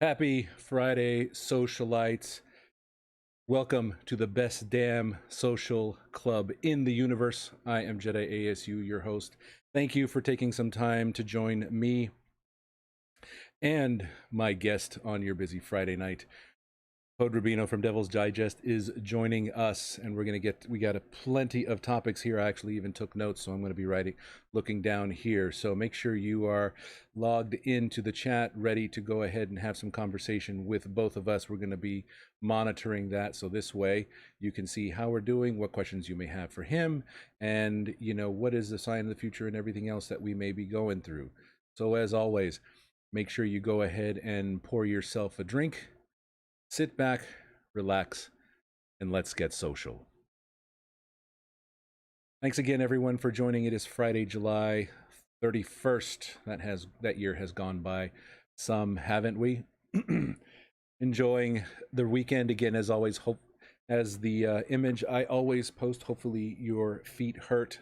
Happy Friday, socialites. Welcome to the best damn social club in the universe. I am Jedi ASU, your host. Thank you for taking some time to join me and my guest on your busy Friday night. Hod Rabino from Devil's Digest is joining us, and we got a plenty of topics here. I actually even took notes, so I'm going to be looking down here. So make sure you are logged into the chat, ready to go ahead and have some conversation with both of us. We're going to be monitoring that, so this way you can see how we're doing, what questions you may have for him, and what is the sign of the future and everything else that we may be going through. So as always, make sure you go ahead and pour yourself a drink. Sit back, relax, and let's get social. Thanks again, everyone, for joining. It is Friday, July 31st. That year has gone by. Some haven't we? Enjoying the weekend again, as always. As the image I always post, hopefully your feet hurt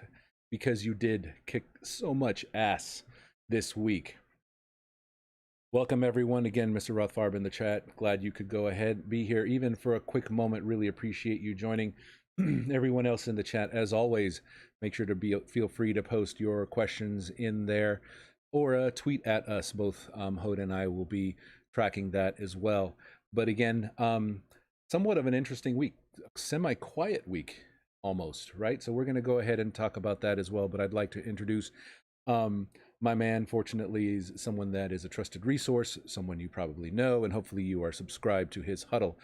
because you did kick so much ass this week. Welcome, everyone. Again, Mr. Rothfarb in the chat. Glad you could go ahead, be here, even for a quick moment. Really appreciate you joining. Everyone else in the chat, as always, make sure to feel free to post your questions in there or tweet at us. Both Hod and I will be tracking that as well. But again, somewhat of an interesting week, semi-quiet week almost, right? So we're going to go ahead and talk about that as well. But I'd like to introduce my man, fortunately, is someone that is a trusted resource, someone you probably know, and hopefully you are subscribed to his huddle.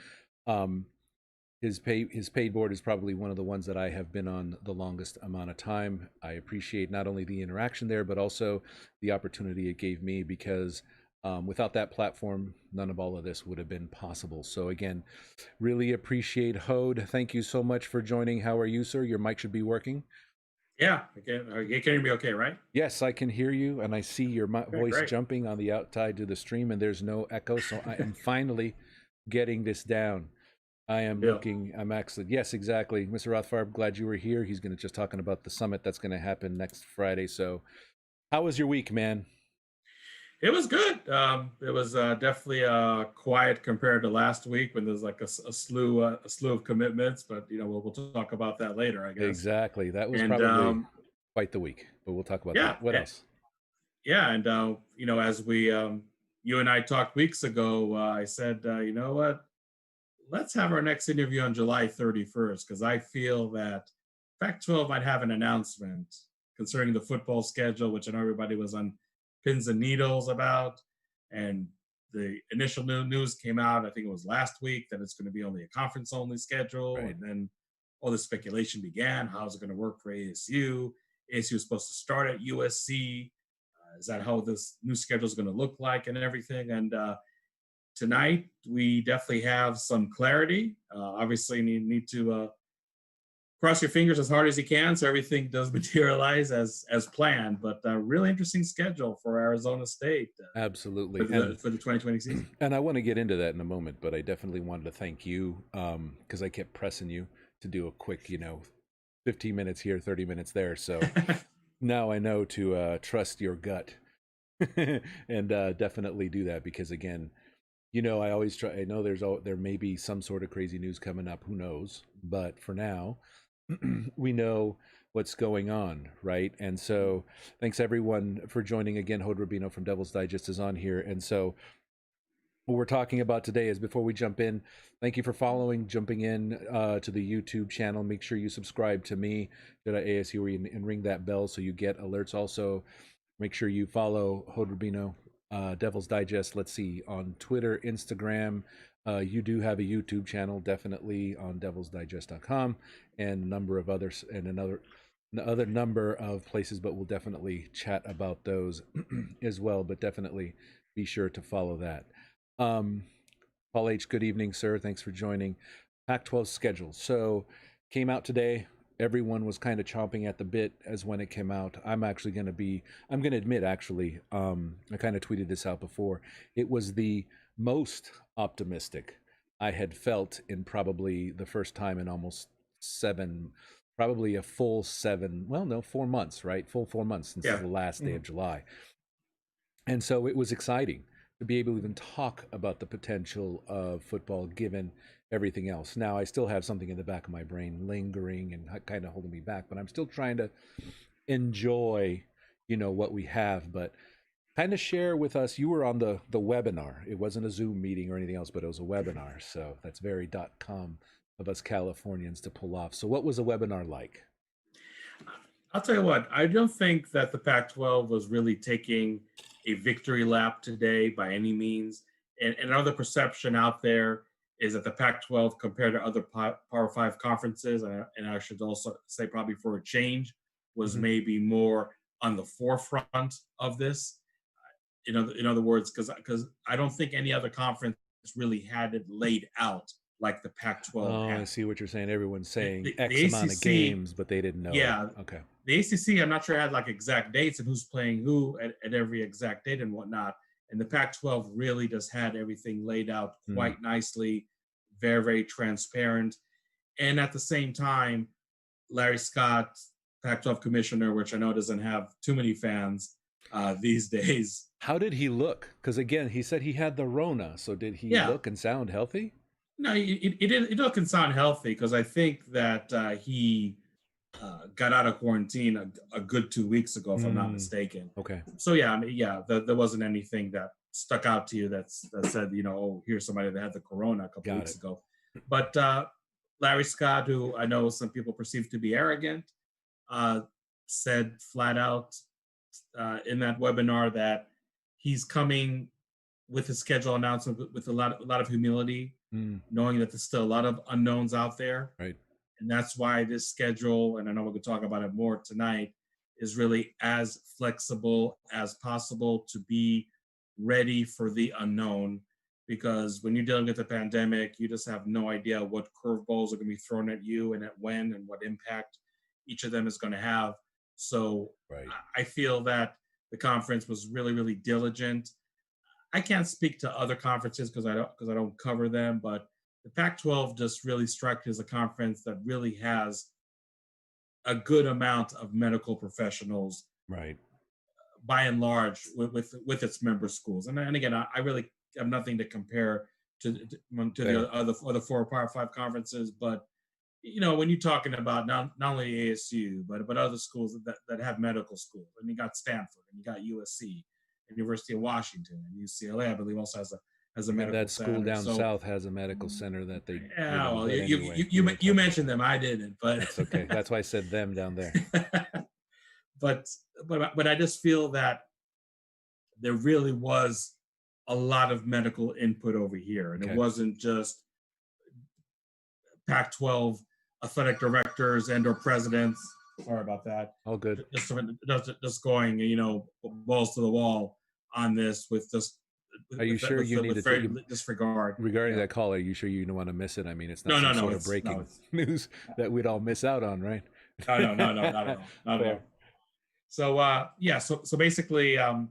His paid board is probably one of the ones that I have been on the longest amount of time. I appreciate not only the interaction there, but also the opportunity it gave me, because without that platform, none of all of this would have been possible. So again, really appreciate Hod. Thank you so much for joining. How are you, sir? Your mic should be working. Yeah, you can hear me okay, right? Yes, I can hear you, and I see your voice great. jumping on the outside to the stream, and there's no echo, so I am finally getting this down. I'm excellent. Yes, exactly. Mr. Rothfarb, glad you were here. He's going to just talking about the summit that's going to happen next Friday. So how was your week, man? It was good. It was definitely quiet compared to last week when there's like a slew of commitments. But we'll talk about that later, I guess. Exactly. That was And probably quite the week, but we'll talk about that. What else? Yeah, and as we you and I talked weeks ago, I said, you know what? Let's have our next interview on July 31st, because I feel that Pac-12 might have an announcement concerning the football schedule, which I know everybody was on pins and needles about. And the initial news came out, I think it was last week, that it's going to be only a conference-only schedule. Right. And then all the speculation began. How's it going to work for ASU? ASU is supposed to start at USC. Is that how this new schedule is going to look like and everything? And tonight, we definitely have some clarity. Obviously, you need to cross your fingers as hard as you can so everything does materialize as planned. But a really interesting schedule for Arizona State. Absolutely. For the 2020 season. And I want to get into that in a moment, but I definitely wanted to thank you because I kept pressing you to do a quick, 15 minutes here, 30 minutes there. So now I know to trust your gut and definitely do that, because again, I always try. I know there may be some sort of crazy news coming up. Who knows? But for now, we know what's going on, right? And so, thanks everyone for joining again. Hod Rabino from Devil's Digest is on here, and so what we're talking about today is, before we jump in, thank you for jumping in to the YouTube channel. Make sure you subscribe to me, Jedi ASU, and ring that bell so you get alerts. Also, make sure you follow Hod Rabino, Devil's Digest. Let's see, on Twitter, Instagram. You do have a YouTube channel, definitely, on devilsdigest.com, and a number of others, and another number of places, but we'll definitely chat about those as well. But definitely be sure to follow that. Paul H., good evening, sir. Thanks for joining. Pac-12 schedule. So came out today. Everyone was kind of chomping at the bit as when it came out. I'm going to admit, actually, I kind of tweeted this out before. It was the most optimistic I had felt in probably the first time in almost 4 months, right? Full 4 months since the last day of July. And so it was exciting to be able to even talk about the potential of football given everything else. Now, I still have something in the back of my brain lingering and kind of holding me back, but I'm still trying to enjoy, what we have. But kind of share with us, you were on the webinar. It wasn't a Zoom meeting or anything else, but it was a webinar. So that's very .com of us Californians to pull off. So what was the webinar like? I'll tell you what, I don't think that the Pac 12 was really taking a victory lap today by any means. And another perception out there is that the Pac 12, compared to other Power Five conferences, and I should also say probably for a change, was Mm-hmm. maybe more on the forefront of this. In other words, because I don't think any other conference really had it laid out like the Pac 12 Oh, I had. see what you're saying. Everyone's saying The X amount of ACC, games, but they didn't know it. yeah, Okay. the ACC, I'm not sure had like exact dates and who's playing who at every exact date and whatnot. And the Pac-12 really just had everything laid out Mm. quite nicely, very, very transparent. And at the same time, Larry Scott, Pac-12 commissioner, which I know doesn't have too many fans these days. How did he look? Because again, he said he had the Rona. So did he Yeah, look and sound healthy? no, it doesn't sound healthy because I think that he got out of quarantine a good 2 weeks ago, if I'm not Mm. mistaken. Okay. So yeah, I mean, yeah, there wasn't anything that stuck out to you that said, oh, here's somebody that had the corona a couple Got weeks it. ago. But Larry Scott, who I know some people perceive to be arrogant, uh, said flat out in that webinar that he's coming with his schedule announcement with a lot of humility, Mm. knowing that there's still a lot of unknowns out there. Right. And that's why this schedule, and I know we're going to talk about it more tonight, is really as flexible as possible to be ready for the unknown. Because when you're dealing with the pandemic, you just have no idea what curveballs are going to be thrown at you and at when and what impact each of them is going to have. So Right. I feel that the conference was really, really diligent. I can't speak to other conferences because I don't cover them, but the Pac-12 just really struck as a conference that really has a good amount of medical professionals Right. by and large with its member schools. And again, I really have nothing to compare to the other four Power Five conferences, but when you're talking about not only ASU but other schools that have medical schools, and you got Stanford and you got USC and University of Washington and UCLA, I believe also has a Even medical that school center. down So south has a medical center that they, yeah, well, but anyway, we won't you talk about mentioned that. them, I didn't, but That's okay. That's why I said them down there. but but I just feel that there really was a lot of medical input over here, and it Okay. wasn't just Pac-12 athletic directors and or presidents. Sorry about that. All good. Just going, balls to the wall on this with just Are you sure you need with to very disregard. regarding Yeah. that call, are you sure you don't want to miss it? I mean, it's not No, some no, no. sort of breaking It's news that we'd all miss out on, right? no, not at all, not at Fair. all. So yeah, so basically, I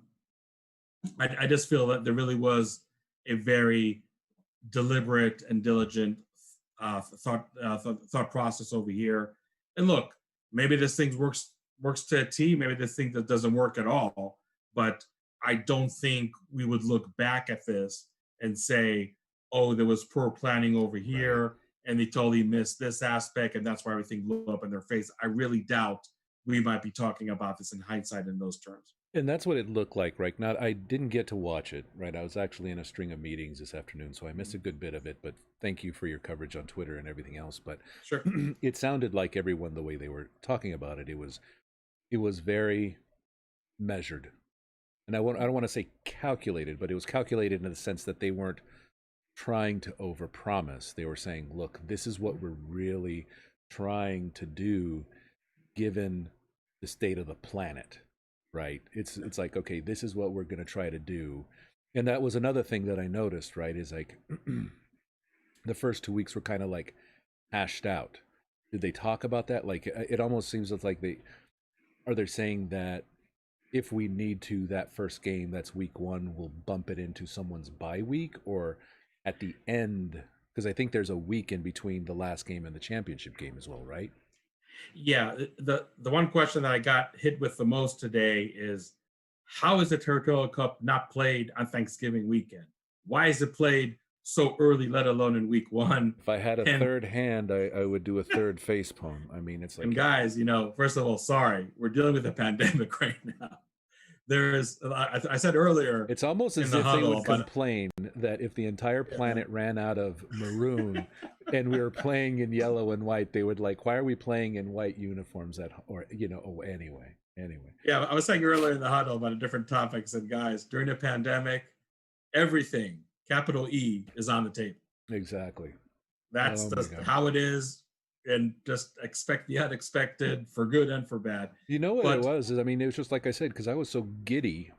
just feel that there really was a very deliberate and diligent thought process over here. And look, maybe this thing works to a T. Maybe this thing that doesn't work at all. But I don't think we would look back at this and say, "Oh, there was poor planning over here, Right. and they totally missed this aspect, and that's why everything blew up in their face." I really doubt we might be talking about this in hindsight in those terms. And that's what it looked like, right? Not, I didn't get to watch it, right? I was actually in a string of meetings this afternoon, so I missed a good bit of it. But thank you for your coverage on Twitter and everything else. But Sure. it sounded like everyone, the way they were talking about it, it was very measured. And I don't want to say calculated, but it was calculated in the sense that they weren't trying to overpromise. They were saying, "Look, this is what we're really trying to do, given the state of the planet." Right? It's like, okay, this is what we're going to try to do. And that was another thing that I noticed, right? Is like the first 2 weeks were kind of like hashed out. Did they talk about that? Like it almost seems like they're saying that if we need to, that first game, that's week one, we'll bump it into someone's bye week, or at the end, because I think there's a week in between the last game and the championship game as well, right? Yeah, the one question that I got hit with the most today is how is the Territorial Cup not played on Thanksgiving weekend? Why is it played so early, let alone in week one? If I had a And third hand, I would do a third face palm. I mean, it's and like guys, first of all, sorry, we're dealing with a pandemic right now. There's, I said earlier it's almost in as the if they huddle, would but complain that if the entire yeah, planet ran out of maroon and we were playing in yellow and white, they would like, why are we playing in white uniforms or oh, anyway. yeah, I was saying earlier in the huddle about a different topics and guys, during the pandemic, everything, capital E, is on the table. Exactly. That's Oh my just God. how it is, and just expect the unexpected for good and for bad. You know what it But was? Is I mean, it was just like I said, because I was so giddy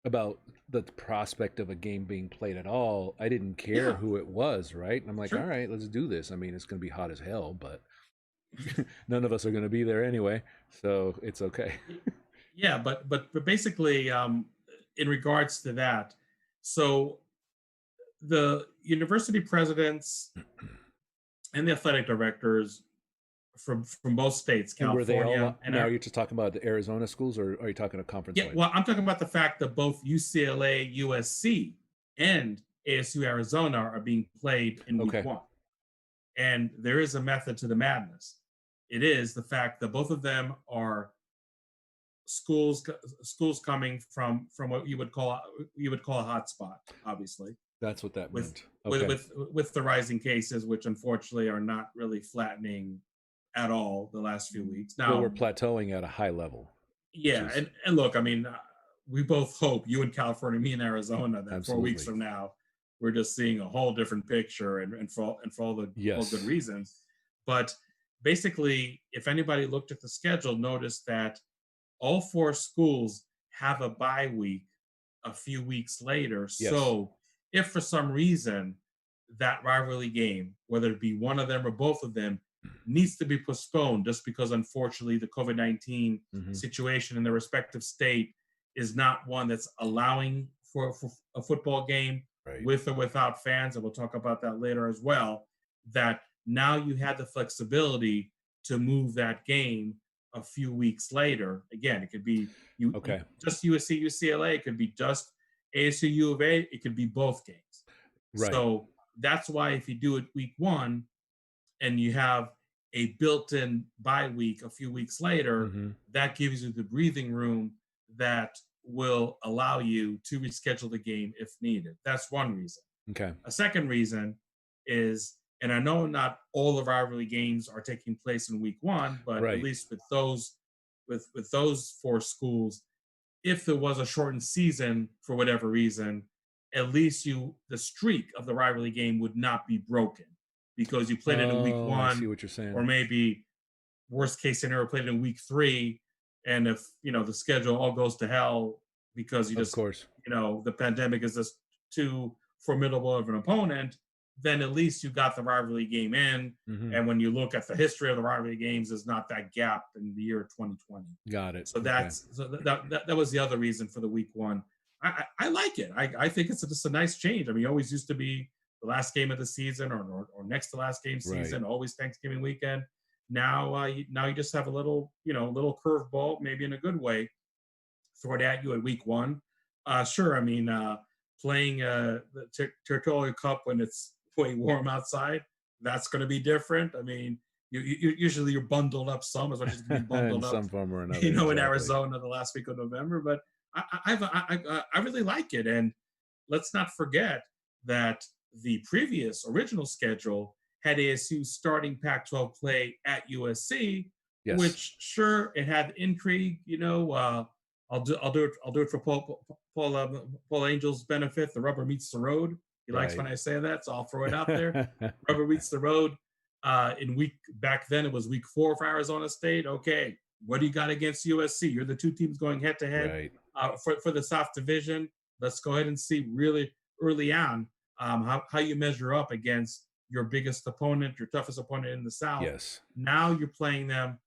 about the prospect of a game being played at all. I didn't care yeah, who it was, right? And I'm like, all sure. right, let's do this. I mean, it's going to be hot as hell, but none of us are going to be there anyway, so it's okay. Yeah, but basically, in regards to that, so the university presidents and the athletic directors from both states, And were they all California and now? You're just talking about the Arizona schools, or are you talking a conference yeah, wide? well, I'm talking about the fact that both UCLA, USC, and ASU Arizona are being played in week Okay. one. And there is a method to the madness. It is the fact that both of them are schools schools coming from what you would call a hotspot, obviously, That's what that with meant. with Okay. with with the rising cases, which unfortunately are not really flattening at all the last few weeks. Well, we're Now, plateauing at a high level, which yeah, is and look, I mean, we both hope, you in California, me in Arizona, that 4 weeks absolutely from now we're just seeing a whole different picture, and for all good yes. reasons. But basically, if anybody looked at the schedule, noticed that all four schools have a bye week a few weeks later. Yes. So if for some reason that rivalry game, whether it be one of them or both of them, needs to be postponed just because unfortunately the COVID-19 Hmm. situation in the respective state is not one that's allowing for a football game Right. with or without fans, and we'll talk about that later as well, that now you had the flexibility to move that game a few weeks later. Again, it could be Okay. just USC, UCLA. It could be just ASU, U of A. It could be both games. Right. So that's why if you do it week one and you have a built-in bye week a few weeks later, Hmm. that gives you the breathing room that will allow you to reschedule the game if needed. That's one reason. Okay. A second reason is, and I know not all the rivalry games are taking place in week one, but at Right. least with those four schools, if there was a shortened season for whatever reason, at least the streak of the rivalry game would not be broken because you played it in week Oh, I see one, what you're or saying. maybe worst case scenario played it in week three, and if the schedule all goes to hell because Of course. the pandemic is just too formidable of an opponent, then at least you got the rivalry game in. Hmm. And when you look at the history of the rivalry games, there's not that gap in the year 2020. Got it. So Okay. that was the other reason for the week one. I like it. I think it's just a nice change. I mean, it always used to be the last game of the season, or next to last game Right. season, always Thanksgiving weekend. Now you just have a little curveball, maybe in a good way, throw it at you at week one. Sure, I mean, playing the Territorial Cup when it's way warm outside, that's going to be different. I mean, usually you're bundled up some as much as you can be In bundled up, some form or another. in Exactly. Arizona the last week of November. But I really like it, and let's not forget that the previous original schedule had ASU starting Pac-12 play at USC, Yes. which sure it had intrigue. I'll do it for Paul Angel's benefit. The rubber meets the road. He likes Right. when I say that, so I'll throw it out there. Rubber meets the road. Back then it was week 4 for Arizona State. Okay, what do you got against USC? You're the two teams going head to head Right. for the South Division. Let's go ahead and see really early on how you measure up against your biggest opponent, your toughest opponent in the South. Yes. Now you're playing them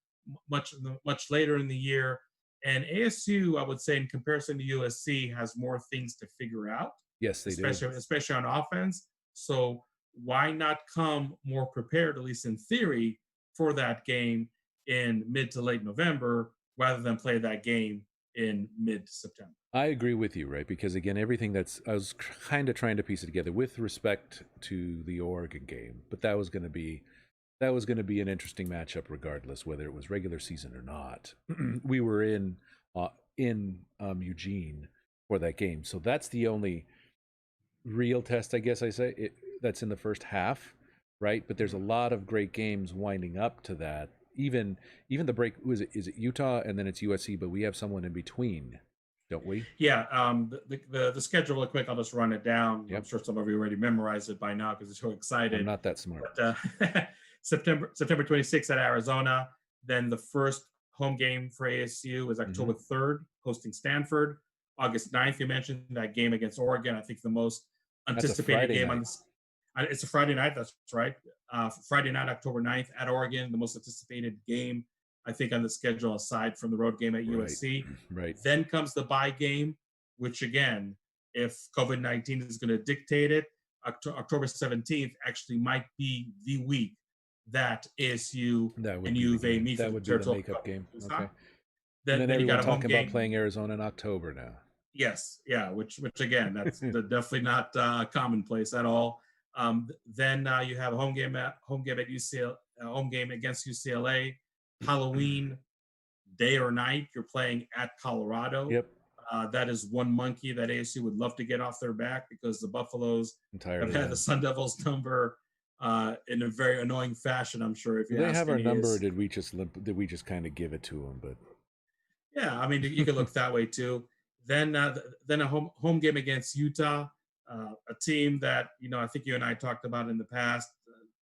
much later in the year, and ASU, I would say, in comparison to USC, has more things to figure out, Yes, they do. especially on offense. So why not come more prepared, at least in theory, for that game in mid to late November, rather than play that game in mid September? I agree with you, right? Because again, everything that's I was kind of trying to piece it together with respect to the Oregon game, but that was going to be an interesting matchup regardless whether it was regular season or not. We were in Eugene for that game, so that's the only real test, I guess I say that's in the first half, right? But there's a lot of great games winding up to that. Even the break was it is it Utah and then it's USC, but we have someone in between, don't we? Yeah, the schedule real quick. I'll just run it down. I'm Yep. sure some of you already memorized it by now because you're so I'm excited. not that smart. But September 26th at Arizona. Then the first home game for ASU is Hmm. October 3rd, hosting Stanford. August 9th, you mentioned that game against Oregon. I think the most That's a anticipated Friday game on night. this. It's a Friday night. That's right. Friday night, October 9th at Oregon, the most anticipated game I think on the schedule aside from the road game at Right. USC. Right. Then comes the bye game, which again, if COVID-19 is going to dictate it, October 17th actually might be the week that ASU That would and be the U of A game. meet for That the would be the Territorial makeup Cup in game. Tucson. Okay. And then Then you got everyone a home talking about game. playing Arizona in October now. Yes, yeah, which again, that's definitely not commonplace at all. Then you have a home game at UCLA, home game against UCLA. Halloween day or night, you're playing at Colorado. Yep. That is one monkey that ASU would love to get off their back because the Buffaloes I'm tired have of had the them. Sun Devils number in a very annoying fashion. I'm sure if Do you they ask have our any number or ASU. did we just kind of give it to them? But Yeah, I mean you could look that way too. Then a home game against Utah, a team that I think you and I talked about in the past,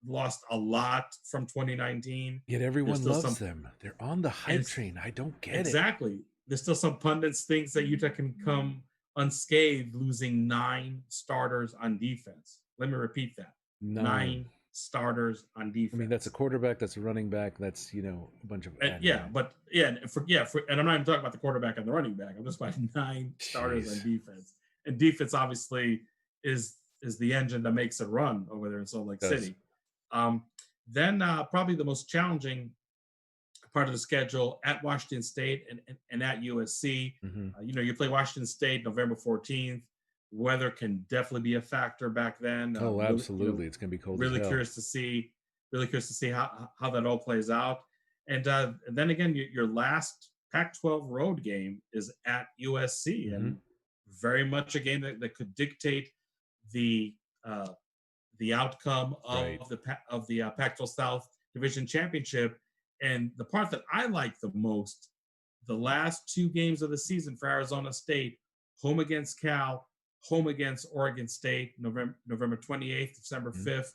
lost a lot from 2019. yet There's everyone still loves some them. They're on the and hype train. I don't get it. exactly. There's still some pundits thinks that Utah can come unscathed, losing 9 starters on defense. Let me repeat that: 9. nine starters on I mean, that's a defense. quarterback, that's a running back, that's, a bunch of And yeah, anyway. but and I'm not even talking about the quarterback and the running back. I'm just about 9 starters on Jeez. defense. And defense obviously is the engine that makes it run over there in Salt Lake Does. City. Um, then probably the most challenging part of the schedule at Washington State and at USC. Hmm. You play Washington State November 14th. Weather can definitely be a factor back then. Oh, absolutely. It's gonna be cold as Really hell. curious to see, how that all plays out. And then again, your last Pac-12 road game is at USC, Hmm. and very much a game that could dictate the uh, the outcome Right. of the Pac-12 South Division Championship. And the part that I like the most, the last 2 games of the season for Arizona State, home against Cal, home against Oregon State, November 28th, December Mhm. 5th.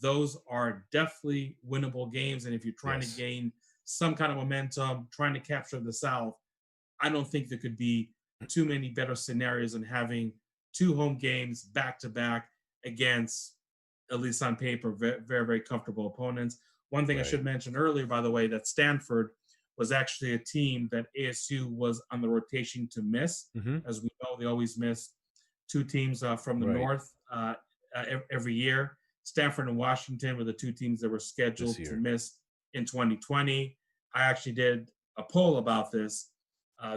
Those are definitely winnable games. And if you're trying to Yes. gain some kind of momentum, trying to capture the South, I don't think there could be too many better scenarios than having 2 home games back to back against, at least on paper, very, very, very comfortable opponents. One thing I Right. should mention earlier, by the way, that Stanford was actually a team that ASU was on the rotation to miss. Hmm. As we know, they always miss 2 teams from the Right. North every year. Stanford and Washington were the 2 teams that were This scheduled to year. miss in 2020. I actually did a poll about this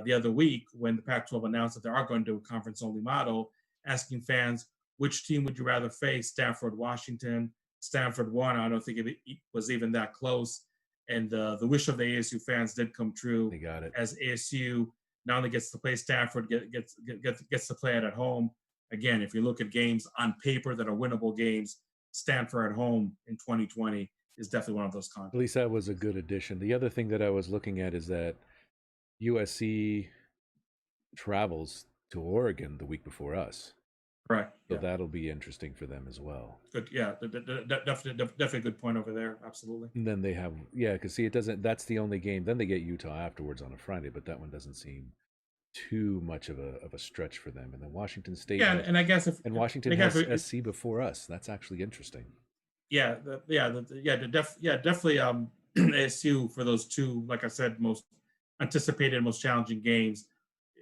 the other week when the Pac-12 announced that they are going to do a conference-only model, asking fans which team would you rather face, Stanford, Washington. Stanford won. I don't think it was even that close. And the wish of the ASU fans did come true, They got it. as ASU not only gets to play Stanford, gets to play it at home. Again, if you look at games on paper that are winnable games, Stanford at home in 2020 is definitely one of those At least contests. that was a good addition. The other thing that I was looking at is that USC travels to Oregon the week before us. Correct. So Yeah. that'll be interesting for them as well. Good. Yeah. Definitely a good point over there. Absolutely. And then they have, yeah, because see, it doesn't, that's the only game. Then they get Utah afterwards on a Friday, but that one doesn't seem too much of a stretch for them. And then Washington State Yeah, has, and I guess if and and Washington again, has SC before us. That's actually interesting. yeah, definitely ASU for those 2, like I said, most anticipated, most challenging games.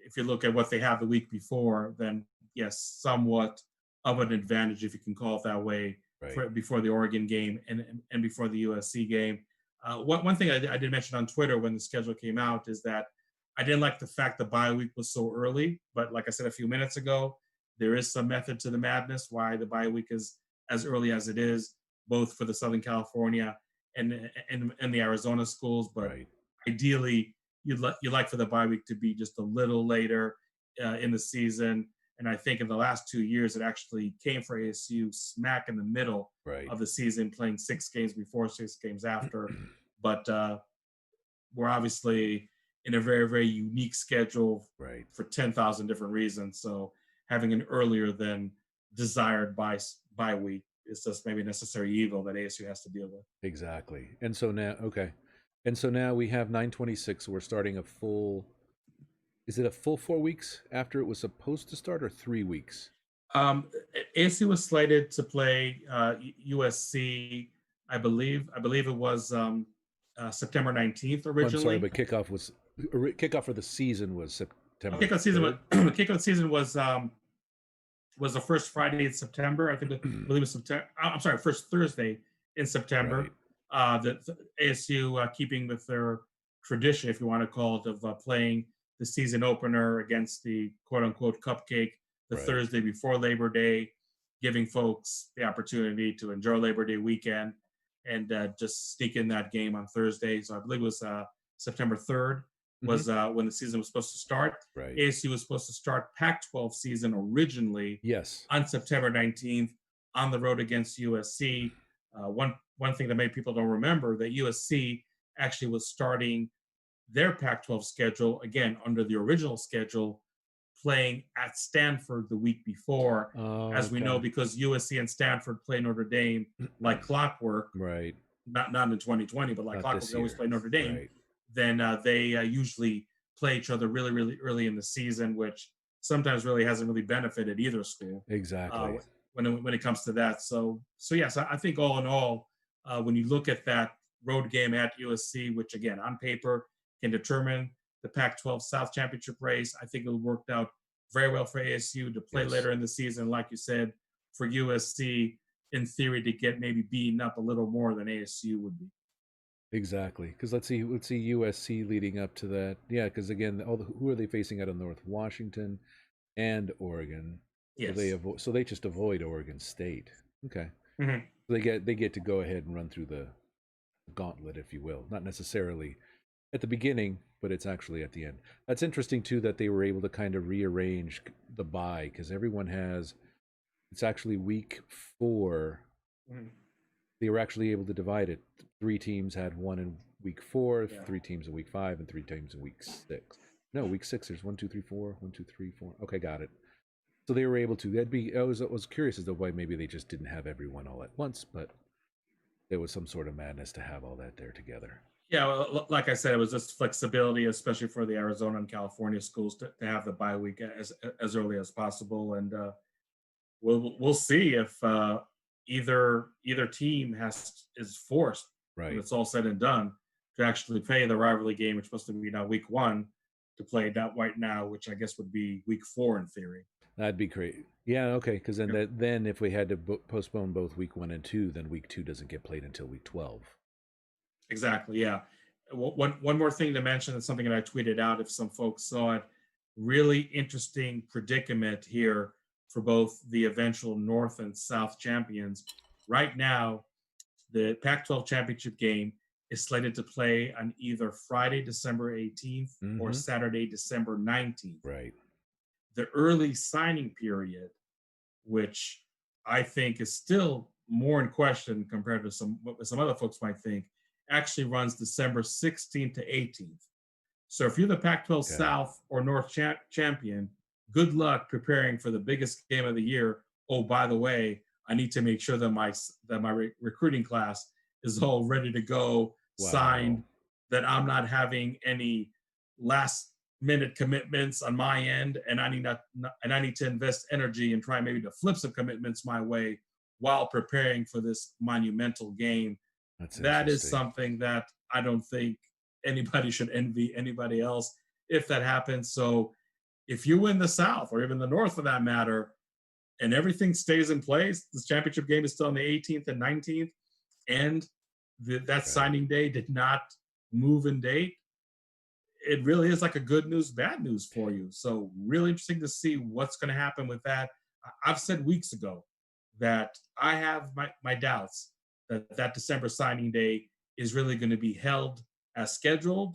If you look at what they have the week before, then yes, somewhat of an advantage, if you can call it that way, Right. before the Oregon game and before the USC game. One thing I did mention on Twitter when the schedule came out is that I didn't like the fact the bye week was so early, but like I said a few minutes ago, there is some method to the madness why the bye week is as early as it is, both for the Southern California and the Arizona schools. But Right. ideally, you'd like for the bye week to be just a little later in the season. And I think in the last 2 years, it actually came for ASU smack in the middle Right. of the season, playing 6 games before, 6 games after. But we're obviously in a very, very unique schedule Right. for 10,000 different reasons. So having an earlier than desired bye week is just maybe a necessary evil that ASU has to deal with. Exactly. And so now, okay. And so now we have 926. So we're starting a full, is it a full 4 weeks after it was supposed to start, or 3 weeks? ASU was slated to play USC, I believe it was September 19th Oh, I'm sorry, originally. but kickoff for the season was September Kickoff season 3rd. kickoff season was the first Friday in September. I believe it was September. I'm sorry, first Thursday in Right. September. The ASU keeping with their tradition, if you want to call it, of playing the season opener against the quote unquote cupcake the Right. Thursday before Labor Day, giving folks the opportunity to enjoy Labor Day weekend and just sneak in that game on Thursday. So I believe it was September 3rd Hmm. was when the season was supposed to start. Right. ASU was supposed to start Pac-12 season originally Yes. on September 19th on the road against USC. One thing that many people don't remember that USC actually was starting their Pac-12 schedule again under the original schedule, playing at Stanford the week before, Oh, as we know, okay. because USC and Stanford play Notre Dame like clockwork. Right. Not in 2020, but like Not clockwork, this they always year. play Notre Dame. Right. Then they usually play each other really, really early in the season, which sometimes really hasn't really benefited either school uh, Exactly. when it comes to that. So yes, I think all in all, when you look at that road game at USC, which again on paper can determine the Pac-12 South Championship race, I think it worked out very well for ASU to play Yes. later in the season, like you said, for USC in theory to get maybe beaten up a little more than ASU would be. Exactly. Because let's see USC leading up to that. Yeah. Because again, who are they facing out of North Washington and Oregon? So Yes. they just avoid Oregon State. Okay. Mm-hmm. So they get to go ahead and run through the gauntlet, if you will. Not necessarily at the beginning, but it's actually at the end. That's interesting too that they were able to kind of rearrange the bye, because everyone has. It's actually week 4. Mm-hmm. They were actually able to divide it. 3 teams had one in week 4, Yeah. 3 teams in week 5, and 3 teams in week 6. No, week 6. There's 1, 2, 3, 4. 1, 2, 3, 4. Okay, got it. So they were able to. That'd be. I was curious as to why maybe they just didn't have everyone all at once, but there was some sort of madness to have all that there together. Yeah, well, like I said, it was just flexibility, especially for the Arizona and California schools to have the bye week as early as possible, and we'll see if either team is forced when Right. it's all said and done to actually play the rivalry game, which is supposed to be now week 1, to play that right now, which I guess would be week 4 in theory. That'd be great. Yeah, okay. Because then Yep. then if we had to postpone both week 1 and 2, then week 2 doesn't get played until week 12. Exactly. Yeah. One more thing to mention, that's something that I tweeted out if some folks saw it. Really interesting predicament here for both the eventual North and South champions. Right now, the Pac 12 championship game is slated to play on either Friday, December 18th or Mm-hmm. Saturday, December 19th. Right. The early signing period, which I think is still more in question compared to what some other folks might think, actually runs December 16th to 18th. So if you're the Pac-12 Okay. South or North champion, good luck preparing for the biggest game of the year. Oh, by the way, I need to make sure that my recruiting class is all ready to go, Wow. signed, that I'm not having any last minute commitments on my end, and I need to invest energy and try maybe to flip some commitments my way while preparing for this monumental game. That's That is interesting. something that I don't think anybody should envy anybody else if that happens. So if you win the South or even the North for that matter, and everything stays in place, this championship game is still on the 18th and 19th, and that Okay. signing day did not move in date, it really is like a good news, bad news for you. So really interesting to see what's going to happen with that. I've said weeks ago that I have my doubts that that December signing day is really going to be held as scheduled,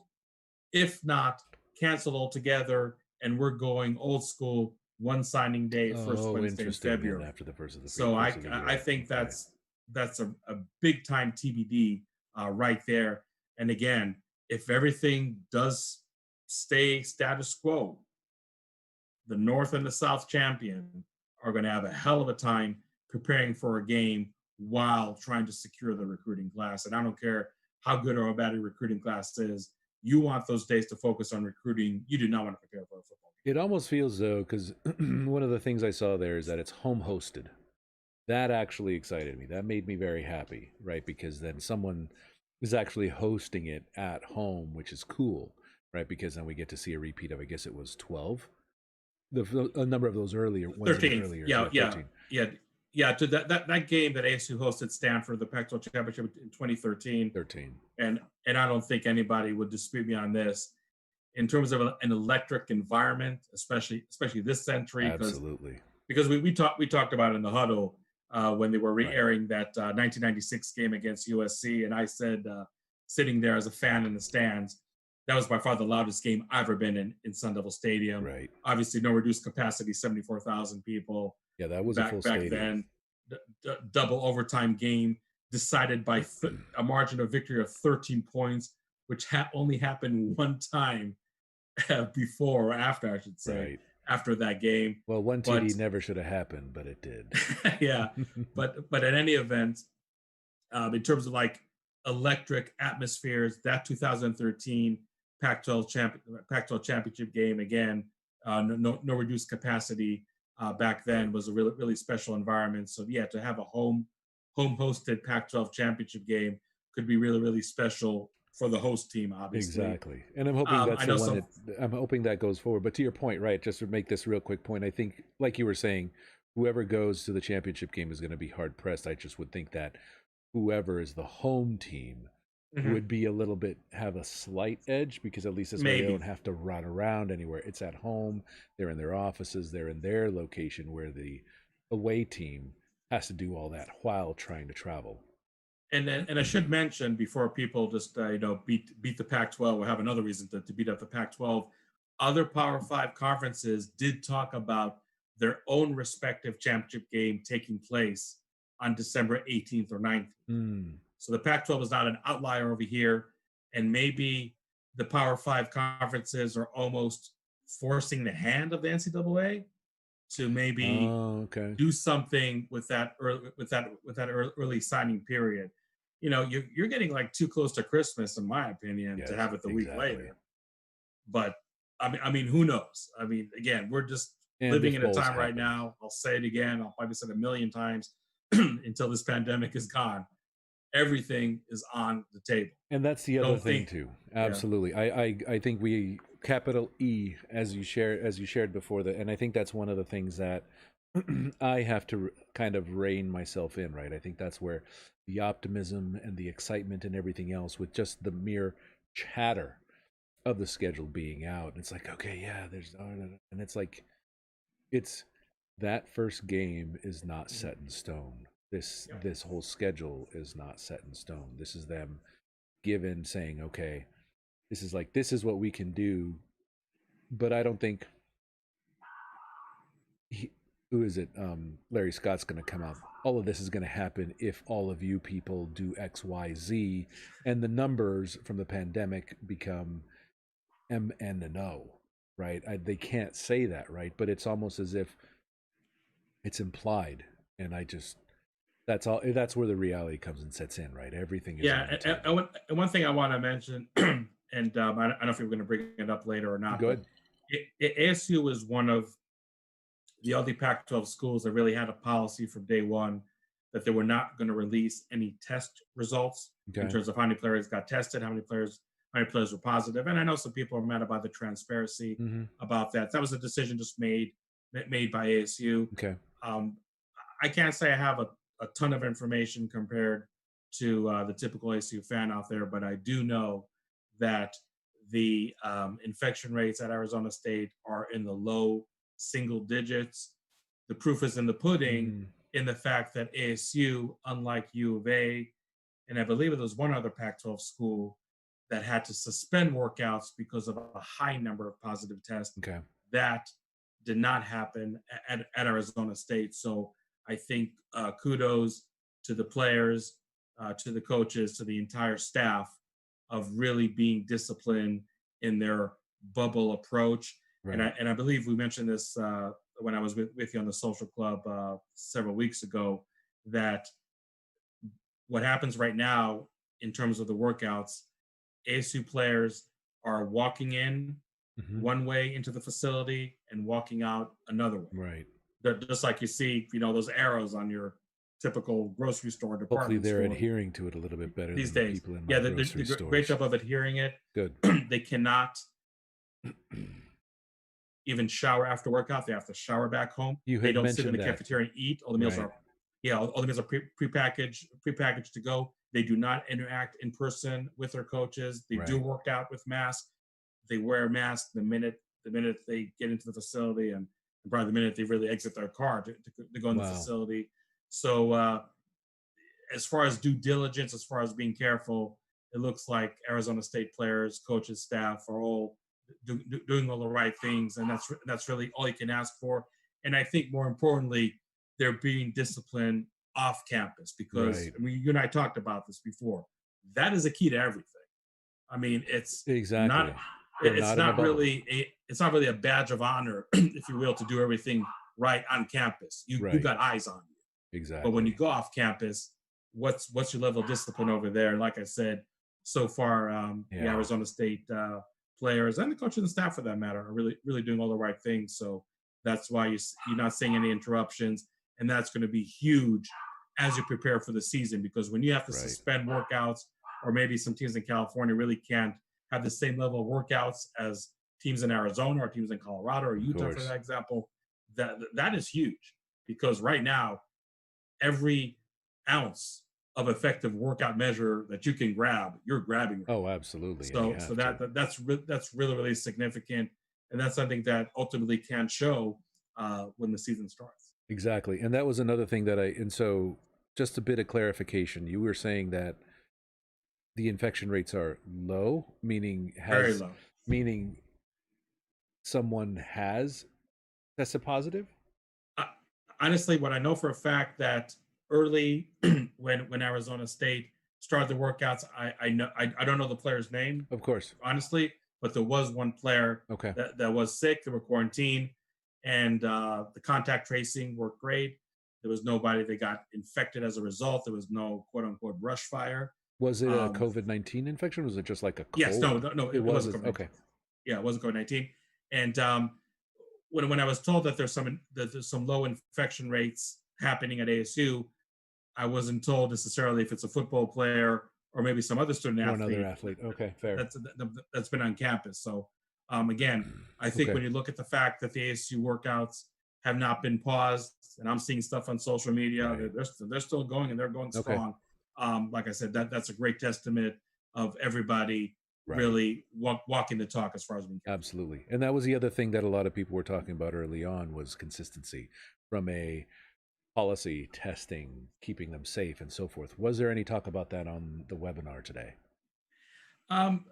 if not canceled altogether, and we're going old school, one signing day, first Oh, Wednesday in interesting. And February. after the So first of the I year. think Okay. that's a big time TBD right there. And again, if everything does stay status quo, the North and the South champion are going to have a hell of a time preparing for a game while trying to secure the recruiting class. And I don't care how good or how bad a recruiting class is. You want those days to focus on recruiting. You do not want to prepare for a football It almost feels though, because one of the things I saw there is that it's home hosted. That actually excited me. That made me very happy, right? Because then someone is actually hosting it at home, which is cool, right? Because then we get to see a repeat of, I guess it was 12. A number of those earlier game. ones that were 13th. earlier. Yeah, Yeah, yeah, 13. yeah. Yeah, to that game that ASU hosted Stanford, the Pac-12 championship in 2013, 13. and I don't think anybody would dispute me on this in terms of an electric environment, especially this century, Absolutely. because we talked about it in the huddle when they were Right. re-airing that 1996 game against USC, and I said, sitting there as a fan in the stands, that was by far the loudest game I've ever been in Sun Devil Stadium. Right. Obviously, no reduced capacity, 74,000 people Yeah, that was a full back stadium. then. Double overtime game decided by a margin of victory of 13 points, which only happened one time before or after, I should say, Right. after that game. Well, one But TD never should have happened, but it did. yeah, but at any event, in terms of like electric atmospheres, that 2013 Pac-12 championship game again, no reduced capacity back then Right. was a really special environment. So yeah, to have a home hosted Pac-12 championship game could be really special for the host team, obviously. Exactly. And I'm hoping I that's the know one some. that I'm hoping that goes forward. But to your point, right, just to make this real quick point, I think, like you were saying, whoever goes to the championship game is going to be hard pressed. I just would think that whoever is the home team Mhm, would be a little bit have a slight edge because at least this way they don't maybe. have to run around anywhere. It's at home, they're in their offices, they're in their location where the away team has to do all that while trying to travel. And I should mention before people just beat the Pac-12 or have another reason to beat up the Pac-12, other Power Five conferences did talk about their own respective championship game taking place on December 18th or 19th. Hmm. So the Pac-12 is not an outlier over here, and maybe the Power Five conferences are almost forcing the hand of the NCAA to maybe Oh, okay. do something with that early signing period. You're getting like too close to Christmas, in my opinion, to Yes, have it the week exactly. later. But I mean, who knows? I mean, again, we're just And living if in a bowls time right happen. now. I'll say it again. I'll probably say it a million times until this pandemic is gone. Everything is on the table. And that's the other Don't thing think, too. yeah, Absolutely. I think we capital E as you shared before that, and I think that's one of the things that I have to kind of rein myself in, right? I think that's where the optimism and the excitement and everything else with just the mere chatter of the schedule being out. It's like, okay, yeah, and it's like it's that first game is not mhm, set in stone. This yeah, this whole schedule is not set in stone. This is them given saying, okay, this is what we can do. But I don't think he, who is it? Larry Scott's going to come out. All of this is going to happen if all of you people do X, Y, Z, and the numbers from the pandemic become M, N, and O. Right? They can't say that, right? But it's almost as if it's implied, and I just that's all. That's where the reality comes and sets in, right? Everything is yeah. on the And table. one thing I want to mention, and I don't know if you're going to bring it up later or not, but Good. ASU was one of the only Pac-12 schools that really had a policy from day one that they were not going to release any test results in Okay. terms of how many players got tested, how many players were positive. And I know some people are mad about the transparency Mm-hmm. about that. That was a decision just made by ASU. Okay. Um, I can't say I have a ton of information compared to the typical ASU fan out there, but I do know that The infection rates at Arizona State are in the low single digits. The proof is in the pudding Mm, in the fact that ASU, unlike U of A, and I believe there was one other Pac-12 school that had to suspend workouts because of a high number of positive tests. okay. That did not happen at Arizona State. So I think kudos to the players, to the coaches, to the entire staff of really being disciplined in their bubble approach. Right. And I believe we mentioned this when I was with you on the social club several weeks ago, that what happens right now in terms of the workouts, ASU players are walking in Hmm. one way into the facility and walking out another way. Right. Just like you see, those arrows on your typical grocery store, Hopefully department they're store adhering to it a little bit better these than the days. people in my Yeah, grocery the great stores. job of adhering it. Good. They cannot even shower after workout. They have to shower back home. You They had don't sit in mentioned the that. cafeteria and eat. All the meals Right. are, yeah, all the meals are prepackaged to go. They do not interact in person with their coaches. They do Right. work out with masks. They wear a mask the minute they get into the facility, and probably the minute they really exit their car to go in the Wow. facility. So as far as due diligence, as far as being careful, it looks like Arizona State players, coaches, staff are all doing all the right things, and that's really all you can ask for. And I think more importantly, they're being disciplined off campus because Right. I mean, you and I talked about this before. That is a key to everything. I mean, not Exactly. They're it's not in a not bubble. really a badge of honor, if you will, to do everything right on campus. You Right. got eyes on you. But when you Exactly. go off campus, what's your level of discipline over there? And like I said, so far, the Yeah. Arizona State players and the coach and the staff, for that matter, are really doing all the right things. So that's why you're not seeing any interruptions, and that's going to be huge as you prepare for the season. Because when you have to Right. suspend workouts, or maybe some teams in California really can't have the same level of workouts as teams in Arizona or teams in Colorado or Of Utah, for course. that example, that is huge because right now every ounce of effective workout measure that you can grab, you're grabbing right Oh, now. absolutely. And you So have to. that's really significant, and that's something that ultimately can show when the season starts. Exactly. And that was another thing and so just a bit of clarification. You were saying that the infection rates are low, Very low. meaning someone has tested positive? Uh, Honestly, what I know for a fact that early when Arizona State started the workouts, I know I don't know the player's name Of course. honestly, but there was one player Okay. that was sick. They were quarantined, and the contact tracing worked great. There was nobody that got infected as a result. There was no quote unquote brush fire. Was it a Um, COVID-19 infection? Was it just like a yes, cold? no, It it was. wasn't COVID Okay. 19. Yeah, it wasn't COVID 19. And when I was told that there's some low infection rates happening at ASU, I wasn't told necessarily if it's a football player or maybe some other student Or another athlete athlete. Okay. Fair. that's that's been on campus. So again, I think Okay. when you look at the fact that the ASU workouts have not been paused, and I'm seeing stuff on social media, Right. they're still going and they're going Okay. strong. Like I said, that's a great testament of everybody Right. really walking the talk as far as being careful. Absolutely. And that was the other thing that a lot of people were talking about early on was consistency from a policy testing, keeping them safe and so forth. Was there any talk about that on the webinar today? Um,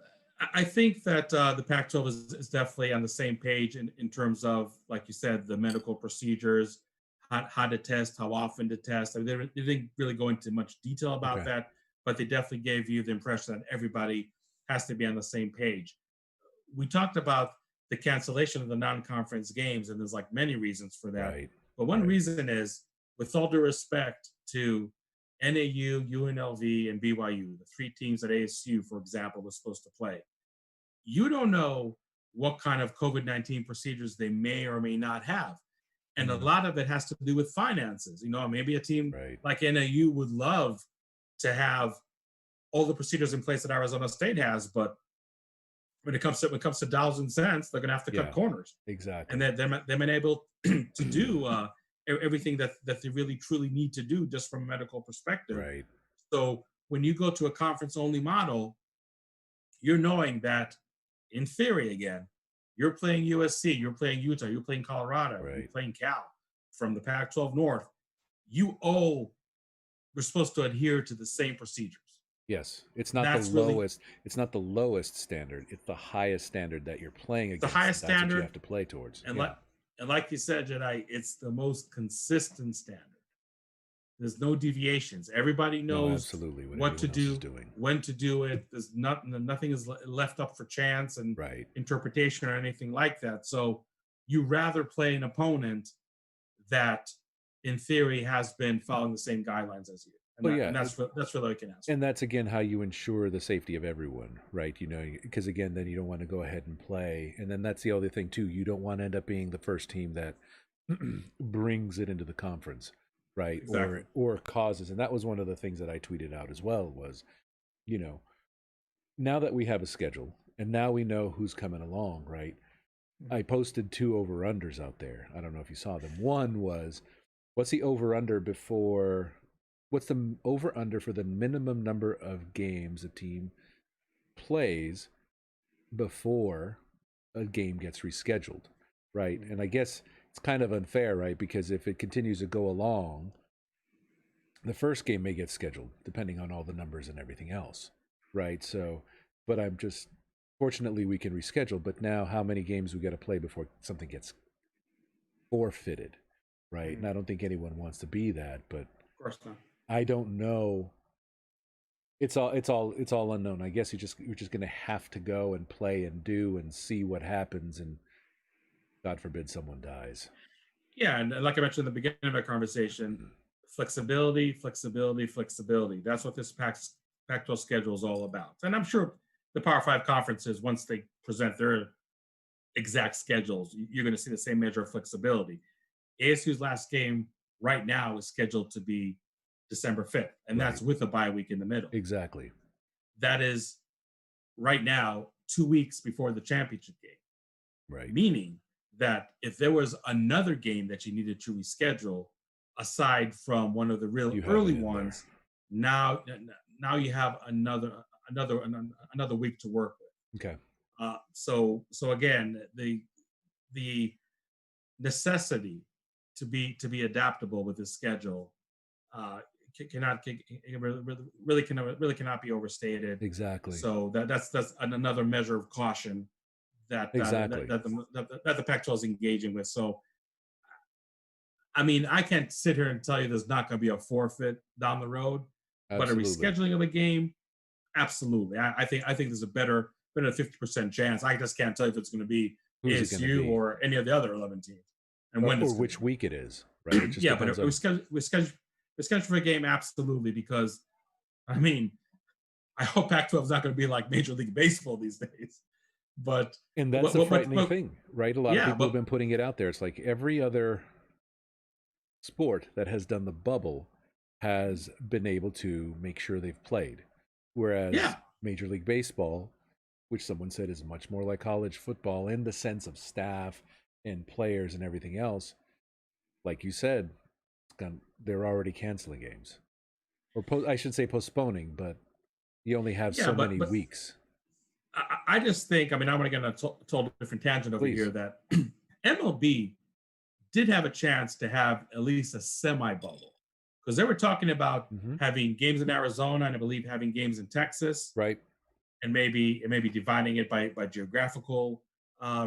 I think that the Pac-12 is definitely on the same page in terms of, like you said, the medical procedures, how to test, how often to test. I mean, they didn't really go into much detail about Okay. that, but they definitely gave you the impression that everybody has to be on the same page. We talked about the cancellation of the non-conference games, and there's like many reasons for that. Right. But one Right. reason is, with all due respect to NAU, UNLV, and BYU, the three teams that ASU, for example, was supposed to play, you don't know what kind of COVID-19 procedures they may or may not have. And a Mm, lot of it has to do with finances. Maybe a team right. like NAU would love to have all the procedures in place that Arizona State has, but when it comes to dollars and cents, they're going to have to cut Yeah. corners, and Exactly. they've been able to do everything that they really truly need to do just from a medical perspective. Right. So when you go to a conference only model, you're knowing that in theory again, you're playing USC, you're playing Utah, you're playing Colorado, you're Right. playing Cal from the Pac-12 North. You all we're supposed to adhere to the same procedures. Yes. It's And not the that's really lowest. It's not the lowest standard. It's the highest standard that you're playing the against, and highest that's what you standard. have to play towards. And Yeah. like you said, Jedi, it's the most consistent standard. There's no deviations. Everybody No, knows absolutely. What what to everyone else is do, doing. when to do it. There's nothing is left up for chance and Right. interpretation or anything like that. So you rather play an opponent that, in theory, has been following the same guidelines as you, and, Well, that, yeah. and that's really all you can ask for. And that's again how you ensure the safety of everyone, right? Because again, then you don't want to go ahead and play. And then that's the other thing too. You don't want to end up being the first team that brings it into the conference, right? Exactly. Or causes. And that was one of the things that I tweeted out as well was, you know, now that we have a schedule and now we know who's coming along, right? I posted 2 over-unders out there. I don't know if you saw them. One was, what's the over-under before, what's the over-under for the minimum number of games a team plays before a game gets rescheduled, right? And I guess it's kind of unfair, right? Because if it continues to go along, the first game may get scheduled, depending on all the numbers and everything else, right? So, but I'm just, fortunately, we can reschedule. But now, how many games we got to play before something gets forfeited, right? And I don't think anyone wants to be that, but Of course not. I don't know. It's all unknown. I guess you're just gonna have to go and play and do and see what happens, and God forbid someone dies. Yeah, and like I mentioned in the beginning of our conversation, flexibility, flexibility, flexibility. That's what this Pac-12 schedule is all about. And I'm sure the Power Five conferences, once they present their exact schedules, you're going to see the same measure of flexibility. ASU's last game right now is scheduled to be December 5th, and Right. that's with a bye week in the middle. Exactly. That is right now 2 weeks before the championship game, Right. meaning that if there was another game that you needed to reschedule aside from one of the real You have early it in there. ones, now you have another week to work with. Okay. So again, the necessity to be adaptable with this schedule really cannot be overstated. Exactly. So that's another measure of caution that Exactly. that the Pac-12 is engaging with. So, I mean, I can't sit here and tell you there's not going to be a forfeit down the road, but a Absolutely. rescheduling of a game, absolutely. I think there's a better 50% chance. I just can't tell you if it's going to be Who's it gonna ASU be? or any of the other 11 teams, and when Or it's which week it is, right? It just yeah, but depends on. we schedule for a game, absolutely, because I mean, I hope Pac-12 is not going to be like Major League Baseball these days. But And that's the frightening thing, right? A lot of yeah, people have been putting it out there. It's like every other sport that has done the bubble has been able to make sure they've played. Whereas yeah, Major League Baseball, which someone said is much more like college football in the sense of staff and players and everything else, like you said, they're already canceling games. Or I should say postponing, but you only have yeah, so but many weeks. I just think, I mean, I want to get on a total different tangent over Please. here, that MLB did have a chance to have at least a semi bubble, because they were talking about having games in Arizona and I believe having games in Texas, Right. and maybe dividing it by geographical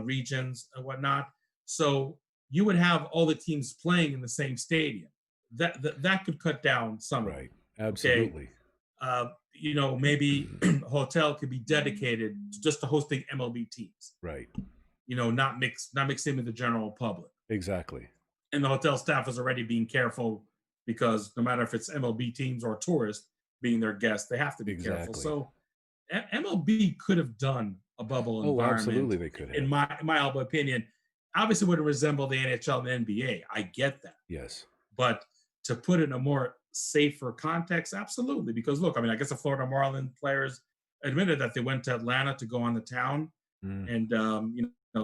regions and whatnot. So you would have all the teams playing in the same stadium. That could cut down some of it. Right. Absolutely. Maybe a hotel could be dedicated just to hosting MLB teams. Right. Not mixing with the general public. Exactly. And the hotel staff is already being careful, because no matter if it's MLB teams or tourists being their guests, they have to be careful. So MLB could have done a bubble environment. Absolutely, they could have. In my humble opinion, obviously would resemble the NHL and the NBA. I get that. Yes. But to put it in a more safer context, absolutely. Because look, I mean, I guess the Florida Marlins players admitted that they went to Atlanta to go on the town, and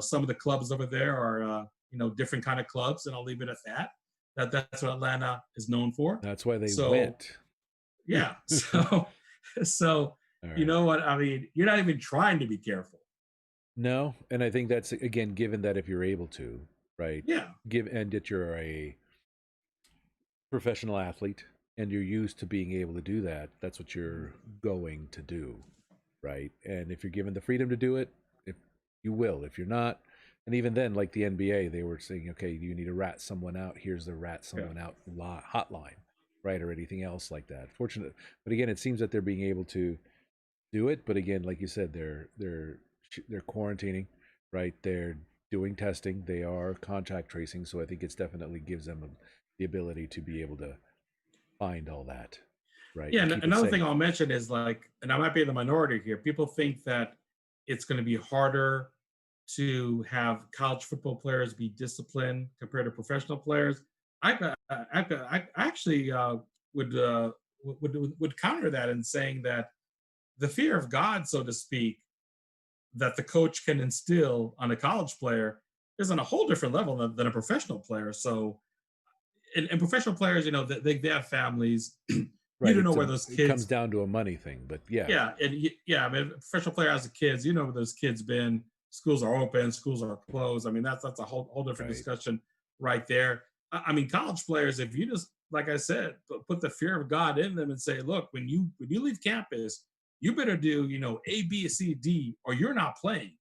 some of the clubs over there are different kind of clubs, and I'll leave it at that. That's what Atlanta is known for. That's why they went. Yeah. So Right. you know what I mean? You're not even trying to be careful. No, and I think that's again given that if you're able to, right? Yeah, Give and that you're a professional athlete and you're used to being able to do that, that's what you're going to do, right? And if you're given the freedom to do it, if you will, if you're not, and even then, like the NBA, they were saying, okay, you need to rat someone out. Here's the rat yeah, someone out hotline, right, or anything else like that. Fortunate, but again, it seems that they're being able to do it. But again, like you said, they're quarantining, right? They're doing testing. They are contact tracing. So I think it's definitely gives them the ability to be able to find all that, right, yeah. and And keep it another safe. thing I'll mention is like, and I might be in the minority here. People think that it's going to be harder to have college football players be disciplined compared to professional players. I actually would, would counter that in saying that the fear of God, so to speak, that the coach can instill on a college player is on a whole different level than a professional player. So, and professional players, they have families. You Right. don't know where those It comes kids. down to a money thing, but yeah, Yeah, and yeah, I mean, a professional player has the kids. You know where those kids been. Schools are open. Schools are closed. I mean, that's a whole different right. discussion right there. I mean, college players, if you just like I said, put the fear of God in them and say, look, when you leave campus, you better do A, B, C, D, or you're not playing,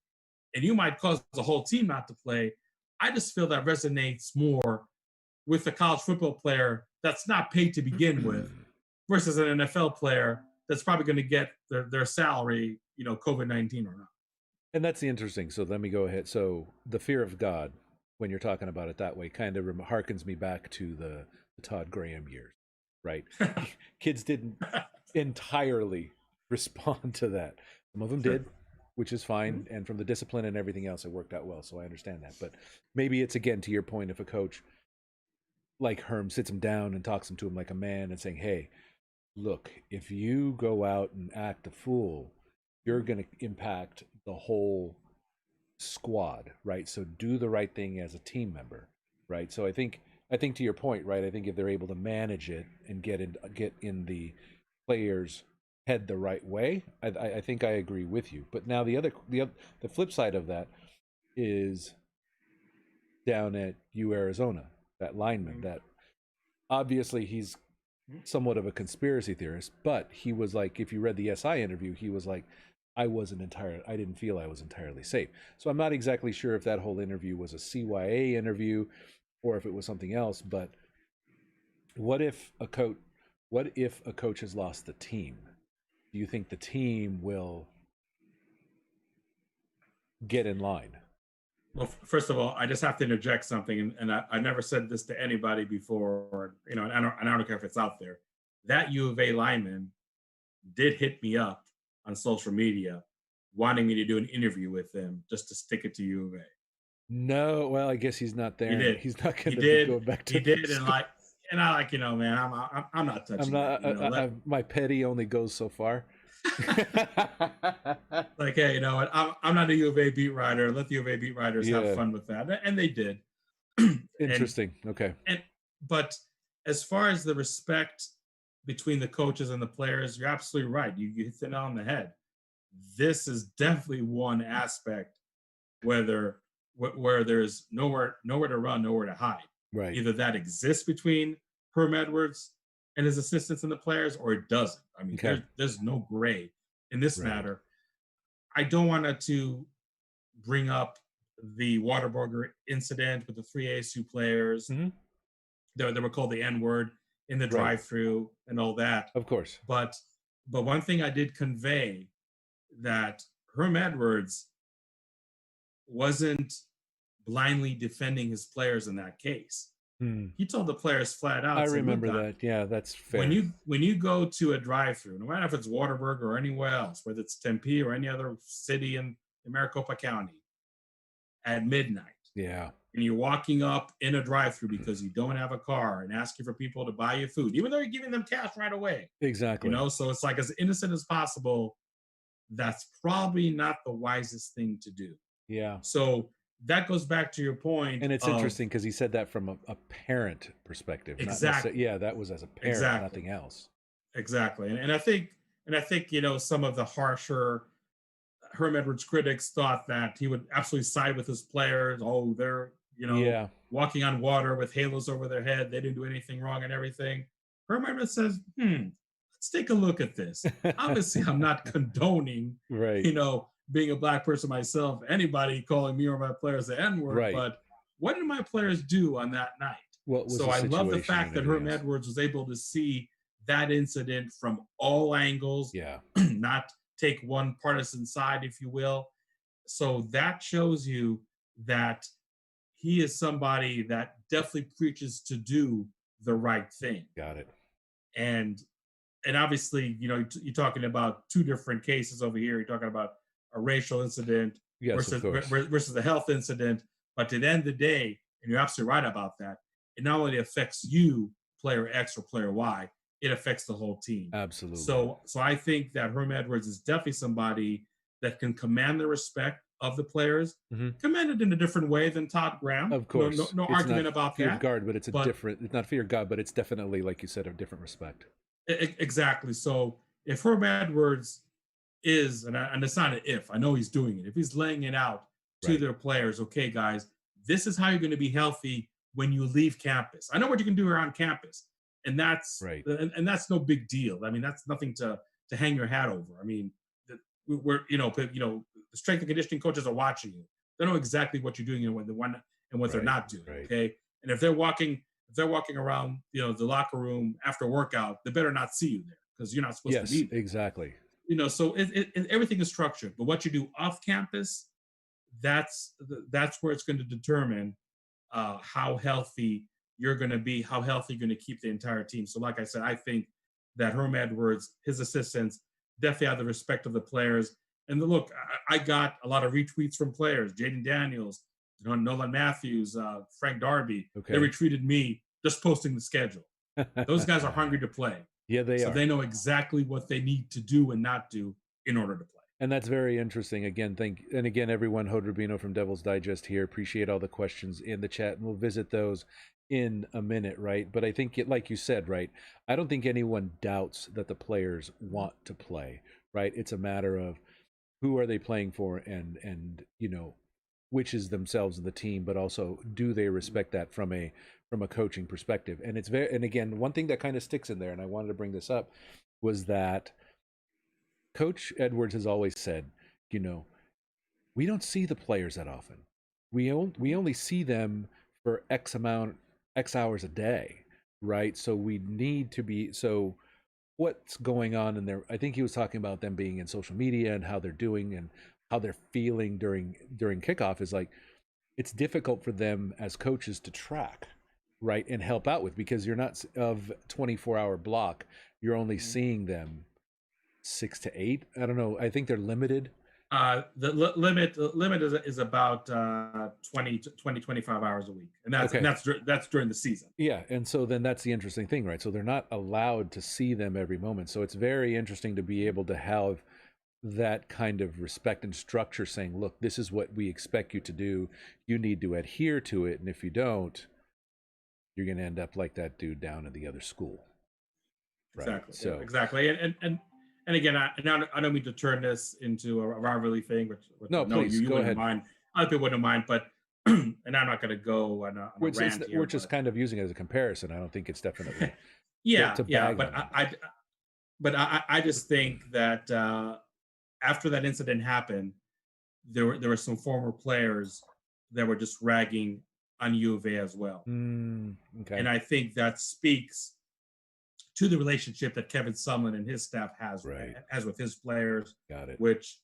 and you might cause the whole team not to play. I just feel that resonates more with a college football player that's not paid to begin with versus an NFL player that's probably going to get their salary, COVID-19 or not. And that's the interesting. So let me go ahead. So the fear of God, when you're talking about it that way, kind of harkens me back to the Todd Graham years, right? Kids didn't entirely respond to that. Some of them Sure. did, which is Mm-hmm. fine. And from the discipline and everything else, it worked out well. So I understand that. But maybe it's again to your point, if a coach like Herm sits him down and talks him to him like a man and saying, hey, look, if you go out and act a fool, you're going to impact the whole squad, right? So do the right thing as a team member, right? So I think to your point, right? I think if they're able to manage it and get in the players' head the right way, I think I agree with you. But now the flip side of that is down at U Arizona, that lineman, that obviously he's somewhat of a conspiracy theorist, but he was like, if you read the SI interview, he was like, I didn't feel I was entirely safe. So I'm not exactly sure if that whole interview was a CYA interview or if it was something else. But what if a coach, what if a coach has lost the team? Do you think the team will get in line? Well, first of all, I just have to interject something, and I never said this to anybody before, and I don't care if it's out there. That U of A lineman did hit me up on social media, wanting me to do an interview with them just to stick it to U of A. No, well, I guess he's not He there. did. He's not He going to be did. going back He to did, and school. I like, man, I'm not I'm touching that. not. My petty only goes so far. Like, hey, what? I'm not a U of A beat writer. Let the U of A beat writers have Yeah. fun with that, and they did. and Interesting. Okay. and but as far as the respect between the coaches and the players, you're absolutely right. You hit the nail on the head. This is definitely one aspect where there's nowhere to run, nowhere to hide. Right. Either that exists between Herm Edwards and his assistants and the players, or it doesn't. I mean, Okay. there's no gray in this Right. matter. I don't want to bring up the Waterburger incident with the three ASU players. Mm-hmm. They were called the N word in the Right. drive-through and all that. Of course. But one thing I did convey that Herm Edwards wasn't blindly defending his players in that case. Hmm. He told the players flat I out, say, look, remember guys, that. Yeah, that's when fair. you go to a drive-through, no matter if it's Waterburger or anywhere else, whether it's Tempe or any other city in Maricopa County at midnight, Yeah. and you're walking up in a drive-through because you don't have a car and asking for people to buy you food, even though you're giving them cash right away, Exactly. so it's like as innocent as possible. That's probably not the wisest thing to do. Yeah. So that goes back to your point And it's of interesting because he said that from a parent perspective, not necessarily. exactly, Yeah, that was as a parent, exactly, nothing else. exactly, and I think some of the harsher Herm Edwards critics thought that he would absolutely side with his players. Oh, they're, Yeah. walking on water with halos over their head. They didn't do anything wrong and everything. Herm Edwards says, let's take a look at this. Obviously, I'm not condoning, Right. being a black person myself, anybody calling me or my players the N-word, Right. but what did my players do on that night? What was So the I love the situation fact and that Herm everything else? Edwards was able to see that incident from all angles, Yeah. not take one partisan side, if you will. So that shows you that he is somebody that definitely preaches to do the right thing. Got it. And obviously, you're talking about two different cases over here. You're talking about a racial incident Yes, of versus course. versus a health incident. But at the end of the day, and you're absolutely right about that, it not only affects you, player X or player Y, it affects the whole team. Absolutely. So I think that Herm Edwards is definitely somebody that can command the respect of the players, commanded in a different way than Todd Graham. Of course. No It's argument not about fear that. of God, but it's But it's not fear of God, but it's definitely, like you said, a different respect. exactly. So if Herm Edwards is, and it's not an if, I know he's doing it. If he's laying it out to Right. their players, okay, guys, this is how you're going to be healthy when you leave campus. I know what you can do around campus, and that's Right. and that's no big deal. I mean, that's nothing to hang your hat over. I mean, we're the strength and conditioning coaches are watching you. They know exactly what you're doing and what they're Right. not doing. Right. Okay, and if they're walking around the locker room after workout, they better not see you there because you're not supposed to Yes, be there. exactly. So everything is structured, but what you do off campus, that's where it's going to determine how healthy you're going to be, how healthy you're going to keep the entire team. So like I said, I think that Herm Edwards, his assistants, definitely have the respect of the players. And look, I got a lot of retweets from players, Jaden Daniels, Nolan Matthews, Frank Darby. Okay. They retweeted me just posting the schedule. Those guys are hungry to play. Yeah, they So are. they know exactly what they need to do and not do in order to play. And that's very interesting. Again, everyone, Hod Rabino from Devil's Digest here. Appreciate all the questions in the chat, and we'll visit those in a minute, right? But I think, like you said, right, I don't think anyone doubts that the players want to play, right? It's a matter of who are they playing for, and which is themselves and the team, but also do they respect that from a coaching perspective. And and again, one thing that kind of sticks in there, and I wanted to bring this up, was that Coach Edwards has always said, we don't see the players that often. We only see them for X hours a day, right? So we need to be, so what's going on in there? I think he was talking about them being in social media and how they're doing and how they're feeling during kickoff is like, it's difficult for them as coaches to track, right? And help out with, because you're not of 24-hour block. You're only seeing them 6 to 8. I don't know. I think they're limited. The limit is about 25 hours a week, and that's during the season. Yeah, and so then that's the interesting thing, right? So they're not allowed to see them every moment. So it's very interesting to be able to have that kind of respect and structure, saying, look, this is what we expect you to do. You need to adhere to it, and if you don't, you're going to end up like that dude down at the other school. Right? Exactly. So exactly. And again, I don't mean to turn this into a rivalry thing, which no, please you go wouldn't ahead. mind. Other people wouldn't mind, but and I'm not going to go on a rant here. We're just kind of using it as a comparison. I don't think it's definitely yeah. But I just think that after that incident happened, there were some former players that were just ragging on U of A as well. Okay. And I think that speaks to the relationship that Kevin Sumlin and his staff has with his players. Got it. Which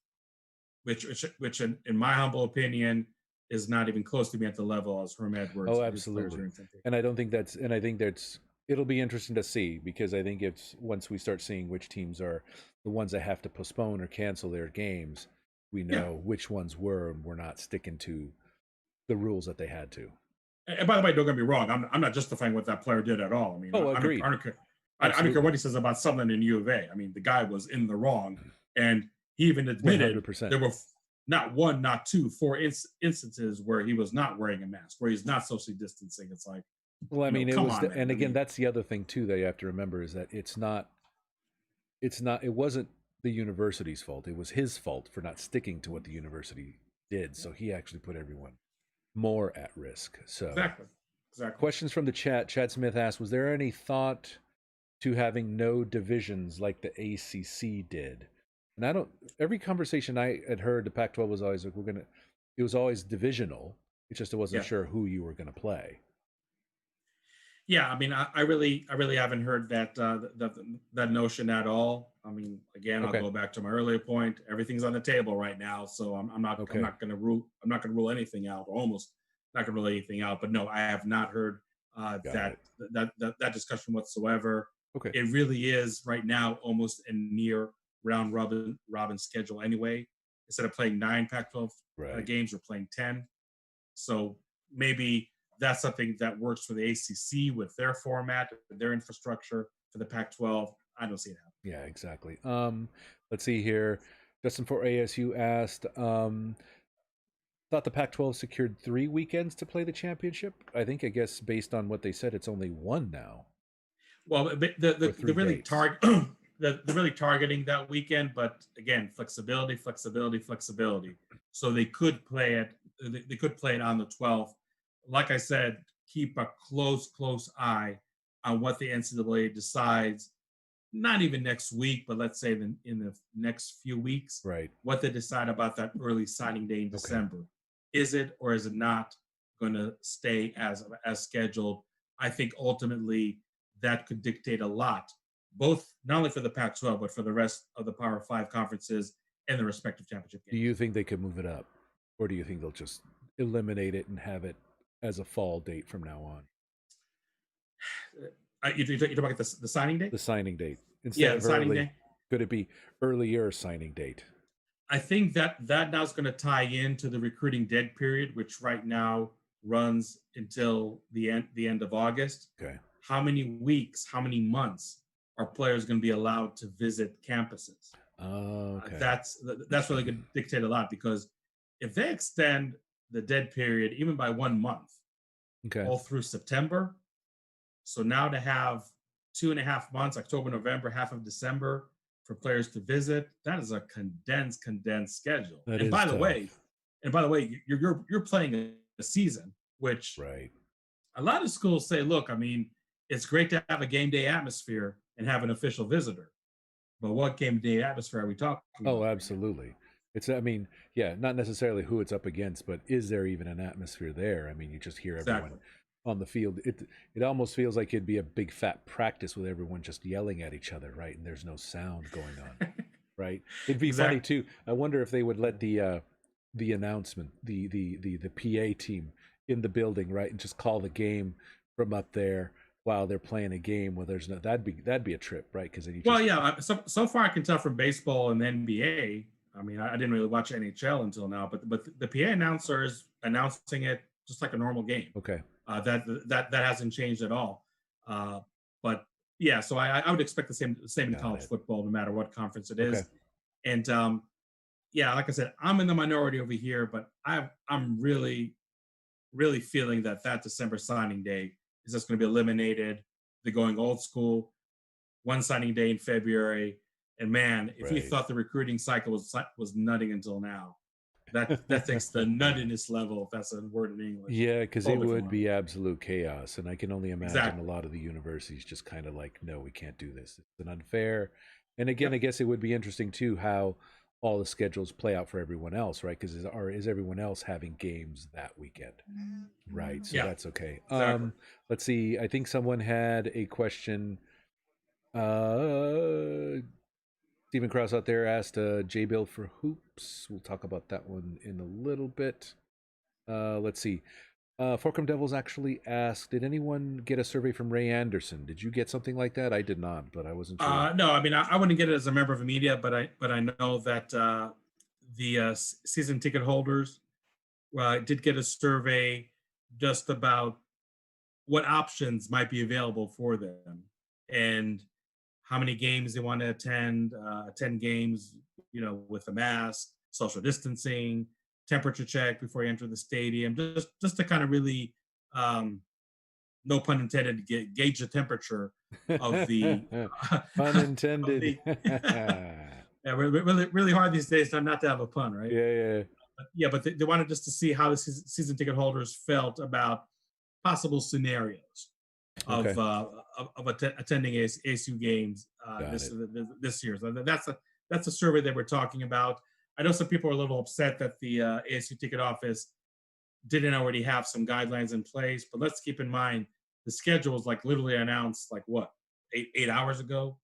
in my humble opinion is not even close to being at the level as Herm Edwards. Oh, absolutely. And I think that's it'll be interesting to see, because I think it's once we start seeing which teams are the ones that have to postpone or cancel their games, we know which ones were and were not sticking to the rules that they had to. And by the way, don't get me wrong, I'm not justifying what that player did at all. I mean, agreed. I don't care what he says about Sumlin in U of A. I mean, the guy was in the wrong, and he even admitted 100%. There were not one, not two, 4 instances where he was not wearing a mask, where he's not socially distancing. It's like, well, I mean, it was, and again, that's the other thing too that you have to remember is that it wasn't the university's fault. It was his fault for not sticking to what the university did. So he actually put everyone more at risk. So, Exactly. Exactly. questions from the chat. Chad Smith asked, was there any thought to having no divisions like the ACC did? And I don't, every conversation I had heard, the Pac 12 was always like, it was always divisional. It's just, I wasn't Yeah. sure who you were going to play. Yeah, I mean, I really haven't heard that notion at all. I mean, again, I'll Okay. go back to my earlier point. Everything's on the table right now, so I'm not Okay. going to rule anything out, or almost not going to rule anything out. But no, I have not heard that discussion whatsoever. Okay. It really is right now almost a near round robin schedule anyway. Instead of playing 9 Pac-12 games, we're playing 10. So maybe that's something that works for the ACC with their format, their infrastructure. For the Pac-12, I don't see it happening. Yeah, exactly. Let's see here. Justin for ASU asked, thought the Pac-12 secured 3 weekends to play the championship. I guess based on what they said, it's only 1 now. Well, the really the really targeting that weekend, but again, flexibility. So they could play it. They could play it on the 12th. Like I said, keep a close eye on what the NCAA decides. Not even next week, but let's say in the next few weeks, right? What they decide about that early signing day in December. Is it or is it not going to stay as scheduled? I think ultimately that could dictate a lot, both not only for the Pac-12 but for the rest of the Power 5 conferences and the respective championship games. Do you think they could move it up, or do you think they'll just eliminate it and have it as a fall date from now on? You're talking about the signing date? The signing date. Instead of signing early, day? Could it be earlier signing date? I think that now is going to tie into the recruiting dead period, which right now runs until the end of August. Okay. How many weeks, how many months are players going to be allowed to visit campuses? Okay. That's really going to dictate a lot, because if they extend the dead period even by 1 month, all through September, so now to have 2.5 months, October, November, half of December, for players to visit, that is a condensed schedule. And by the way, you're playing a season, which a lot of schools say, look, I mean, it's great to have a game day atmosphere and have an official visitor, but what game day atmosphere are we talking about? Oh, absolutely. It's, I mean, yeah, not necessarily who it's up against, but is there even an atmosphere there? I mean, you just hear everyone on the field. It almost feels like it'd be a big fat practice with everyone just yelling at each other, right? And there's no sound going on, right? It'd be funny too. I wonder if they would let the announcement, the PA team in the building, right, and just call the game from up there while they're playing a game where there's no, that'd be a trip, right? Because so far I can tell from baseball and the NBA. I mean, I didn't really watch NHL until now, but the PA announcer is announcing it just like a normal game. Okay. That hasn't changed at all. But yeah, so I would expect the same in college football, no matter what conference it is. And yeah, like I said, I'm in the minority over here, but I'm really feeling that December signing day is just going to be eliminated. They're going old school, 1 signing day in February. And man, if you thought the recruiting cycle was nutting until now, that takes the nuttiness level, if that's a word in English. Yeah, because it would be absolute chaos. And I can only imagine a lot of the universities just kind of like, no, we can't do this. It's an unfair. And again, I guess it would be interesting too how all the schedules play out for everyone else, right? Because is everyone else having games that weekend? Right. So that's okay. Exactly. Let's see. I think someone had a question. Stephen Krause out there asked J-Bill for hoops. We'll talk about that one in a little bit. Let's see. Forcum Devils actually asked, did anyone get a survey from Ray Anderson? Did you get something like that? I did not, but I wasn't sure. No, I mean, I wouldn't get it as a member of the media, but I know that the season ticket holders did get a survey just about what options might be available for them and how many games they want to attend games, with a mask, social distancing, temperature check before you enter the stadium, just to kind of really, no pun intended, gauge the temperature of the unintended. Yeah, really hard these days not to have a pun, right? Yeah, yeah. But yeah, but they wanted just to see how the season ticket holders felt about possible scenarios Okay, of attending ASU games got it. this year. So that's a survey that we're talking about. I know some people are a little upset that the ASU ticket office didn't already have some guidelines in place, but let's keep in mind the schedule was like literally announced like what 8 hours ago.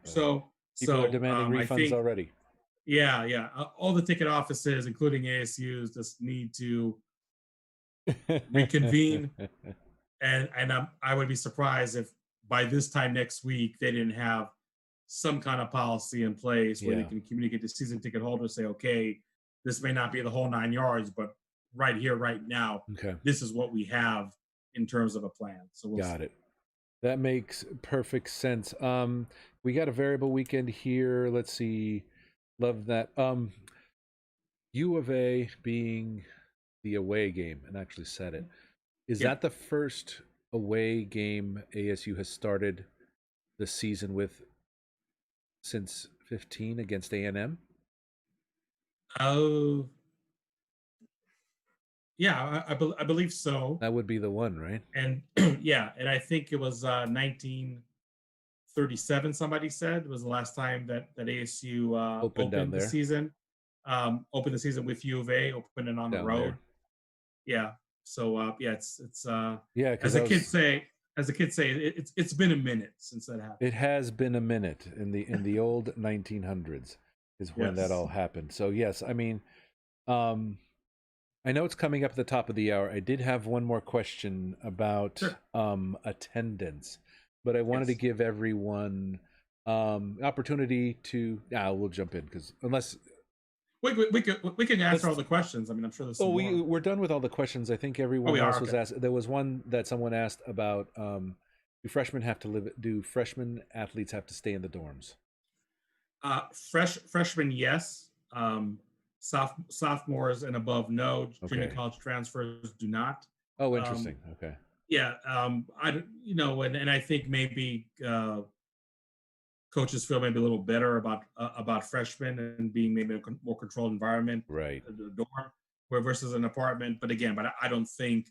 So People are demanding I refunds think already. yeah, all the ticket offices, including ASU's, just need to reconvene. And I would be surprised if by this time next week they didn't have some kind of policy in place where they Yeah. can communicate to season ticket holders, say, okay, this may not be the whole 9 yards, but right here, right now, Okay. this is what we have in terms of a plan. So we'll Got see. it. That makes perfect sense. We got a variable weekend here. Let's see. Love that. U of A being the away game, and actually said it. Is Yep. that the first away game ASU has started the season with since 15 against A&M? Oh, yeah, I believe so. That would be the one, right? And yeah, and I think it was 1937. Somebody said was the last time that ASU Open down there. opened the season with U of A, opened it on the Down road. there. Yeah. So yeah, it's Yeah, because as the kids say, it's been a minute since that happened. it has been a minute in the old 1900s is when that Yes. all happened. So yes, I mean, um, I know it's coming up at the top of the hour. I did have one more question about Sure. attendance, but I wanted to Yes. give everyone opportunity to. Yeah, we'll jump in because unless We can answer let's. all the questions. I mean, I'm sure there's Oh, some more. we're done with all the questions. I think Oh, everyone we are. else was Okay. asked. There was one that someone asked about do freshmen have to live? Do freshman athletes have to stay in the dorms? Freshmen, yes. Sophomores and above, no. Junior Okay. college transfers do not. Oh, Um, interesting. Okay. yeah, and I think maybe coaches feel maybe a little better about freshmen and being maybe a more controlled environment, Right. the dorm, where versus an apartment. But again, I don't think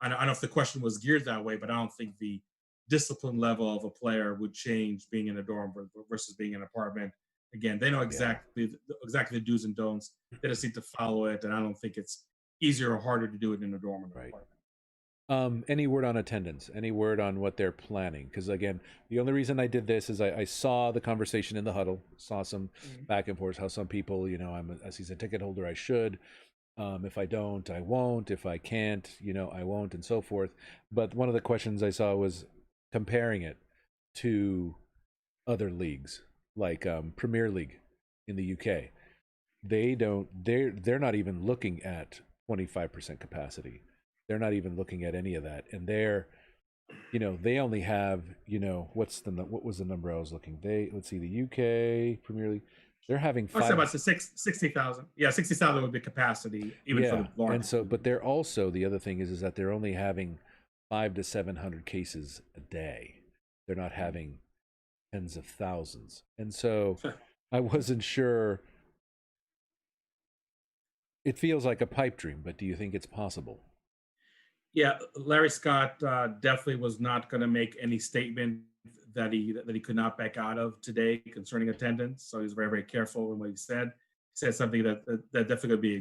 I don't know if the question was geared that way, but I don't think the discipline level of a player would change being in a dorm versus being in an apartment. Again, they know Yeah. exactly the do's and don'ts. They just need to follow it, and I don't think it's easier or harder to do it in a dorm or an Right. apartment. Any word on attendance? Any word on what they're planning? Because again, the only reason I did this is I saw the conversation in the huddle, saw some back and forth, how some people, I'm a season ticket holder, I should. If I don't, I won't. If I can't, I won't, and so forth. But one of the questions I saw was comparing it to other leagues, like Premier League in the UK. They're not even looking at 25% capacity. They're not even looking at any of that, and they only have what was the number I was looking? Let's see, the UK Premier League. They're having I said five. about 60,000. Yeah, 60,000 would be capacity even for Yeah, the large. and so, but they're also the other thing is that they're only having 500 to 700 cases a day. They're not having tens of thousands, and so I wasn't sure. It feels like a pipe dream, but do you think it's possible? Yeah, Larry Scott definitely was not going to make any statement that he could not back out of today concerning attendance. So he was very careful in what he said. He said something that definitely going to be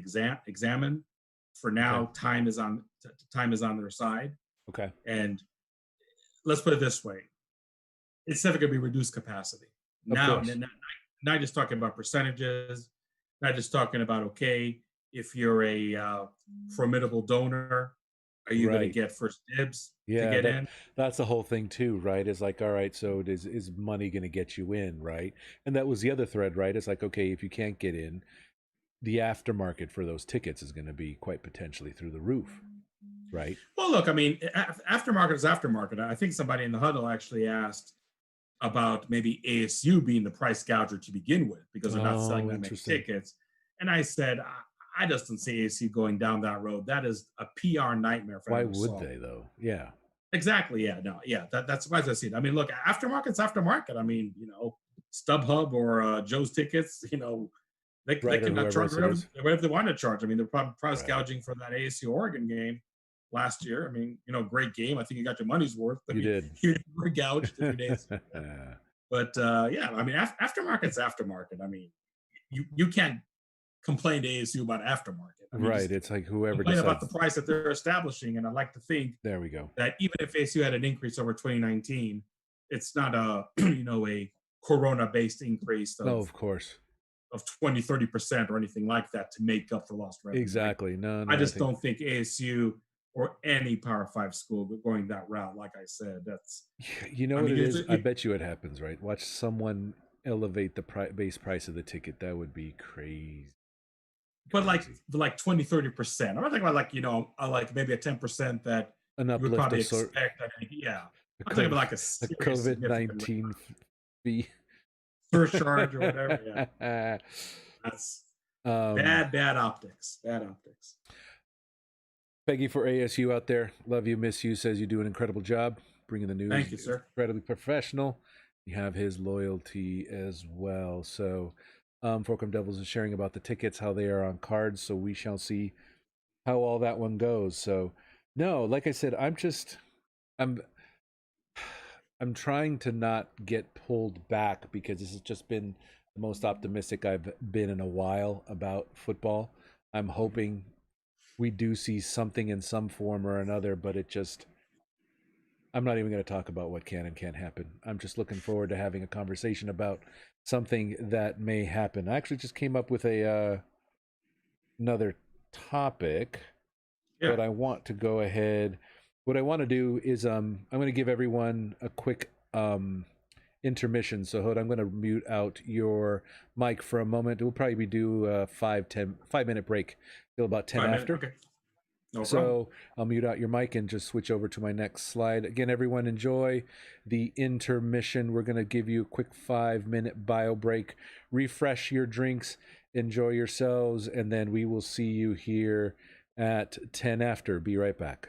examined. For Okay. now, time is on their side, Okay. and let's put it this way: it's never going to be reduced capacity. Of Now, course. not just talking about percentages, not just talking about okay, if you're a formidable donor, are you going to Right. get first dibs to Yeah, get in? that's the whole thing too, right? It's like, all right, so is money going to get you in, right? And that was the other thread, right? It's like, okay, if you can't get in, the aftermarket for those tickets is going to be quite potentially through the roof, right? Well, look, I mean, aftermarket is aftermarket. I think somebody in the huddle actually asked about maybe ASU being the price gouger to begin with because they're not selling Oh, that many interesting. tickets. And I said, I just don't see ASU going down that road. That is a PR nightmare if I Why ever would saw they one. though? Yeah. Exactly. Yeah. No. Yeah. That's why I see it. I mean, look, aftermarket's aftermarket. I mean, StubHub or Joe's Tickets, they Right, or can whoever charge else it is. whatever they want to charge. I mean, they're probably price Right. gouging for that ASU Oregon game last year. I mean, great game. I think you got your money's worth, but You did. you were gouged if you're an ASU fan. But yeah, I mean, aftermarket's aftermarket. I mean, you can't complain to ASU about aftermarket. I mean, Right. just It's like whoever complain about the decides. price that they're establishing. And I like to think There we go. that even if ASU had an increase over 2019, it's not a a corona based increase No, of course. of 20-30% or anything like that to make up for lost revenue. Exactly. No, I no, I just think don't think ASU or any Power Five school going that route. Like I said, that's you know I what mean, it is. I bet you it happens, right? Watch someone elevate the base price of the ticket. That would be crazy, but crazy. like 20-30%. I'm not talking about like maybe a 10% that An you would uplift probably of sort expect. Yeah, a I'm talking COVID, about like a a serious COVID significant 19 fee. surcharge or whatever. Yeah, that's um, bad optics. Bad optics. Peggy for ASU out there, love you, miss you. Says you do an incredible job bringing the news. Thank you, sir. Incredibly professional. You have his loyalty as well. So, Fulcrum Devils is sharing about the tickets, how they are on cards. So we shall see how all that one goes. So, no, like I said, I'm I'm trying to not get pulled back because this has just been the most optimistic I've been in a while about football. I'm hoping we do see something in some form or another, but I'm not even going to talk about what can and can't happen. I'm just looking forward to having a conversation about something that may happen. I actually just came up with another topic, Yeah. but I want to go ahead. What I want to do is I'm going to give everyone a quick intermission. So Hod, I'm going to mute out your mic for a moment. We'll probably do a 5 minute break till about 10 5 minutes. after. Okay. No problem. So I'll mute out your mic and just switch over to my next slide. Again, everyone enjoy the intermission. We're going to give you a quick 5 minute bio break, refresh your drinks, enjoy yourselves, and then we will see you here at 10 after. Be right back.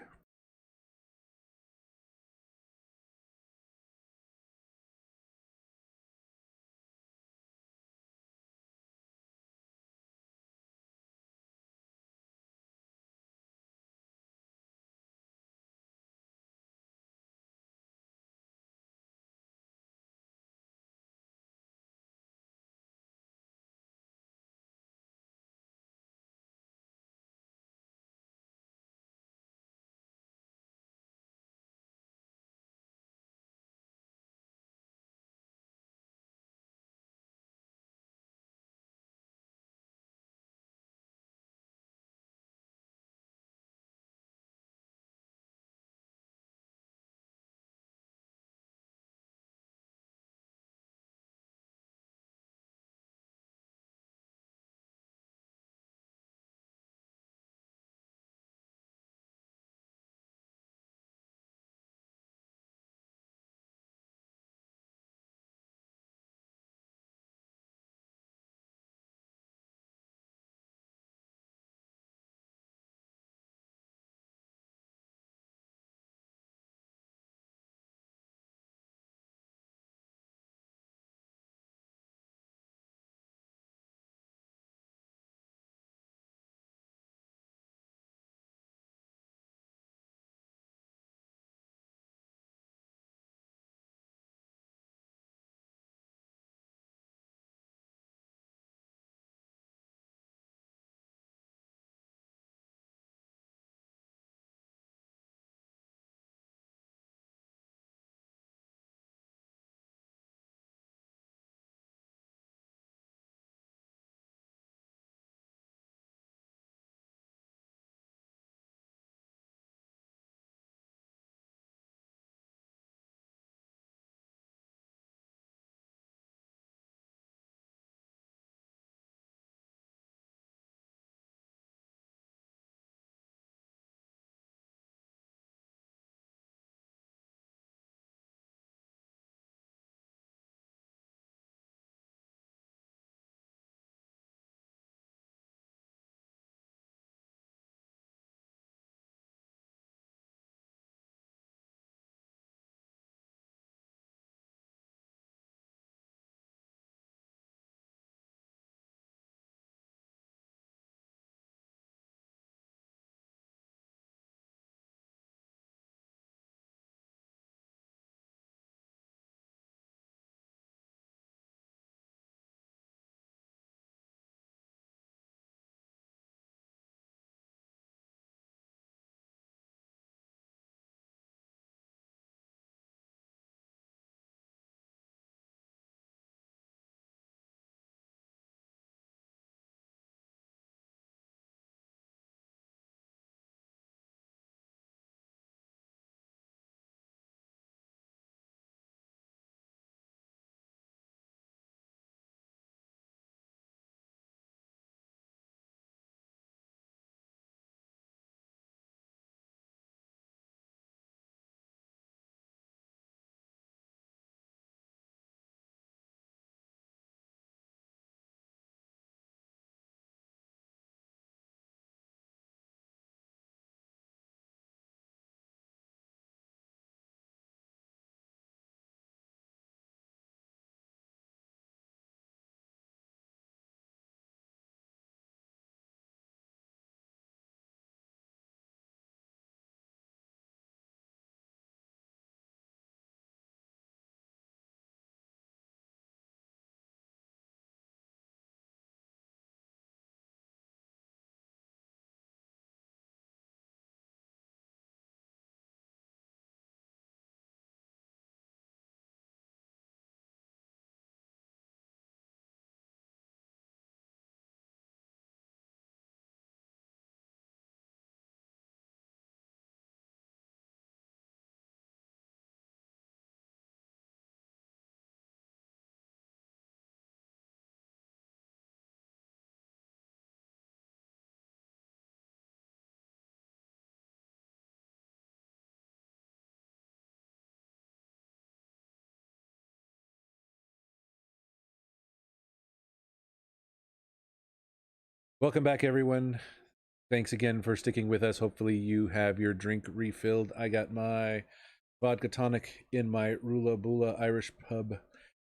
Welcome back, everyone. Thanks again for sticking with us. Hopefully, you have your drink refilled. I got my vodka tonic in my Rula Bula Irish Pub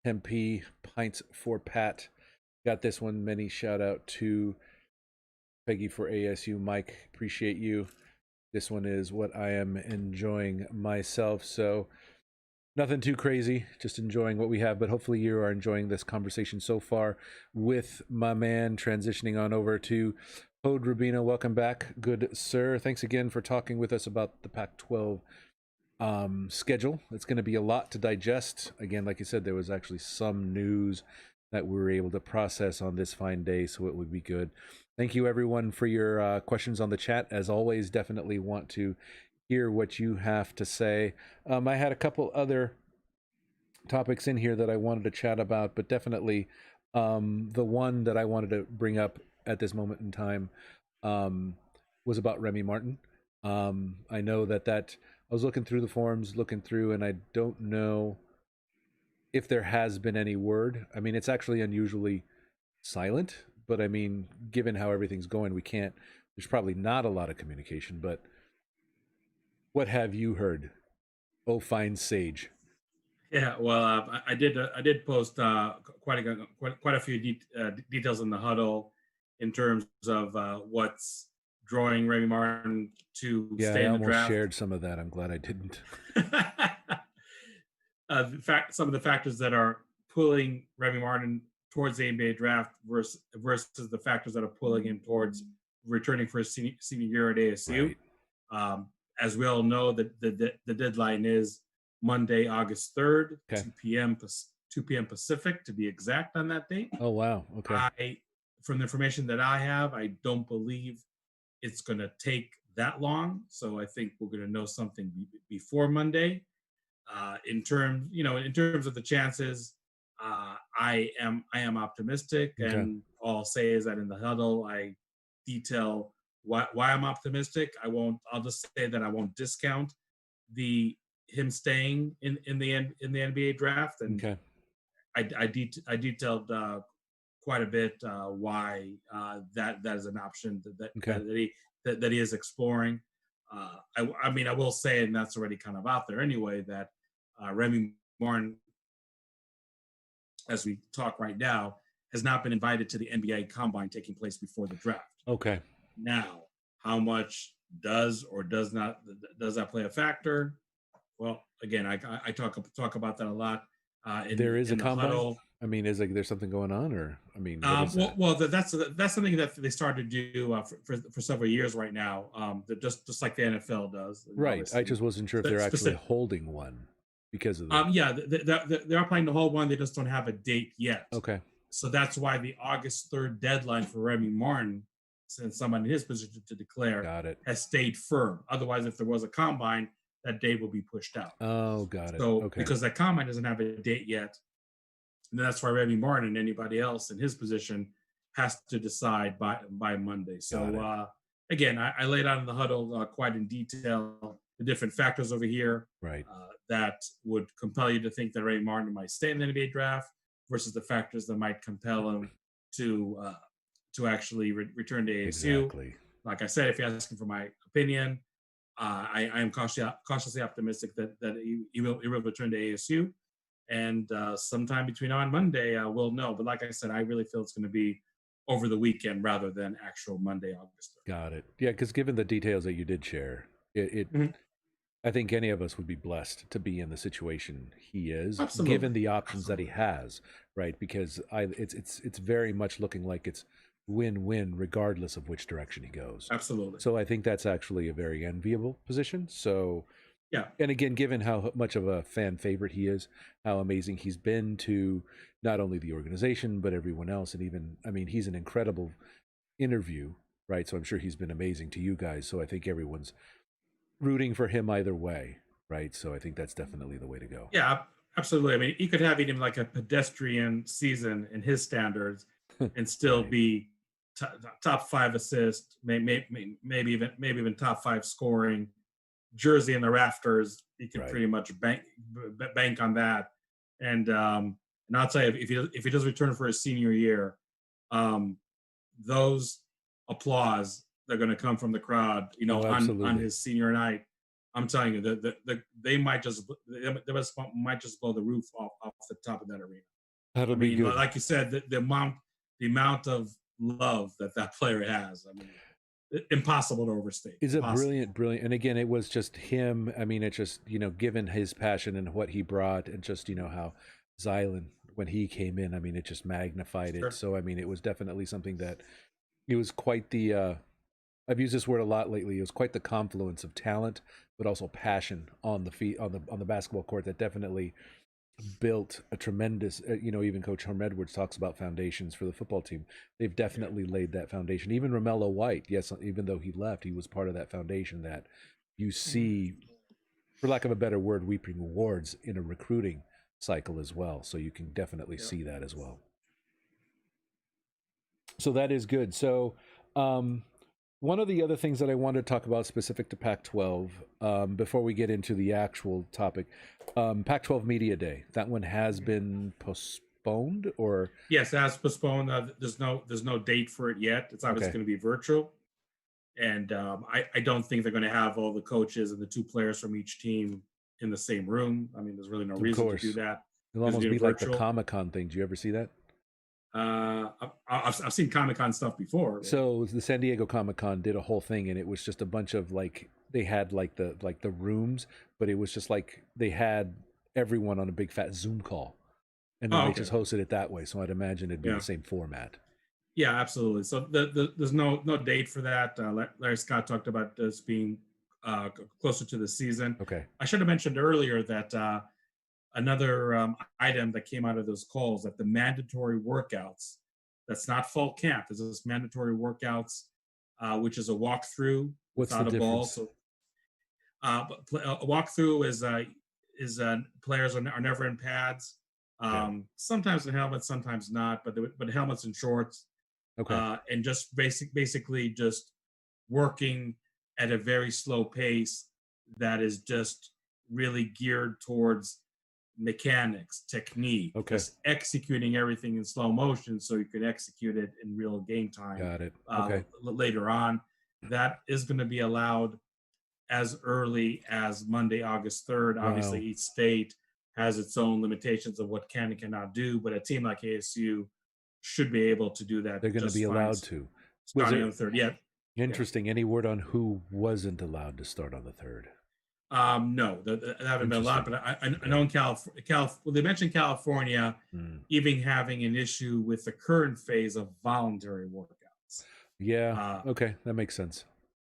Tempe pints for Pat. Got this one. Many shout out to Peggy for ASU. Mike, appreciate you. This one is what I am enjoying myself. So, nothing too crazy, just enjoying what we have. But hopefully, you are enjoying this conversation so far with my man. Transitioning on over to Hod Rabino. Welcome back, good sir. Thanks again for talking with us about the Pac 12 schedule. It's going to be a lot to digest. Again, like you said, there was actually some news that we were able to process on this fine day, so it would be good. Thank you, everyone, for your questions on the chat. As always, definitely want to hear what you have to say. I had a couple other topics in here that I wanted to chat about, but definitely the one that I wanted to bring up at this moment in time was about Remy Martin. I know that I was looking through the forums, and I don't know if there has been any word. I mean, it's actually unusually silent, but I mean, given how everything's going, there's probably not a lot of communication, but what have you heard? Oh, fine sage. Yeah, well, I did post quite a few details in the huddle in terms of what's drawing Remy Martin to Yeah, stay I in the almost draft. shared some of that. I'm glad I didn't. Some of the factors that are pulling Remy Martin towards the NBA draft versus the factors that are pulling him towards returning for his senior year at ASU. Right. Um, as we all know, the deadline is Monday, August 3rd, Okay. 2 p.m. Pacific, to be exact on that date. Oh, wow. Okay. From the information that I have, I don't believe it's going to take that long. So I think we're going to know something before Monday. In terms of the chances, I am optimistic, Okay. and all I'll say is that in the huddle, I detail why I'm optimistic. I'll just say that I won't discount the him staying in the NBA draft, and Okay. I detailed quite a bit why that is an option Okay. that he is exploring. I mean, I will say, and that's already kind of out there anyway, that Remy Martin, as we talk right now, has not been invited to the NBA Combine taking place before the draft. Okay. Now, how much does or does that play a factor? Well, again, I talk about that a lot There is a in the combine. huddle. I mean, is like there's something going on, or I mean, what is that? Well, that's something that they started to do for several years right now. Just like the NFL does. Right. I just wasn't sure if they're actually Specific. holding one because of the. Yeah, they are planning to hold one. They just don't have a date yet. Okay. So that's why the August 3rd deadline for Remy Martin, since someone in his position to declare, Got it. has stayed firm. Otherwise, if there was a combine, that date will be pushed out. Oh, got it. So Okay. because that combine doesn't have a date yet, and that's why Remy Martin and anybody else in his position has to decide by Monday. So again, I laid out in the huddle quite in detail the different factors over here Right. that would compel you to think that Remy Martin might stay in the NBA draft versus the factors that might compel him to actually return to ASU. Exactly. Like I said, if you're asking for my opinion, I am cautiously optimistic that he will return to ASU. And sometime between now and Monday, we'll know. But like I said, I really feel it's going to be over the weekend rather than actual Monday, August 3rd. Got it. Yeah, because given the details that you did share, I think any of us would be blessed to be in the situation he is, Absolutely. given the options that he has, right? Because it's very much looking like it's win-win regardless of which direction he goes. Absolutely. So I think that's actually a very enviable position. So yeah. And again, given how much of a fan favorite he is, how amazing he's been to not only the organization but everyone else, and even I mean, he's an incredible interview, right? So I'm sure he's been amazing to you guys. So I think everyone's rooting for him either way, right? So I think that's definitely the way to go. Yeah, absolutely. I mean, he could have even like a pedestrian season in his standards and still Right. be top 5 assists, maybe even top 5 scoring, jersey in the rafters. He could pretty much bank on that. And I'll tell you, if he does return for his senior year, those applause they're going to come from the crowd, Oh, on absolutely. his senior night. I'm telling you, they might might just blow the roof off the top of that arena. That'll I be mean, good. like you said, the amount of love that player has. I mean, impossible to overstate. Is a Impossible. brilliant, and again, it was just him. I mean, it just, given his passion and what he brought, and just, how Zylan, when he came in, I mean, it just magnified it. Sure. So, I mean, it was definitely something that it was quite the, I've used this word a lot lately. It was quite the confluence of talent, but also passion on the feet, on the basketball court that definitely built a tremendous, even Coach Herm Edwards talks about foundations for the football team. They've Yeah. definitely laid that foundation. Even Romello White, yes, even though he left, he was part of that foundation that you see, for lack of a better word, reaping rewards in a recruiting cycle as well. So you can definitely Yeah. see that as well. So that is good. So one of the other things that I wanted to talk about specific to Pac-12, before we get into the actual topic, Pac-12 Media Day. That one has been postponed, or Yes, that's postponed. There's no date for it yet. It's obviously okay, going to be virtual, and I don't think they're going to have all the coaches and the two players from each team in the same room. I mean, there's really no of reason to do course, that. it'll It's almost going to be be like the virtual. Comic-Con thing. Do you ever see that? I've seen Comic-Con stuff before. So the San Diego Comic-Con did a whole thing, and it was just a bunch of like they had like the rooms, but it was just like they had everyone on a big fat Zoom call, and then Oh, they okay. just hosted it that way. So I'd imagine it'd be the Yeah. same format. Yeah, absolutely. So there's no date for that. Larry Scott talked about this being closer to the season. Okay. I should have mentioned earlier that another item that came out of those calls, that the mandatory workouts, that's not fall camp. This is mandatory workouts, which is a walkthrough What's the without a ball. difference? So a walkthrough is players are never in pads. Okay. Sometimes in helmets, sometimes not, but helmets and shorts, Okay. and just basically just working at a very slow pace that is just really geared towards mechanics, technique, Okay. just executing everything in slow motion so you can execute it in real game time Got it. Okay. later on. That is going to be allowed as early as Monday, August 3rd. Obviously, Wow. each state has its own limitations of what can and cannot do, but a team like ASU should be able to do that They're going to be just fine allowed to. Was starting there on the 3rd. Yeah. Yeah. interesting? Any word on who wasn't allowed to start on the 3rd? No, there haven't been a lot, Interesting. but I Okay. know in well, they mentioned California even having an issue with the current phase of voluntary workouts. Yeah. Okay. That makes sense.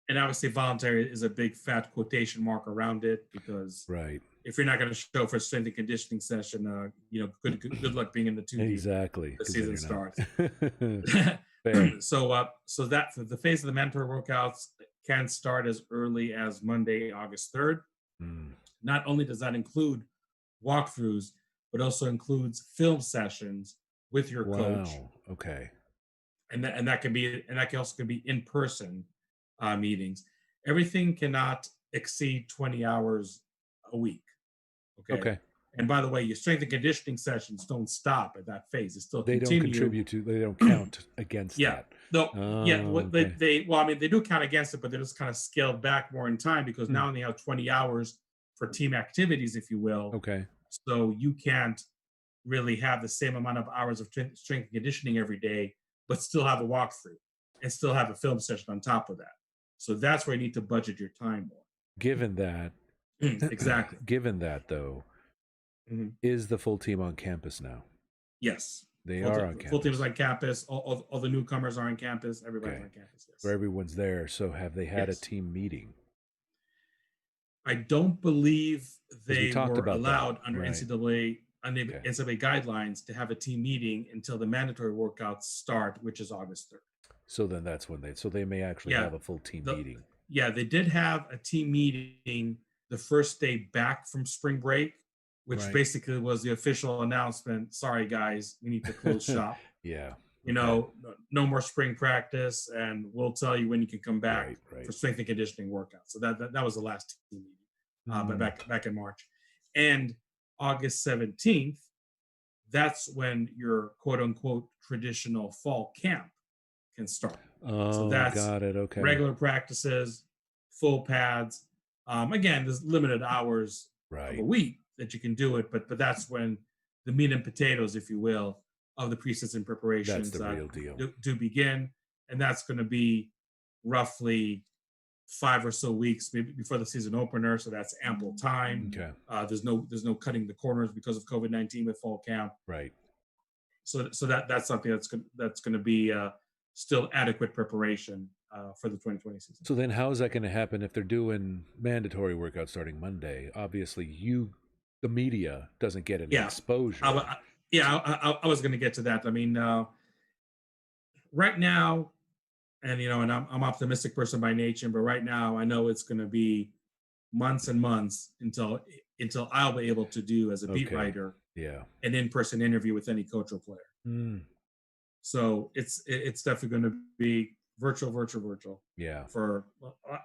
And obviously, voluntary is a big fat quotation mark around it, because Right. if you're not going to show for a strength and conditioning session, good luck being in the 2D. Exactly. The 'Cause then season you're starts. not. Fair. So that the phase of the mandatory workouts can start as early as Monday, August 3rd. Mm. Not only does that include walkthroughs, but also includes film sessions with your coach, Wow. Okay. and that can also be in person meetings. Everything cannot exceed 20 hours a week. Okay. Okay. And by the way, your strength and conditioning sessions don't stop at that phase; they still They don't continue. contribute to. They don't count against Yeah. that. No, yeah, Oh, what okay. I mean, they do count against it, but they're just kind of scaled back more in time, because now they have 20 hours for team activities, if you will. Okay. So you can't really have the same amount of hours of strength and conditioning every day, but still have a walkthrough and still have a film session on top of that. So that's where you need to budget your time more. Given that, Exactly. given that though, Mhm. is the full team on campus now? Yes. They Full, are te- on full team is campus. on campus. All the newcomers are on campus. Everybody's Okay. on campus. Yes. Where everyone's there. So have they had a Yes. team meeting? I don't believe Because we they talked were about that. allowed under Right. Okay. NCAA guidelines to have a team meeting until the mandatory workouts start, which is August 3rd. So then that's when they may actually Yeah. have a full team meeting. Yeah, they did have a team meeting the first day back from spring break, which Right. basically was the official announcement. Sorry, guys, we need to close shop. Yeah. No more spring practice, and we'll tell you when you can come back Right. for strength and conditioning workouts. So that was the last team meeting, but Mm. back in March. And August 17th, that's when your quote unquote traditional fall camp can start. So Oh, that's got it. Okay. regular practices, full pads. Again, there's limited hours of a Right. week that you can do it, but that's when the meat and potatoes, if you will, of the preseason That's preparations the real deal. do begin, and that's going to be roughly 5 or so weeks before the season opener. So that's ample time. Okay. There's no cutting the corners because of COVID-19 with fall camp. Right. So that's something that's going to be still adequate preparation for the 2020 season. So then how is that going to happen if they're doing mandatory workouts starting Monday? Obviously, the media, doesn't get any Yeah, exposure. I was going to get to that. I mean, right now, and I'm optimistic person by nature, but right now I know it's going to be months and months until I'll be able to do as a beat Okay. writer Yeah. an in-person interview with any coach or player. Mm. So it's definitely going to be virtual Yeah. for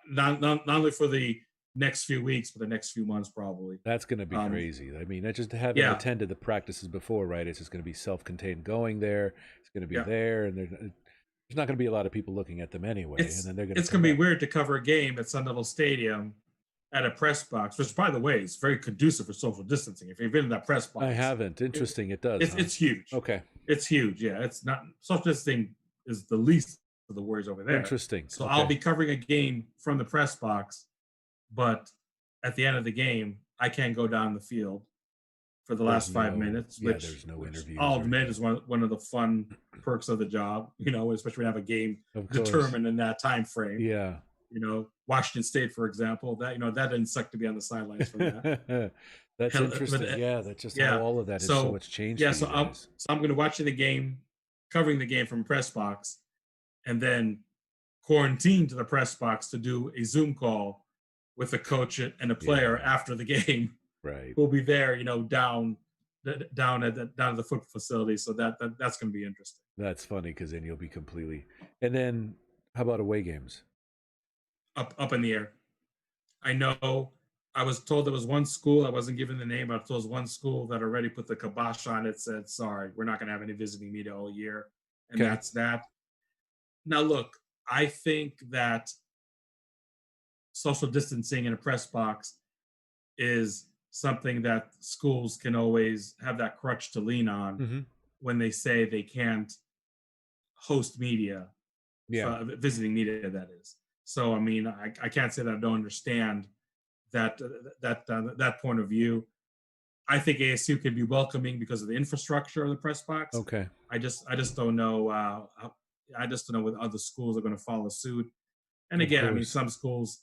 not only for the next few weeks, but the next few months probably. That's going to be crazy. I mean, I just haven't Yeah, attended the practices before, right? It's just going to be self-contained going there. It's going to be yeah. there, and there's not going to be a lot of people looking at them anyway, and It's then they're going to it's come going to be back. weird to cover a game at Sun Devil Stadium at a press box, which by the way is very conducive for social distancing. If you've been in that press I box, haven't. Interesting. It does, huh? it's huge. Okay. It's huge. Yeah, it's not social distancing is the least of the worries over there. Interesting. So I'll Okay. be covering a game from the press box, but at the end of the game, I can't go down the field for the There's last 5 minutes, yeah, which there's no which interviews I'll or admit anything. is one of the fun perks of the job. Especially when you have a game Of course. determined in that time frame. Yeah. Washington State, for example, that didn't suck to be on the sidelines for that. That's But interesting. Yeah, that's just how yeah, all of that has so so much changed yeah, for so you guys. I'm going to watch the game, covering the game from press box, and then quarantine to the press box to do a Zoom call with a coach and a player Yeah. after the game Right. who'll be there, down at the football facility. So that's going to be interesting. That's funny because then you'll be completely. And then how about away games? Up in the air. I know I was told there was one school, I wasn't given the name, but I was told one school that already put the kibosh on it, said, sorry, we're not going to have any visiting media all year. And Okay. that's that. Now, look, I think that social distancing in a press box is something that schools can always have that crutch to lean on Mm-hmm. when they say they can't host media, Yeah. visiting media, that is. So, I mean, I can't say that I don't understand that point of view. I think ASU could be welcoming because of the infrastructure of the press box. Okay. I just don't know. I just don't know whether other schools are going to follow suit. And Of again, I mean, course. some schools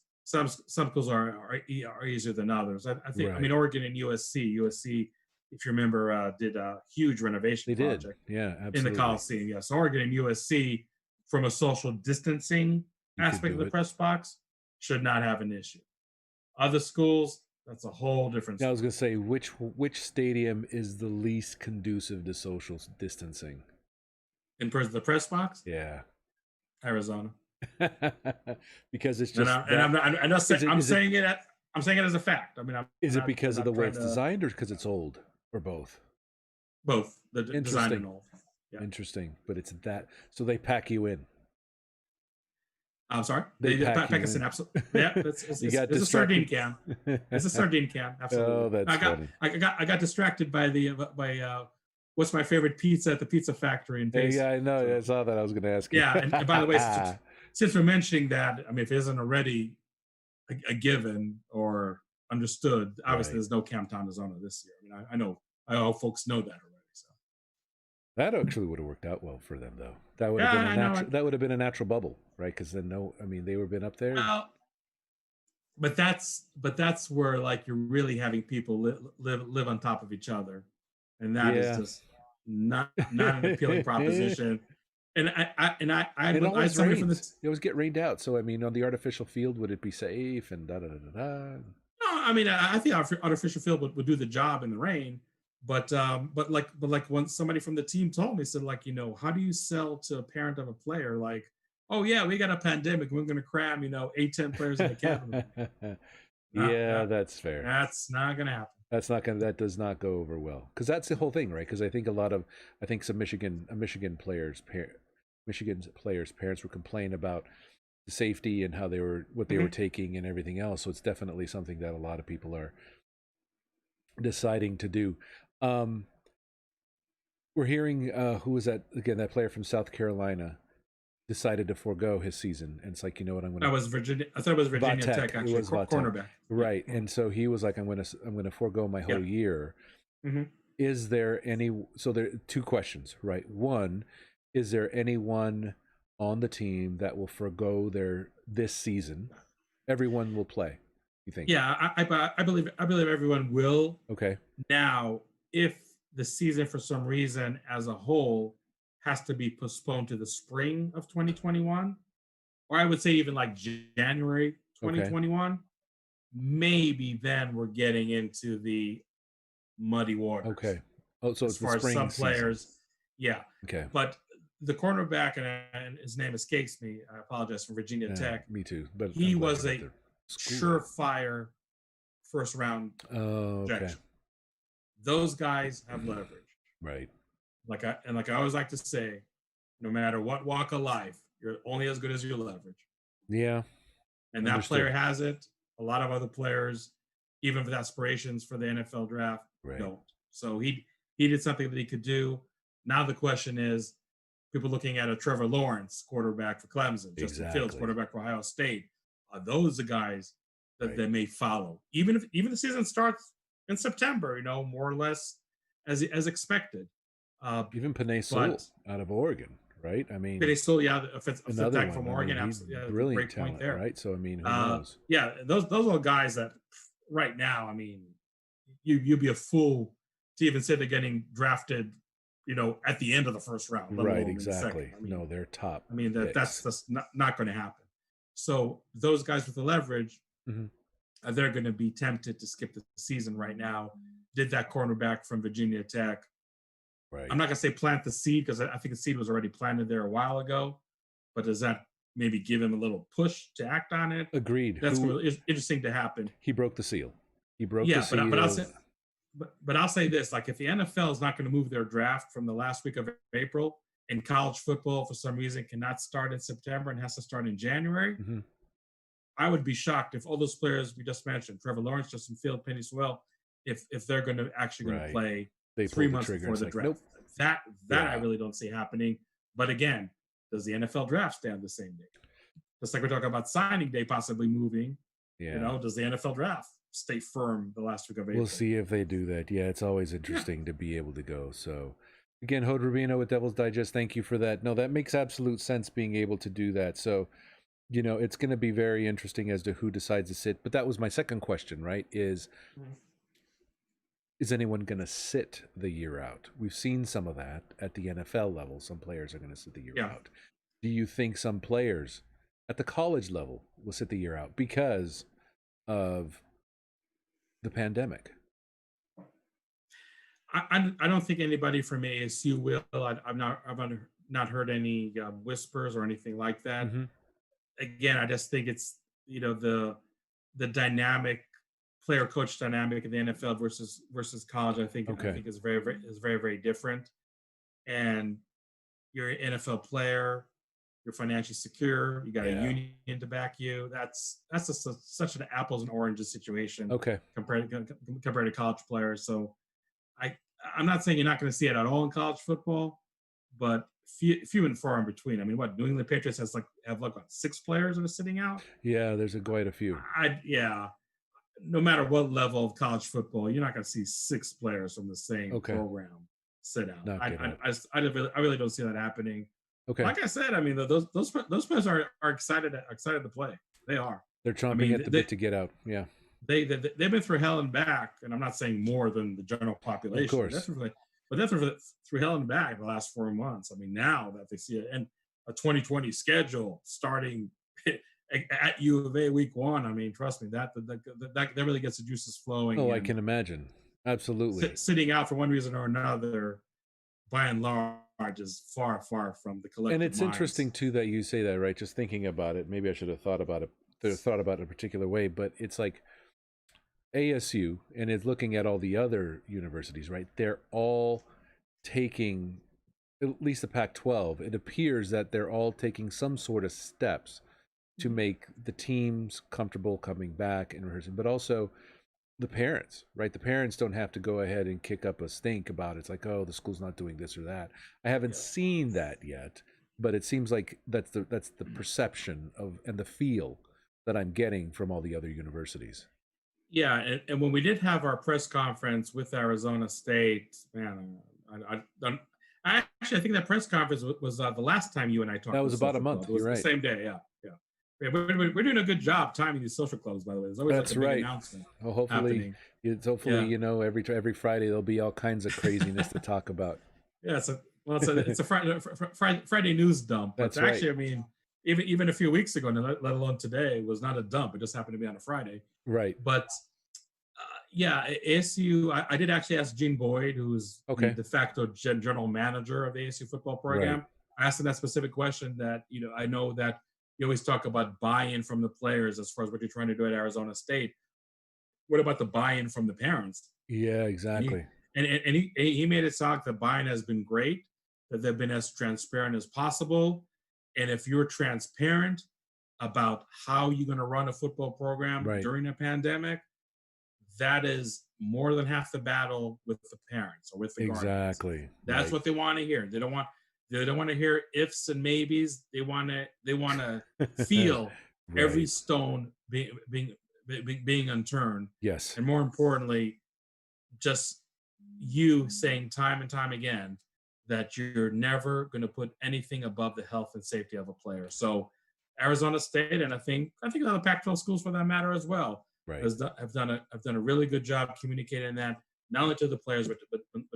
are easier than others. I think. I Right. mean, Oregon and USC, if you remember, did a huge renovation They did. project Yeah, in the absolutely. Coliseum. Yes, Oregon and USC, from a social distancing You could aspect of do the it. press box, should not have an issue. Other schools, that's a whole different Now, I was story. gonna say which stadium is the least conducive to social distancing? In terms of the press box, Yeah. Arizona. Because it's And, just I, and I'm, not, I'm, not say, I'm is it saying it. I'm saying it as a fact. I mean, I'm is it not. I'm because of the not way trying it's to. designed or because it's old or both? Both the design Interesting. and all. Yeah. Interesting. But it's that so they pack you in. I'm sorry. They pack Pack you us in. in. Absolutely. Yeah. You got It's a sardine distracted. can. It's a sardine can. Oh, Absolutely. that's funny. I got distracted by what's my favorite pizza at the Pizza Factory in Hey, Payson. yeah, I know. So, I saw that. I was going to ask you. yeah. And by the way, since we're mentioning that, I mean, if it isn't already a given or understood, obviously Right. there's no Camp Town Arizona this year. I mean, I hope folks know that already. So That actually would have worked out well for them, though. That would have yeah, been a I know it. natural. That would have been a natural bubble, right? Because then, I mean, they would have been up there. Well, but that's where like you're really having people live on top of each other, and that is Yeah. just not an appealing proposition. And It I always somebody from rains. this. It always get rained out. So I mean, on the artificial field, would it be safe and da da da da da? No, I mean I think artificial field would do the job in the rain, but like when somebody from the team told me, said like, how do you sell to a parent of a player like, oh yeah, we got a pandemic, we're going to cram 8-10 players in the cabin. Yeah, that's fair. That's not going to happen. That does not go over well because that's the whole thing, right? Because I think some Michigan players Michigan's players' parents were complaining about the safety and how what they were Mhm. taking and everything else. So it's definitely something that a lot of people are deciding to do. Um, we're hearing who was that again? That player from South Carolina decided to forego his season, and it's like, you know what, I'm That gonna was Virginia. I thought it was Virginia Vatek. Tech, It actually, was Vatek, cornerback. Yeah. right? And so he was like, I'm gonna forego my Yeah. whole year. Hmm. Is there any? So there are two questions, right? One, is there anyone on the team that will forego their this season? Everyone will play. You think? Yeah, I believe everyone will. Okay. Now, if the season for some reason as a whole has to be postponed to the spring of 2021, or I would say even like January Okay. 2021, maybe then we're getting into the muddy waters Okay. Oh, so as it's the far as spring some season. players. Yeah. Okay. But the cornerback, and his name escapes me, I apologize, from Virginia Yeah, Tech, me too. But I'm he glad you was got a the school right. surefire first round Oh, okay. projection. Those guys have leverage. Right. Like I always like to say, no matter what walk of life, you're only as good as your leverage. Yeah. And that player Understood. has it. A lot of other players, even with aspirations for the NFL draft, Right. don't. So he did something that he could do. Now the question is, people looking at a Trevor Lawrence, quarterback for Clemson, Justin Fields, Exactly. quarterback for Ohio State, are those the guys that Right. they may follow, even the season starts in September, more or less as expected. Uh, Even Panay Sewell but out of Oregon, right? I but mean, they still, yeah, offensive another tackle one. from I mean, Oregon, he's absolutely, yeah, that's a brilliant great point talent, there. right? So I mean, who knows? Yeah, those are guys that right now, I mean, you'd be a fool to even say they're getting drafted, at the end of the first round, let Right, alone in the second. exactly. I mean, No, they're top that's picks. just not going to happen. So those guys with the leverage, Hmm. they're going to be tempted to skip the season right now. Did that cornerback from Virginia Tech? I'm Right. not going to say plant the seed, because I think the seed was already planted there a while ago. But does that maybe give him a little push to act on it? Agreed. That's Who really interesting to happen. he broke the seal. He broke the Yeah, but I'll seal. say, but I'll say this: like, if the NFL is not going to move their draft from the last week of April, and college football for some reason cannot start in September and has to start in January, Hmm. I would be shocked if all those players we just mentioned, Trevor Lawrence, Justin Field, Penny Swell, if they're going to actually going to Right. play They 3 months trigger and before it's the like, draft. nope. That I Yeah. really don't see happening. But again, does the NFL draft stay on the same day? Just like we're talking about signing day possibly moving, Yeah. does the NFL draft stay firm the last week of April? We'll see if they do that. Yeah, it's always Yeah. interesting to be able to go. So, again, Hod Rabino with Devil's Digest, thank you for that. No, that makes absolute sense being able to do that. So, it's going to be very interesting as to who decides to sit. But that was my second question, right? Is anyone going to sit the year out? We've seen some of that at the NFL level. Some players are going to sit the year Yeah. out. Do you think some players at the college level will sit the year out because of the pandemic? I don't think anybody from ASU will. I've not heard any whispers or anything like that. Mm-hmm. Again, I just think it's the dynamic player coach dynamic in the NFL versus college. I Okay. think is very different. And you're an NFL player, you're financially secure, you got a Yeah. union to back you. That's such an apples and oranges situation Okay. compared to college players. So I I'm not saying you're not going to see it at all in college football, but few and far in between. I mean, what New England Patriots have like what, 6 players that are sitting out? Yeah, there's quite a few. Yeah. No matter what level of college football, you're not going to see 6 players from the same Okay. program sit out. Not get out. I really don't see that happening. Okay. Like I said, I mean, those players are excited to play. They are. They're chomping I mean, at the bit to get out. Yeah. they've been through hell and back, and I'm not saying more than the general population. Of course. But they're through hell and back the last 4 months. I mean, now that they see it, and a 2020 schedule starting at U of A week 1, I mean, trust me, that really gets the juices flowing. Oh, I can imagine. Absolutely. Sitting out for one reason or another, by and large, is far from the collective. And it's minds. interesting too that you say that, right? Just thinking about it, maybe I should have thought about it a particular way, but it's like ASU and it's looking at all the other universities, right? They're all taking at least the Pac-12, it appears that they're all taking some sort of steps to make the teams comfortable coming back and rehearsing, but also the parents, right? The parents don't have to go ahead and kick up a stink about it. It's like, oh, the school's not doing this or that. I haven't Yeah. seen that yet, but it seems like that's the perception of and the feel that I'm getting from all the other universities. Yeah, and when we did have our press conference with Arizona State, man, don't. I think that press conference was the last time you and I That talked was with about a Social month. Club. It You're was the right. same day. Yeah, yeah. Yeah, we're doing a good job timing these social clubs. By the way, there's always like That's a big right. announcement Well, hopefully, happening. it's hopefully Yeah, every Friday there'll be all kinds of craziness to talk about. yeah. It's a Friday news dump. But That's right. actually, I mean, even a few weeks ago, let alone today, was not a dump. It just happened to be on a Friday. Right. But yeah, ASU. I did actually ask Gene Boyd, who's the Okay. de facto general manager of the ASU football Right. program. I asked him that specific question. That I know that you always talk about buy-in from the players as far as what you're trying to do at Arizona State. What about the buy-in from the parents? Yeah, And he exactly. and he made it sound like the buy-in has been great, that they've been as transparent as possible, and if you're transparent about how you're going to run a football program Right. during a pandemic, that is more than half the battle with the parents or with the guardians. Exactly. That's Right. what they want to hear. They don't want to hear ifs and maybes. They want to feel every Right. stone being unturned, Yes. and more importantly, just you saying time and time again that you're never going to put anything above the health and safety of a player. So Arizona State, and I think other Pac-12 schools for that matter as well, Right. have done a really good job communicating that not only to the players but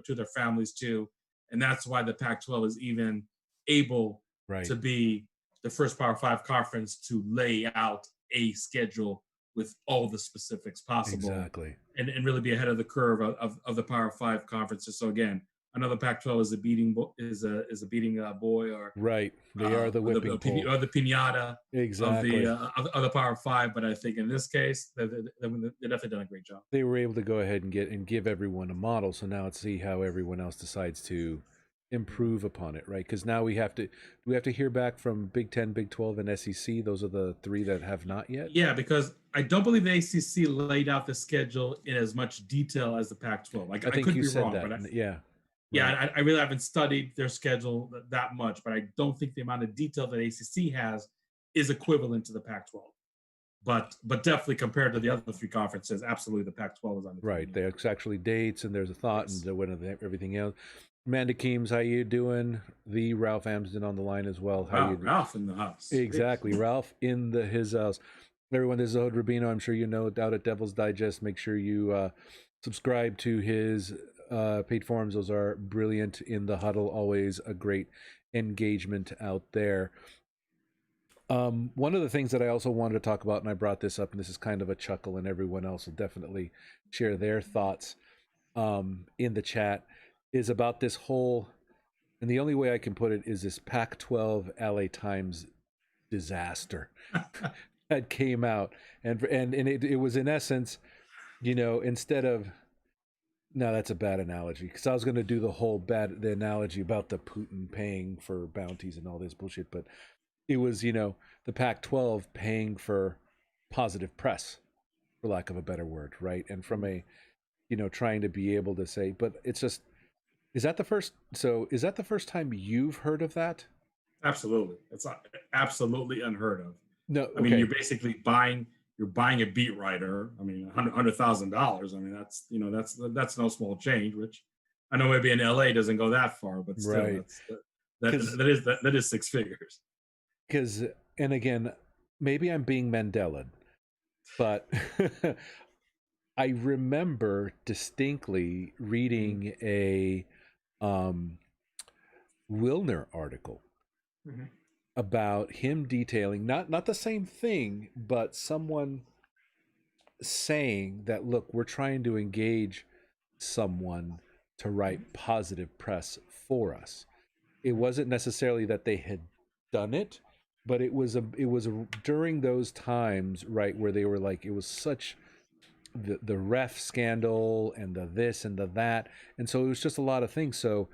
to their families too. And that's why the Pac-12 is even able Right. to be the first Power Five conference to lay out a schedule with all the specifics possible, Exactly. and really be ahead of the curve of the Power Five conferences. So again, another Pac-12 is a beating boy, or Right. They are the whipping pole. the pinata Exactly. of the Power Five. But I think in this case, they've definitely done a great job. They were able to go ahead and give everyone a model. So now let's see how everyone else decides to improve upon it, right? Because now we have to hear back from Big Ten, Big 12, and SEC. Those are the three that have not yet. Yeah, because I don't believe the ACC laid out the schedule in as much detail as the Pac-12. Like I I think could you be said wrong, that. but Yeah. yeah, Right. I really haven't studied their schedule that much. But I don't think the amount of detail that ACC has is equivalent to the Pac-12. But definitely compared to the other three conferences, absolutely the Pac-12 is Right. undefeated. There's actually dates and there's a thought and Yes. everything else. Amanda Keems, how you doing? The Ralph Amsden on the line as well. How Wow, you? Ralph in the house. Yes. Exactly, Ralph in his house. Everyone, this is Hod Rabino. I'm sure you know out at Devil's Digest. Make sure you subscribe to his paid forums. Those are brilliant. In the huddle, always a great engagement out there. One of the things that I also wanted to talk about, and I brought this up, and this is kind of a chuckle, and everyone else will definitely share their thoughts in the chat, is about this whole, and the only way I can put it is this Pac-12 LA Times disaster that came out, and it was in essence, instead of, no, that's a bad analogy, because I was going to do the analogy about the Putin paying for bounties and all this bullshit, but it was, the Pac-12 paying for positive press, for lack of a better word, right? And from a, trying to be able to say, but it's just, is that the first time you've heard of that? Absolutely. It's absolutely unheard of. No, I mean, okay. you're buying a beat writer. I mean, $100,000. I mean, that's no small change. Which I know maybe in LA doesn't go that far, but still, Right. that Because, that is six figures. and again, maybe I'm being Mandela, but I remember distinctly reading a Wilner article Mm-hmm. about him detailing not the same thing, but someone saying that, look, we're trying to engage someone to write positive press for us. It wasn't necessarily that they had done it, but it was during those times, right, where they were like, it was such the ref scandal and the this and the that, and so it was just a lot of things. So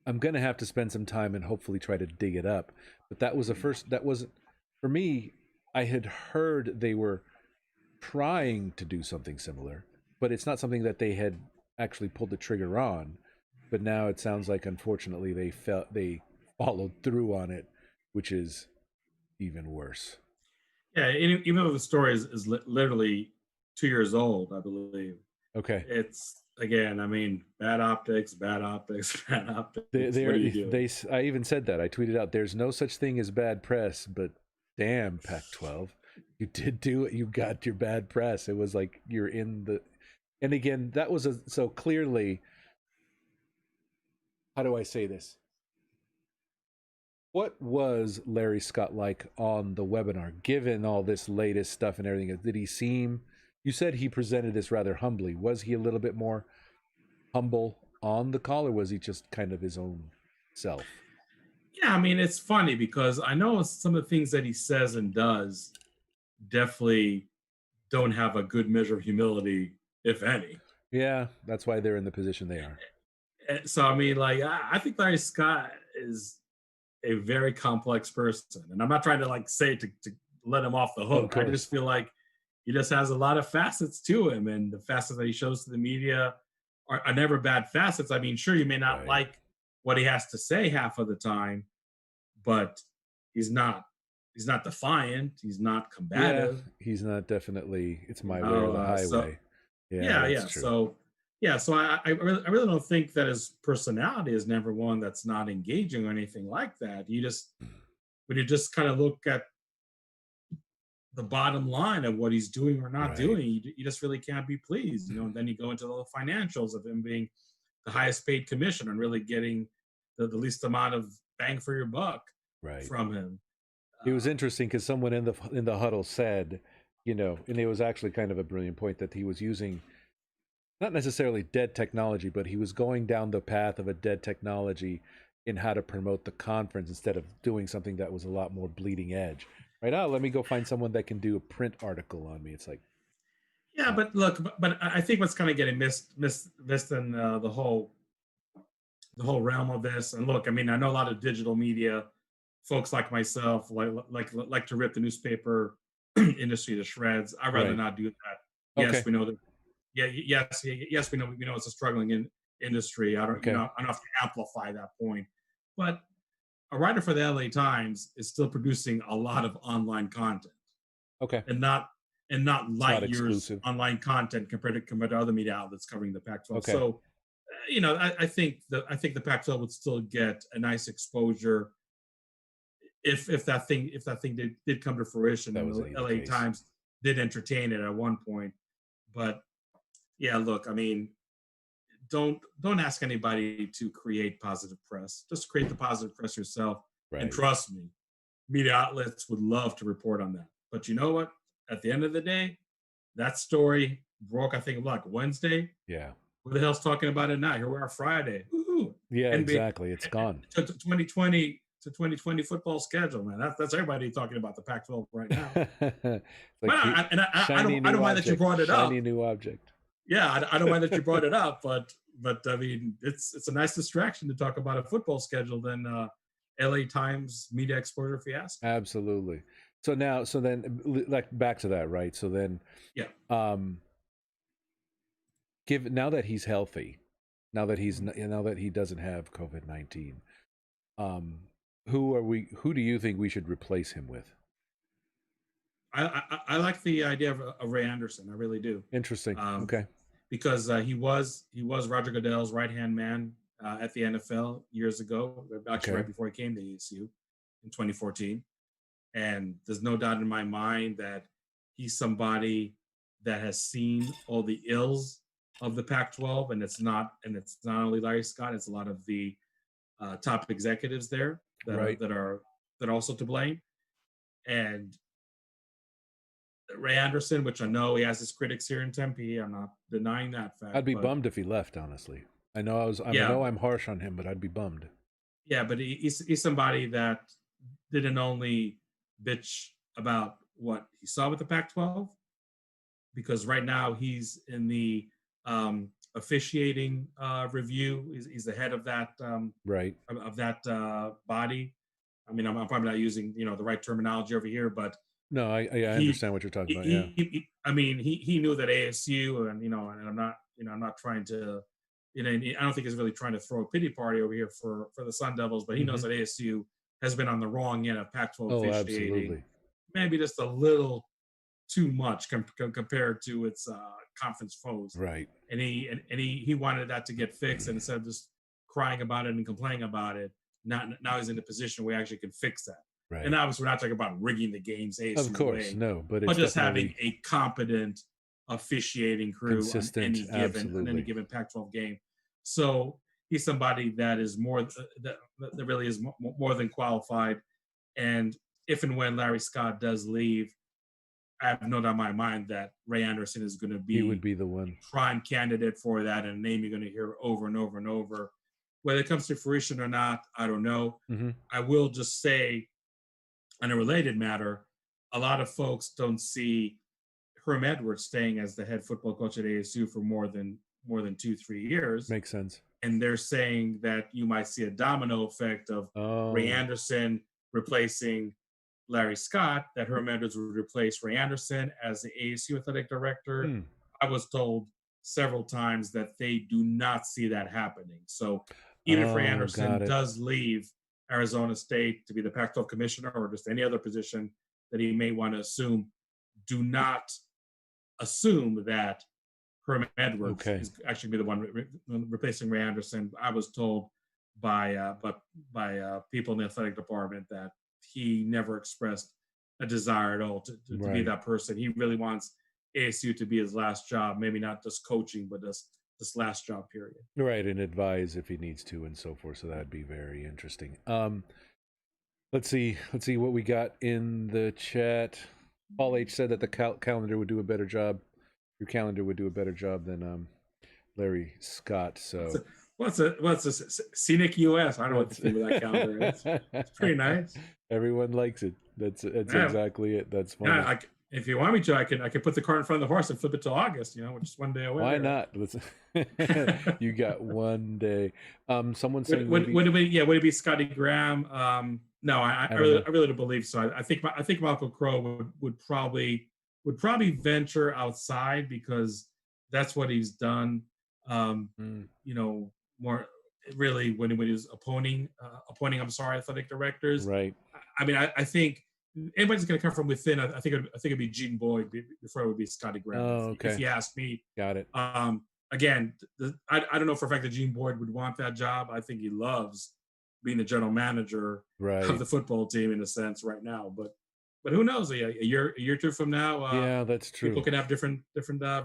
I'm gonna have to spend some time and hopefully try to dig it up. But that was the first. That wasn't for me. I had heard they were trying to do something similar, but it's not something that they had actually pulled the trigger on. But now it sounds like, unfortunately, they followed through on it, which is even worse. Yeah, even though the story is literally 2 years old, I believe. Okay. It's again, I mean, bad optics, bad optics, bad optics. What do you do? I even said that. I tweeted out, "There's no such thing as bad press," but damn, Pac-12, you did do it. You got your bad press. It was like you're in the, and again, that was so clearly. How do I say this? What was Larry Scott like on the webinar, given all this latest stuff and everything? Did he seem? You said he presented this rather humbly. Was he a little bit more humble on the call, or was he just kind of his own self? Yeah, I mean, it's funny because I know some of the things that he says and does definitely don't have a good measure of humility, if any. Yeah, that's why they're in the position they are. So I mean, like, I think Larry Scott is a very complex person, and I'm not trying to like say to let him off the Of hook. I course. just feel like he just has a lot of facets to him, and the facets that he shows to the media are never bad facets. I mean, sure, you may not Right. like what he has to say half of the time, but he's not he's not defiant. He's not Yeah, combative. he's not definitely. It's You my way or know, the so highway. Yeah, yeah, that's yeah. true. So I really don't think that his personality is never one that's not engaging or anything like that. You just when you just kind of look at the bottom line of what he's doing or not Right, doing, you just really can't be pleased, and then you go into the financials of him being the highest paid commissioner and really getting the least amount of bang for your buck right. from him. It was Uh, interesting because someone in the huddle said, and it was actually kind of a brilliant point that he was using not necessarily dead technology, but he was going down the path of a dead technology in how to promote the conference instead of doing something that was a lot more bleeding edge. Right? Oh, let me go find someone that can do a print article on me. It's like, yeah, uh, but look, but I think what's kind of getting missed in the whole realm of this. And look, I mean, I know a lot of digital media folks like myself like to rip the newspaper industry to shreds. I'd rather right. not do that. Yes, Okay. we know that. Yeah, yes, we know it's a struggling industry. I don't, Okay. I don't have to amplify that point, but a writer for the LA Times is still producing a lot of online content, Okay. and not It's not light years exclusive. online content compared to other media outlets covering the Pac-12. Okay. So I think the Pac-12 would still get a nice exposure if that thing did come to fruition, That and was the the LA case. Times did entertain it at one point. But yeah, look, I mean, don't ask anybody to create positive press. Just create the positive press yourself, and Right. trust me, media outlets would love to report on that. But you know what? At the end of the day, that story broke, I think, like Wednesday. Yeah. Who the hell's talking about it now? Here we are Friday. Woo-hoo. Yeah, NBA exactly. It's gone. to 2020 football schedule, man. That's everybody talking about the Pac-12 right now. It's But like I shiny don't new mind that you object. brought it Shiny up. new object. Yeah, I don't mind that you brought it up, but I mean, it's a nice distraction to talk about a football schedule than LA Times media exposure fiasco. Absolutely. So now, so then, like back to that, right? So then, Yeah. um, give now that he's healthy, Mhm. now that he doesn't have COVID-19, um, who do you think we should replace him with? I like the idea of Ray Anderson. I really do. Interesting. Um, Okay. because he was Roger Goodell's right hand man at the NFL years ago, actually Okay. right before he came to ASU in 2014. And there's no doubt in my mind that he's somebody that has seen all the ills of the Pac-12, and it's not only Larry Scott, it's a lot of the top executives there that are Right. that are that are also to blame. And Ray Anderson, which I know he has his critics here in Tempe, I'm not denying that I'd fact, be but bummed if he left. Honestly, I yeah, know I'm harsh on him, but I'd be bummed. yeah, but he's somebody that didn't only bitch about what he saw with the Pac-12, because right now he's in the officiating review. He's the head of that Right. body. I mean, I'm probably not using the right terminology over here, but No, I he understand what you're talking about. Yeah. I mean, he knew that ASU, and I'm not trying to, I don't think he's really trying to throw a pity party over here for the Sun Devils, but he knows Hmm. that ASU has been on the wrong end of Pac-12 Oh, officiating, absolutely. maybe just a little too much compared to its conference foes, Right. and he wanted that to get fixed, and instead of just crying about it and complaining about it, now he's in a position where he actually can fix that. And Right. obviously, we're not talking about rigging the games Of ASU's course, way, no, but but it's just having definitely a competent officiating crew on consistent. any Absolutely. given Pac-12 game. So he's somebody that is that really is more than qualified. And if and when Larry Scott does leave, I have no doubt in my mind that Ray Anderson is going to He would be be the a one. prime candidate for that, and a name you're going to hear over and over and over. Whether it comes to fruition or not, I don't know. Hmm. I will just say, on a related matter, a lot of folks don't see Herm Edwards staying as the head football coach at ASU for more than 2-3 years, Makes sense. and they're saying that you might see a domino effect of Ray Oh. Anderson replacing Larry Scott, that Herm Edwards would replace Ray Anderson as the ASU athletic director. Hmm. I was told several times that they do not see that happening. So even if Ray Oh, Anderson got it. does leave Arizona State to be the Pac-12 commissioner or just any other position that he may want to assume, do not assume that Herm Edwards Okay. is actually be the one replacing Ray Anderson. I was told by people in the athletic department that he never expressed a desire at all to be Right. that person. He really wants ASU to be his last job, maybe not just coaching, but just this last job period. Right, and advise if he needs to and so forth. So that'd be very interesting. Let's see what we got in the chat. Paul H said that the calendar would do a better job. Your calendar would do a better job than Larry Scott. So What's a scenic US? I don't know what to that's think of that calendar is. It's pretty nice. everyone likes it. That's Yeah, exactly it. That's yeah. funny. If you want me to, I could put the cart in front of the horse and flip it till August. We're just one day away. Why There. not? Let's you got one day. Someone saying Would maybe it be would it be Scotty Graham? No, I don't know. I really don't believe so. I think Michael Crow would probably venture outside because that's what he's done. Um, Mm, more really when he was appointing. I'm sorry, athletic directors. right. I mean, I think anybody's going to come from within. I think it'd be Gene Boyd before it would be Scotty Graham. Oh, If okay. you ask me, Got it. again, I don't know for a fact that Gene Boyd would want that job. I think he loves being the general manager of Right. the football team in a sense right now. But who knows? A year or two from now, Yeah, that's people true. can have different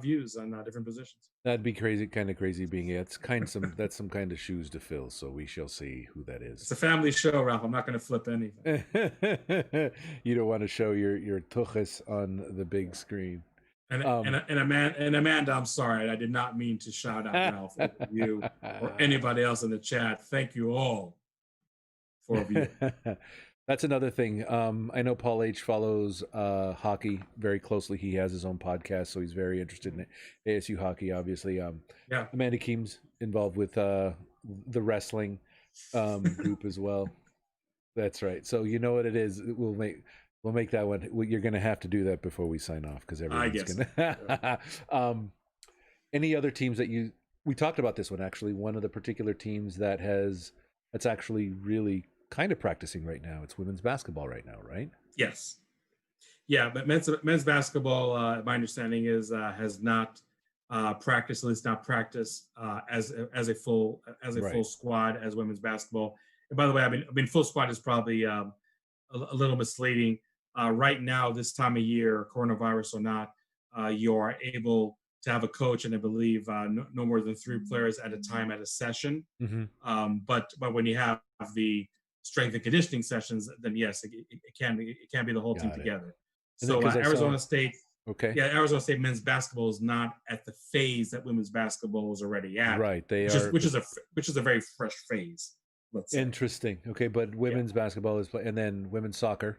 views on different positions. That'd be crazy, kind of crazy being it's that's some kind of shoes to fill. So we shall see who that It's is. a family show, Ralph. I'm not going to flip anything. You don't want to show your tuchus on the big screen. And Amanda, I'm sorry, I did not mean to shout out Ralph or you or anybody else in the chat. Thank you all for viewing. That's another thing. I know Paul H follows hockey very closely. He has his own podcast, so he's very interested in ASU hockey. Obviously, Yeah. Amanda Keem's involved with the wrestling group as well. That's right. So you know what it is. We'll make that one. You're going to have to do that before we sign off because I everyone's guess. going to. Any other teams that we talked about this one actually. One of the particular teams that's actually really kind of practicing right now. It's women's basketball right now, right? Yes. Yeah, but men's basketball, my understanding is has not practiced, at least not practiced as a full Right. squad as women's basketball. And by the way, I mean full squad is probably a little misleading. Right now, this time of year, coronavirus or not, you are able to have a coach, and I believe no more than 3 players at a time at a session. Mm-hmm. But when you have the strength and conditioning sessions, then yes, it can be the whole team Got it. together. And then So because I saw, Arizona State, okay, yeah, Arizona State men's basketball is not at the phase that women's basketball is already at, right, they which is are which is a very fresh phase. Let's say. interesting. Okay, but Yeah. women's basketball is and then women's soccer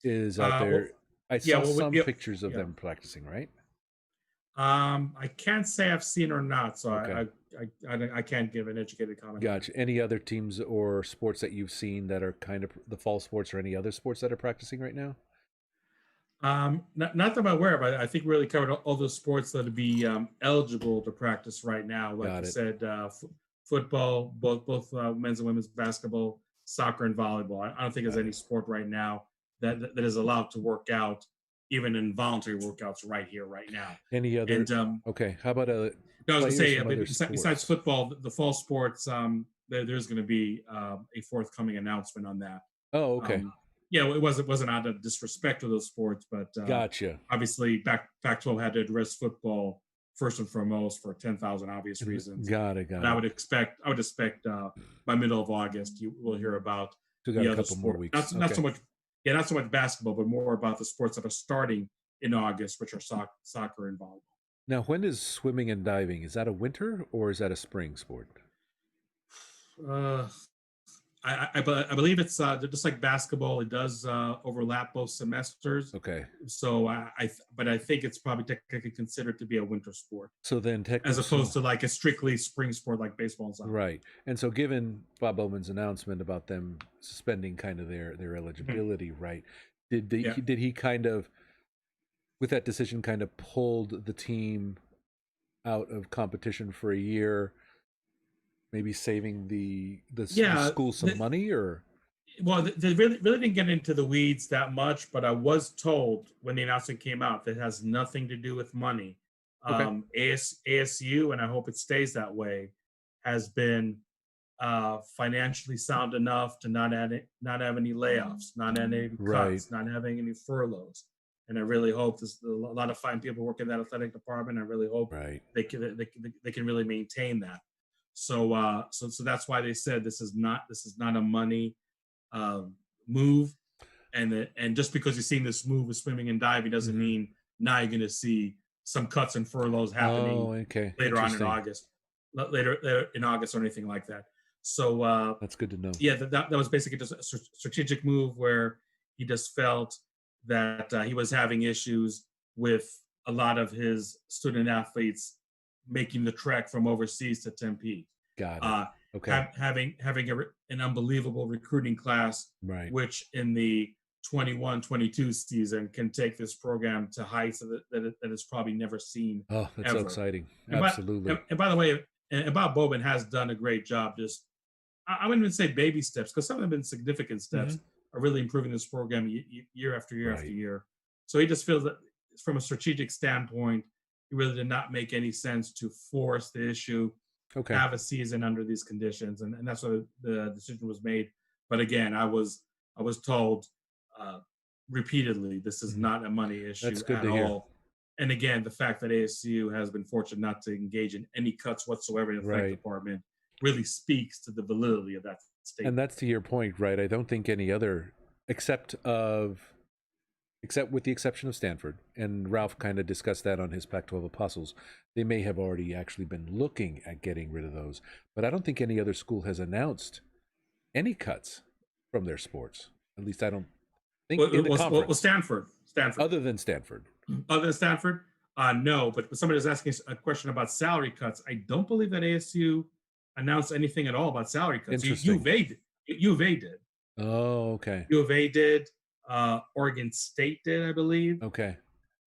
is out Well, there. I yeah. saw Well, some yeah, pictures of yeah. them practicing, right? I can't say I've seen or not, so Okay. I can't give an educated comment on that. Gotcha. Any other teams or sports that you've seen that are kind of the fall sports, or any other sports that are practicing right now? Not that I'm aware of. I think we really covered all those sports that would be eligible to practice right now. Like Got you it. said, football, both men's and women's basketball, soccer, and volleyball. I don't think there's Got any it. sport right now that is allowed to work out, even in voluntary workouts, right here, right now. Any other? And Okay. How about no, I was going to players say, from other besides sports? football, the fall sports, there's going to be a forthcoming announcement on that. Oh, okay. Um, yeah, it wasn't out of disrespect to those sports, but Gotcha. obviously Pac-12 had to address football first and foremost for 10,000 obvious reasons. Got it. But Got it. I would expect by middle of August you will hear about Still got the a other couple more sport. weeks. Not Okay. so much, yeah, not so much basketball, but more about the sports that are starting in August, which are soccer and volleyball. Now, when is swimming and diving? Is that a winter or is that a spring sport? Uh, I believe it's just like basketball. It does overlap both semesters. Okay. So but I think it's probably technically considered to be a winter sport So then, as technically, opposed to like a strictly spring sport like baseball and soccer. right. And so, given Bob Bowman's announcement about them suspending kind of their Mhm. eligibility, right? Yeah. Did he kind of, with that decision, kind of pulled the team out of competition for a year, maybe saving the Yeah. school some money, or Well, they really didn't get into the weeds that much, but I was told when the announcement came out that it has nothing to do with money. okay, ASU, and I hope it stays that way, has been financially sound enough to not have any layoffs, not have any right, cuts, not having any furloughs. And I really hope there's a lot of fine people working in that athletic department. I really hope right, they can really maintain that. So that's why they said this is not a money um, move, and just because you're seeing this move with swimming and diving doesn't hmm mean now you're going to see some cuts and furloughs happening oh, okay, later on in interesting. August, later in August or anything like that. So That's good to know. yeah, that was basically just a strategic move where he just felt that he was having issues with a lot of his student athletes making the trek from overseas to Tempe, Got it. uh, Okay, having an unbelievable recruiting class, right. which in the 21-22 season can take this program to heights that it's probably never seen Oh, that's so ever. exciting. And by, Absolutely. and by the way, and Bob Bowman has done a great job. Just I wouldn't even say baby steps because some of them have been significant steps hmm are really improving this program year after year after Right. year. So he just feels that from a strategic standpoint, it really did not make any sense to force the issue, Okay. have a season under these conditions, and that's why the decision was made. But again, I was told uh, repeatedly this is hmm not a money That's issue good at to hear. all. And again, the fact that ASU has been fortunate not to engage in any cuts whatsoever in the athletic Right. department really speaks to the validity of that And statement. that's to your point, right? I don't think any other, except of, except with the exception of Stanford, and Ralph kind of discussed that on his Pac-12 Apostles. They may have already actually been looking at getting rid of those, but I don't think any other school has announced any cuts from their sports. At least I don't think in the conference, Stanford. other than Stanford. Other than Stanford, no. But somebody was asking a question about salary cuts. I don't believe that ASU announced anything at all about salary cuts. Interesting. U of A did. Oh, okay. U of A did. Oregon State did, I believe. Okay.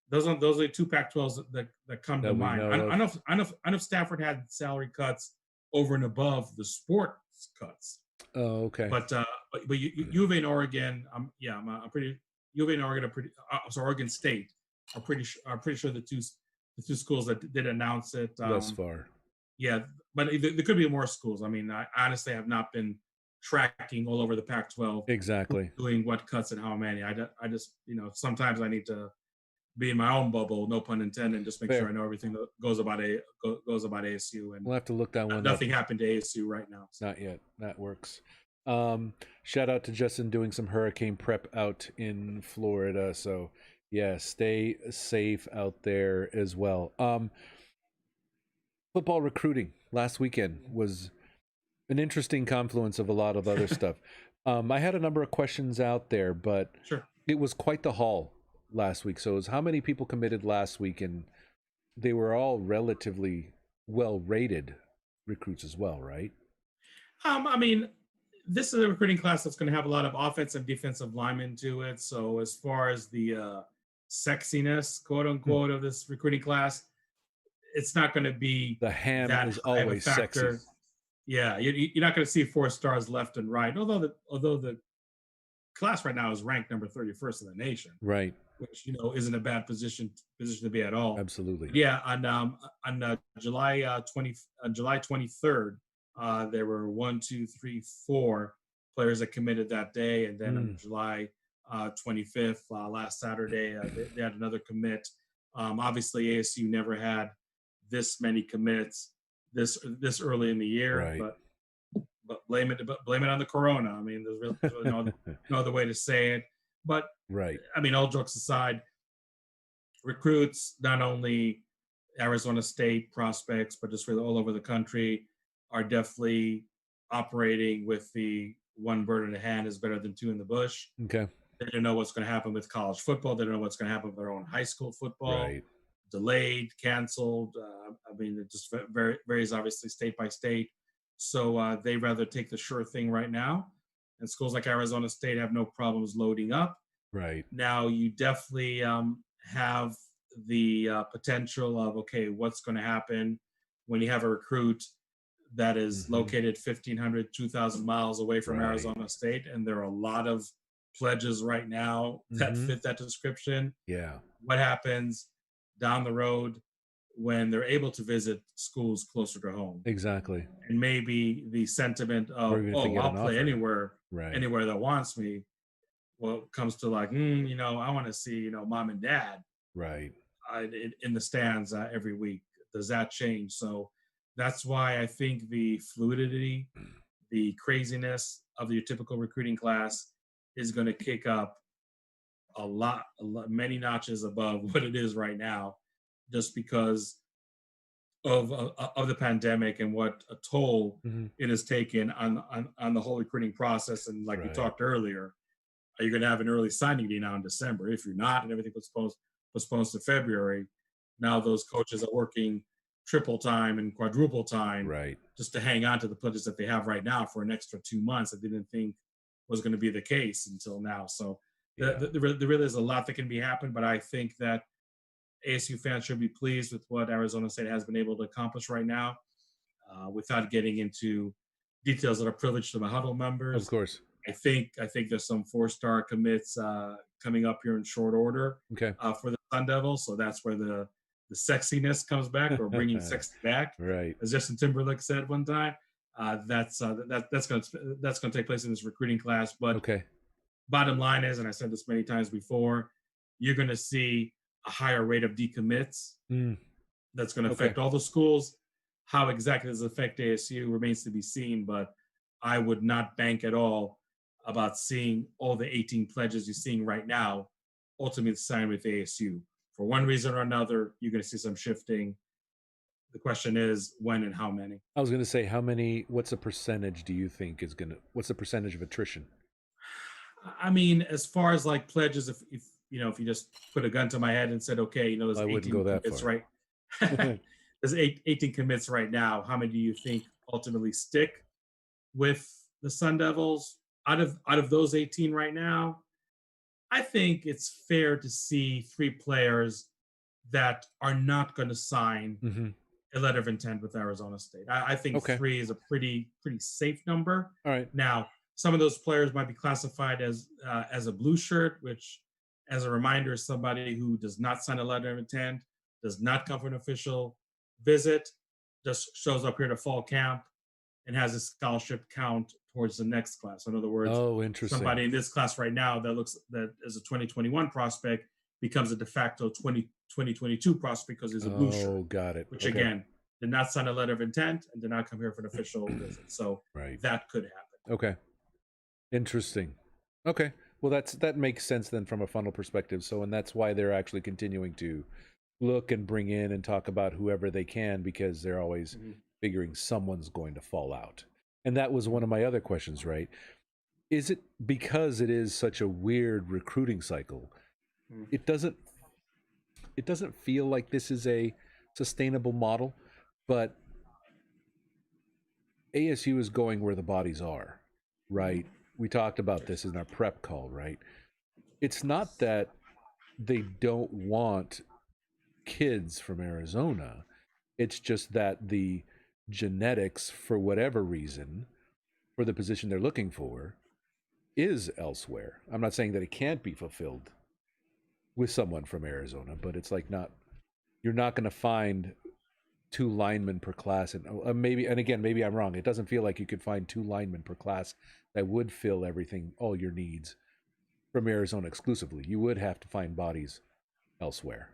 Those are the two Pac-12s that come to That we mind. know of. I know if Stanford had salary cuts over and above the sports cuts, Oh, okay. but U of A and Oregon, I'm pretty U of A and Oregon are pretty. So Oregon State are pretty sure the two schools that did announce it. Thus far. Yeah, but there could be more schools. I mean, I honestly have not been tracking all over the Pac-12 Exactly. doing what cuts and how many. I just sometimes I need to be in my own bubble, no pun intended, and just make sure Fair. I know everything that goes about ASU. And We'll have to look that one up. nothing happened to ASU right now. So. Not yet. That works. Shout out to Justin doing some hurricane prep out in Florida. So yeah, stay safe out there as well. Football recruiting last weekend was an interesting confluence of a lot of other stuff. I had a number of questions out there, but Sure. it was quite the haul last week. So it was how many people committed last week, and they were all relatively well rated recruits as well, right? I mean, this is a recruiting class that's going to have a lot of offensive and defensive linemen to it. So as far as the sexiness, quote Hmm. unquote, of this recruiting class, it's not going to be The ham that is high of a always sexy. factor. Yeah, you're not going to see 4 stars left and right. Although the class right now is ranked number 31st in the nation, Right. which isn't a bad position to be at all. Absolutely. But yeah, on July 23rd, there were one, two, three, four players that committed that day, and then on Mm, July 25th, last Saturday, they had another commit. Obviously, ASU never had this many commits this early in the year, right. but blame it on the corona. I mean, there's really no other way to say it. But Right. I mean, all jokes aside, recruits, not only Arizona State prospects, but just really all over the country, are definitely operating with the one bird in the hand is better than two in the bush. Okay. They don't know what's going to happen with college football. They don't know what's going to happen with their own high school football. Right. Delayed, canceled. I mean, it just varies obviously state by state. So they rather take the sure thing right now. And schools like Arizona State have no problems loading up. Right. Now you definitely have the potential of, okay, what's going to happen when you have a recruit that is Hmm. located 1,500, 2,000 miles away from Right. Arizona State, and there are a lot of pledges right now that Hmm. fit that description. Yeah. What happens down the road when they're able to visit schools closer to home? Exactly. And maybe the sentiment Or of, even if they oh, get I'll an play offer. anywhere, Right. anywhere that wants me. Well, it comes to like, I want to see, mom and dad Right. in the stands every week. Does that change? So that's why I think the fluidity, the craziness of your typical recruiting class is going to kick up many notches above what it is right now, just because of the pandemic and what a toll Hmm. it has taken on the whole recruiting process. And like we Right. talked earlier, are you going to have an early signing day now in December? If you're not, and everything was postponed to February, now those coaches are working triple time and quadruple time Right. just to hang on to the pledges that they have right now for an extra 2 months that they didn't think was going to be the case until now. So Yeah. there really is a lot that can be happened, but I think that ASU fans should be pleased with what Arizona State has been able to accomplish right now, without getting into details that are privileged to my huddle Of members. course. I think there's some 4-star commits coming up here in short order Okay. for the Sun Devils. So that's where the sexiness comes back, or bringing sexy back, Right. as Justin Timberlake said one time. That's going to take place in this recruiting class. But Okay. bottom line is, and I said this many times before, you're going to see a higher rate of decommits. Mm, That's going to okay. affect all the schools. How exactly does it affect ASU remains to be seen, but I would not bank at all about seeing all the 18 pledges you're seeing right now ultimately signed with ASU. For one reason or another, you're going to see some shifting. The question is when and how many. I was going to say, how many, what's a percentage do you think is going to, what's the percentage of attrition? I mean, as far as like pledges, if you just put a gun to my head and said, okay, there's I wouldn't go 18 that commits, far. right? There's 18 commits right now. How many do you think ultimately stick with the Sun Devils? Out of those 18 right now, I think it's fair to see 3 players that are not going to sign Hmm. a letter of intent with Arizona State. I think Okay. 3 is a pretty safe number. All right. Now, some of those players might be classified as a blue shirt, which, as a reminder, is somebody who does not sign a letter of intent, does not come for an official visit, just shows up here to fall camp, and has a scholarship count towards the next class. In other words, Oh, interesting. somebody in this class right now that is a 2021 prospect becomes a de facto 2022 prospect because he's a blue shirt, Oh, got it. which Okay. again did not sign a letter of intent and did not come here for an official visit. So Right. that could happen. Okay. Interesting. Okay. Well, that makes sense then from a funnel perspective. So, and that's why they're actually continuing to look and bring in and talk about whoever they can, because they're always Mm-hmm. figuring someone's going to fall out. And that was one Mm-hmm. of my other questions, right? Is it because it is such a weird recruiting cycle? Mm-hmm. It doesn't feel like this is a sustainable model, but ASU is going where the bodies are, right? We talked about this in our prep call, right? It's not that they don't want kids from Arizona. It's just that the genetics, for whatever reason, for the position they're looking for, is elsewhere. I'm not saying that it can't be fulfilled with someone from Arizona, but it's like not, you're not going to find two linemen per class, and maybe, and again, maybe I'm wrong. It doesn't feel like you could find two linemen per class that would fill everything, all your needs from Arizona exclusively. You would have to find bodies elsewhere.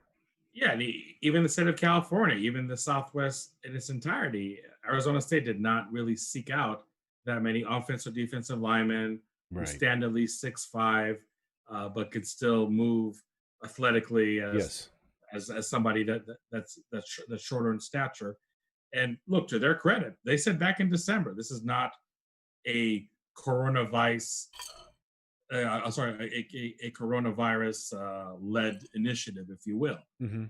Yeah, and even the state of California, even the Southwest in its entirety, Arizona State did not really seek out that many offensive defensive linemen who Right. stand at least 6'5", but could still move athletically Yes. as somebody that's shorter in stature. And look, to their credit, they said back in December, this is not a coronavirus. I'm sorry, a coronavirus led initiative, if you will. Mm-hmm.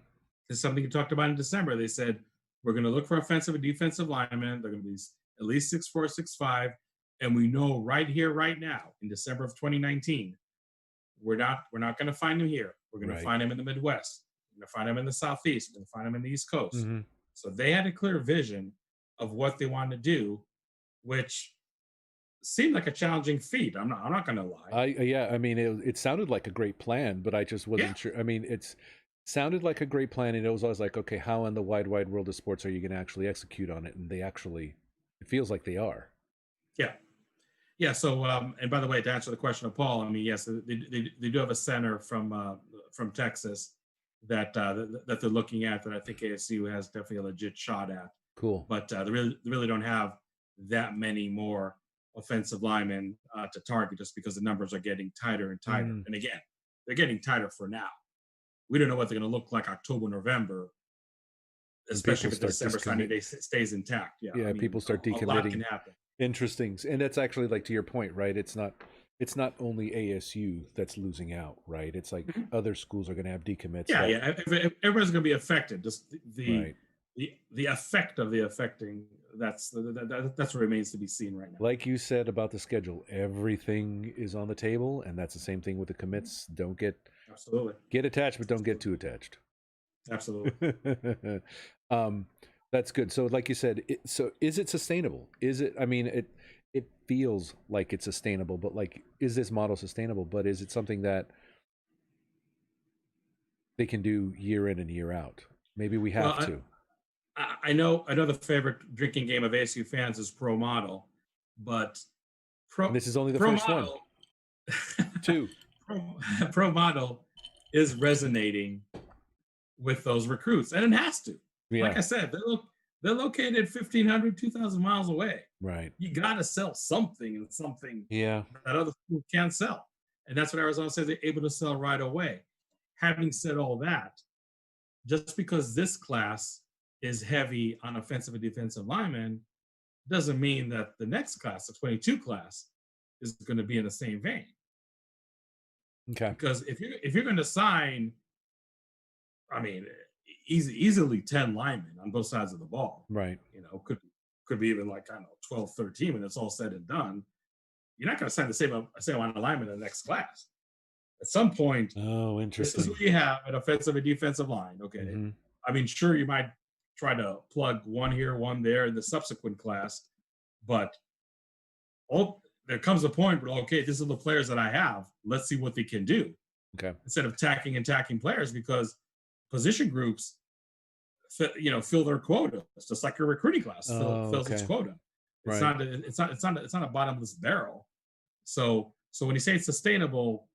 It's something you talked about in December. They said we're going to look for offensive and defensive linemen. They're going to be at least 6'4", 6'5", and we know right here, right now, in December of 2019, we're not going to find them here. We're going to find them in the Midwest. We're going to find them in the Southeast. We're going to find them in the East Coast. Mm-hmm. So they had a clear vision of what they wanted to do, which seemed like a challenging feat. I'm not going to lie. Yeah, I mean, it sounded like a great plan, but I just wasn't sure. I mean, it's sounded like a great plan, and it was always like, okay, how in the wide world of sports are you going to actually execute on it? And they actually, it feels like they are. Yeah. So, and by the way, to answer the question of Paul, I mean, yes, they do have a center from Texas that they're looking at, that I think ASU has definitely a legit shot at. Cool. But they really don't have that many more offensive linemen to target, just because the numbers are getting tighter and tighter. And again, they're getting tighter for now. We don't know what they're going to look like October, November, especially if the December signing day stays intact. Yeah, I mean, people start decommitting. A lot can happen. Interesting. And that's actually, like, to your point, right? It's not only ASU that's losing out, right? It's like other schools are going to have decommits. Yeah. Everyone's going to be affected. Just the effect of the affecting, that's what remains to be seen right now. Like you said about the schedule, everything is on the table, and that's the same thing with the commits. Don't get attached, but don't get too attached. Absolutely. That's good. So, like you said, so is it sustainable? Is it? I mean, it feels like it's sustainable, but like, is this model sustainable? But is it something that they can do year in and year out? Maybe we have to. I know the favorite drinking game of ASU fans is Pro Model, but this is only the first model, one. 2. Pro Model is resonating with those recruits, and it has to. Yeah. Like I said, they're located 1,500, 2,000 miles away. Right. You got to sell something, and something that other schools can't sell. And that's what Arizona says they're able to sell right away. Having said all that, just because this class is heavy on offensive and defensive linemen doesn't mean that the next class, the 22 class, is going to be in the same vein. Okay. Because if you're going to sign, I mean, easily 10 linemen on both sides of the ball. Right. You know, could be even like, I don't know, 12, 13 when it's all said and done. You're not going to sign the same amount of linemen in the next class. At some point, interesting. This is what you have an offensive and defensive line. Okay. Mm-hmm. I mean, sure, you might try to plug one here, one there in the subsequent class, but there comes a point where, okay, these are the players that I have. Let's see what they can do. Okay. Instead of tacking players, because position groups, fill their quota. It's just like your recruiting class fills its quota. It's not a bottomless barrel. So when you say it's sustainable,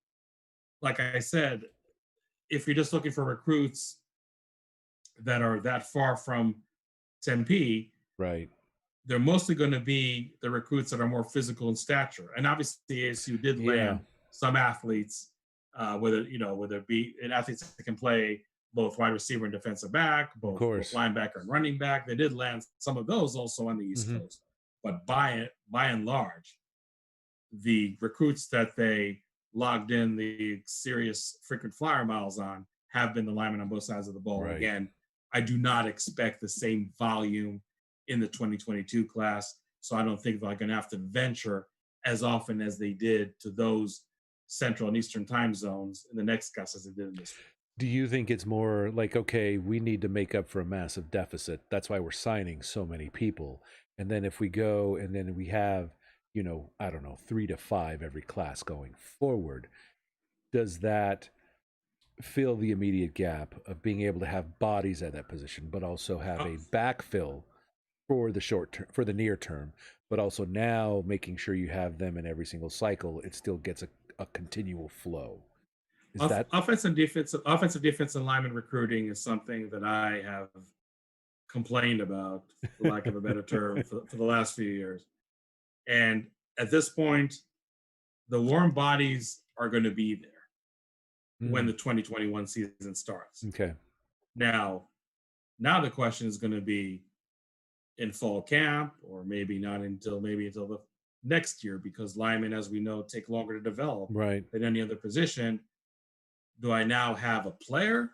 like I said, if you're just looking for recruits that are that far from Tempe, right, they're mostly going to be the recruits that are more physical in stature. And obviously, ASU did land some athletes, whether it be athletes that can play both wide receiver and defensive back, both linebacker and running back. They did land some of those also on the East Coast. But by and large, the recruits that they logged in the serious frequent flyer miles on have been the linemen on both sides of the ball. Right. Again, I do not expect the same volume in the 2022 class. So I don't think they're going to have to venture as often as they did to those Central and Eastern time zones in the next class as they did in this one. Do you think it's more like, okay, we need to make up for a massive deficit? That's why we're signing so many people. And then if we go and then we have, I don't know, 3 to 5 every class going forward, does that fill the immediate gap of being able to have bodies at that position, but also have a backfill for the short term, for the near term, but also now making sure you have them in every single cycle, it still gets a continual flow? Is that Offensive defensive lineman recruiting is something that I have complained about, for lack of a better term, for the last few years. And at this point, the warm bodies are going to be there when the 2021 season starts. Okay. Now the question is going to be in fall camp, or maybe not until the next year, because linemen, as we know, take longer to develop Right. than any other position. Do I now have a player,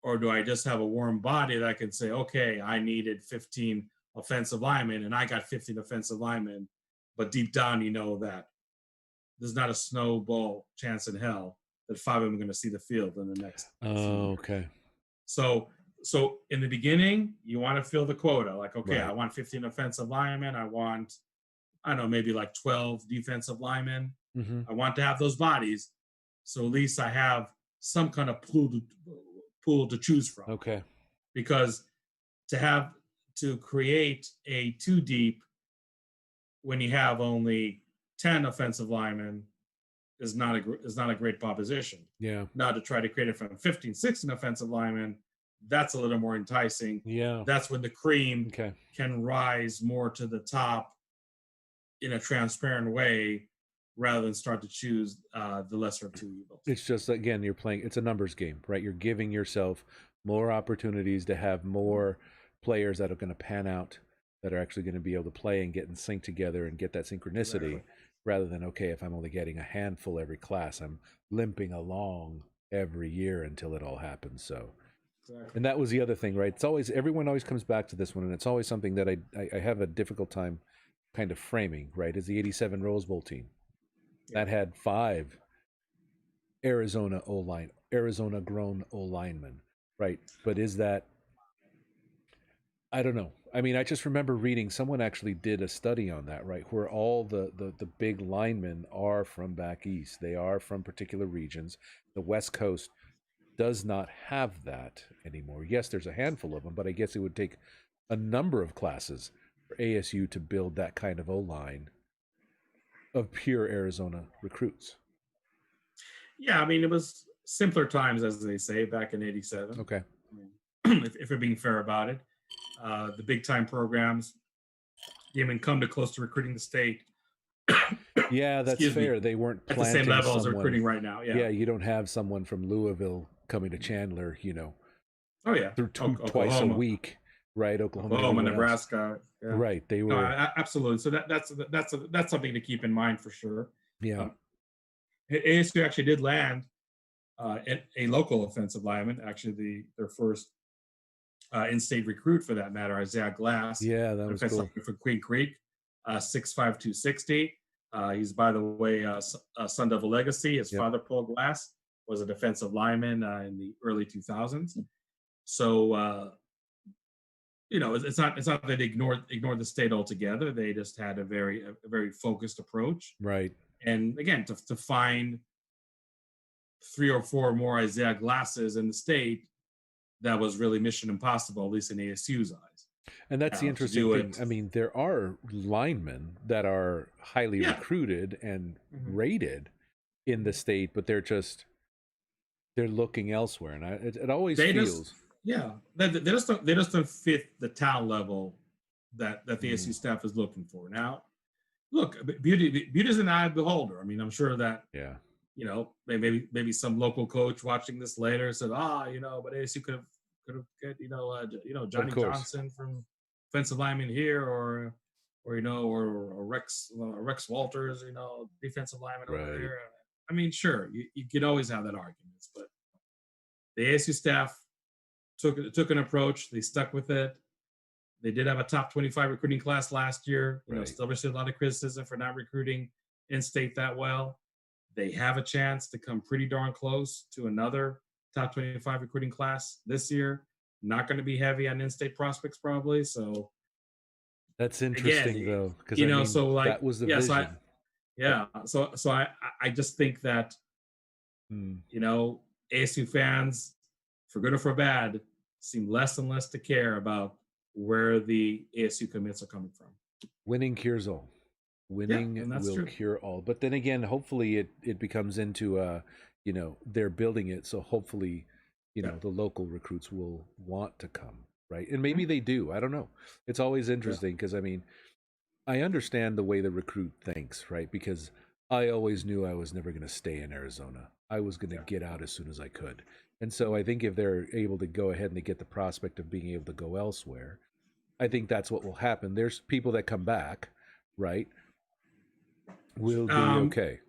or do I just have a warm body that I can say, okay, I needed 15 offensive linemen and I got 15 offensive linemen, but deep down you know that there's not a snowball chance in hell that 5 of them are going to see the field in the next few years. Okay. So in the beginning, you want to fill the quota. Like, okay, Right. I want 15 offensive linemen. I want, I don't know, maybe like 12 defensive linemen. Mm-hmm. I want to have those bodies. So at least I have some kind of pool to choose from. Okay. Because to create a 2 deep when you have only 10 offensive linemen is not a great proposition. Yeah. Now to try to create it from 15, 16 offensive linemen, that's a little more enticing. Yeah. That's when the cream Okay. can rise more to the top in a transparent way, rather than start to choose the lesser of 2 evils. It's just, again, it's a numbers game, right? You're giving yourself more opportunities to have more players that are going to pan out, that are actually going to be able to play and get in sync together and get that synchronicity, rather than, okay, if I'm only getting a handful every class, I'm limping along every year until it all happens. So, and that was the other thing, right? It's always, everyone always comes back to this one, and it's always something that I have a difficult time kind of framing, right? Is the 87 Rose Bowl team that had 5 Arizona grown O linemen, right? But is that, I don't know. I mean, I just remember reading, someone actually did a study on that, right? Where all the big linemen are from back east. They are from particular regions. The West Coast does not have that anymore. Yes, there's a handful of them, but I guess it would take a number of classes for ASU to build that kind of O-line of pure Arizona recruits. Yeah, I mean, it was simpler times, as they say, back in '87. Okay. If we're being fair about it, the big time programs didn't even come to close to recruiting the state. Yeah, that's fair. They weren't at the same level as recruiting right now. Yeah, you don't have someone from Louisville coming to Chandler, Oh yeah, through twice a week, right? Oklahoma, Nebraska. Yeah. Right, they were absolutely. So that's something to keep in mind for sure. Yeah. ASU actually did land a local offensive lineman, actually their first in-state recruit for that matter, Isaiah Glass. Yeah, that was cool. From Queen Creek, 6'5", 260. He's, by the way, Sun Devil legacy. His father, Paul Glass, was a defensive lineman in the early 2000s. So, it's not that they ignored the state altogether. They just had a very focused approach. Right. And again, to find 3 or 4 more Isaiah Glasses in the state, that was really mission impossible, at least in ASU's eyes. And that's the interesting thing. I mean, there are linemen that are highly recruited and rated in the state, but they're looking elsewhere, and it always feels. They just don't fit the talent level that the ASU staff is looking for. Now, look, beauty is an eye of the beholder. I mean, I'm sure that maybe some local coach watching this later said, but ASU could have get Johnny Johnson from offensive lineman here, or Rex Walters, defensive lineman over there. I mean, sure, you could always have that argument, but the ASU staff took an approach. They stuck with it. They did have a top 25 recruiting class last year. Right. Still received a lot of criticism for not recruiting in-state that well. They have a chance to come pretty darn close to another top 25 recruiting class this year. Not going to be heavy on in-state prospects probably. So That's interesting again, though, because I mean so like that was the yeah, vision. I just think that Hmm. ASU fans, for good or for bad, seem less and less to care about where the ASU commits are coming from. Winning cures all. Yeah, Winning and that's will true. cure all. But then again, hopefully it becomes into they're building it, so hopefully, Yeah. the local recruits will want to come, right? And maybe Mhm. they do. I don't know. It's always Yeah. interesting because I mean, I understand the way the recruit thinks, right? Because I always knew I was never going to stay in Arizona. I was going to Yeah. get out as soon as I could. And so I think if they're able to go ahead and they get the prospect of being able to go elsewhere, I think that's what will happen. There's people that come back, right? Will be Um, okay.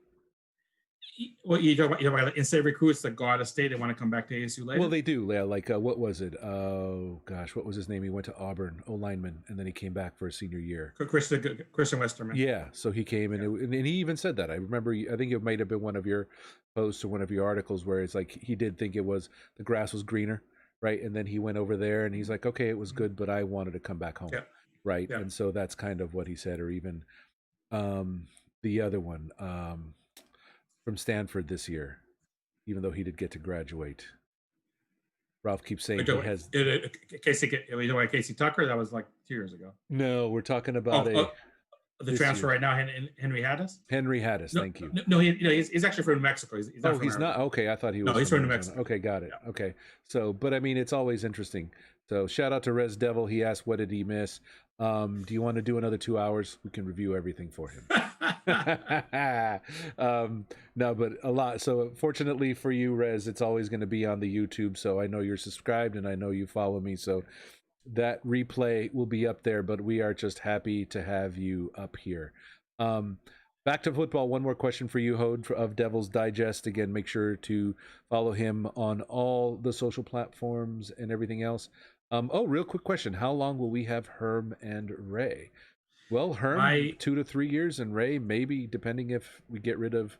what you talk about in-state recruits that go out of state, they want to come back to ASU Well, later? they do. Yeah, like what was it? Oh gosh, what was his name? He went to Auburn, O lineman, and then he came back for his senior year. Christian Westerman. Yeah, so he came Yeah. and he even said that. I remember. I think it might have been one of your posts or one of your articles where it's like he did think it was the grass was greener, right? And then he went over there and he's like, okay, it was good, but I wanted to come back home, Yeah. right? Yeah. And so that's kind of what he said. Or even the other one from Stanford this year, even though he did get to graduate. Ralph keeps saying he has. Casey Tucker, that was like 2 years ago. No, we're talking about Oh, the this transfer year. right now, Henry Haddis. Henry Haddis. No, Thank you. no, he's actually from New Mexico. He's not Oh, from he's not. Arizona. Okay, I thought he No, was he's from from New Arizona. Mexico. Okay, got it. Yeah. Okay, so, but I mean, it's always interesting. So, shout out to Res Devil. He asked, "What did he miss?" Do you want to do another 2 hours? We can review everything for him. No, but a lot. So, fortunately for you, Res, it's always going to be on the YouTube. So, I know you're subscribed and I know you follow me. So, that replay will be up there. But we are just happy to have you up here. Um, Back to football. One more question for you, Hod, of Devil's Digest. Again, make sure to follow him on all the social platforms and everything else. Real quick question. How long will we have Herm and Ray? Well, Herm, My 2 to 3 years, and Ray, maybe, depending if we get rid of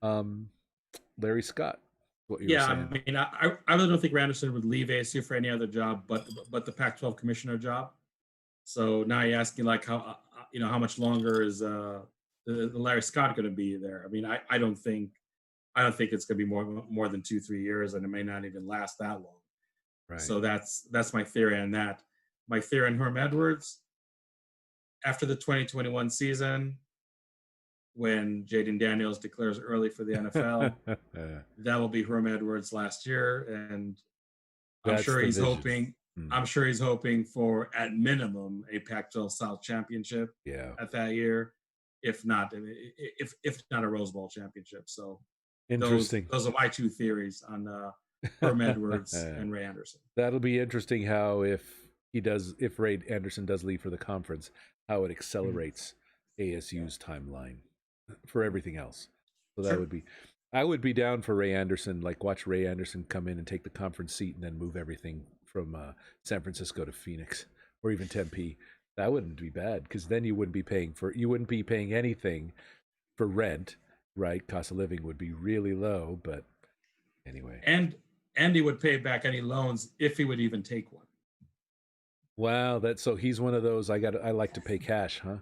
um, Larry Scott, what you were Yeah, I saying. mean, I really don't think Randerson would leave ASU for any other job, but the Pac-12 commissioner job. So now you're asking like how much longer is the Larry Scott going to be there? I mean, I don't think it's going to be more than 2 3 years, and it may not even last that long. Right. So that's my theory on that. My theory on Herm Edwards after the 2021 season, when Jaden Daniels declares early for the NFL, that will be Herm Edwards last year, and I'm That's sure the he's vision. hoping. I'm sure he's hoping for at minimum a Pac-12 South championship Yeah. at that year, if not a Rose Bowl championship. So Interesting. those are my two theories on Herm Edwards and Ray Anderson. That'll be interesting how if Ray Anderson does leave for the conference, how it accelerates ASU's timeline for everything else. So that Sure. would be I would be down for Ray Anderson, like watch Ray Anderson come in and take the conference seat and then move everything from San Francisco to Phoenix or even Tempe. That wouldn't be bad because then you wouldn't be paying anything for rent, right? Cost of living would be really low, but anyway. And he would pay back any loans if he would even take one. Wow, that's so he's one of those I like to pay cash, huh?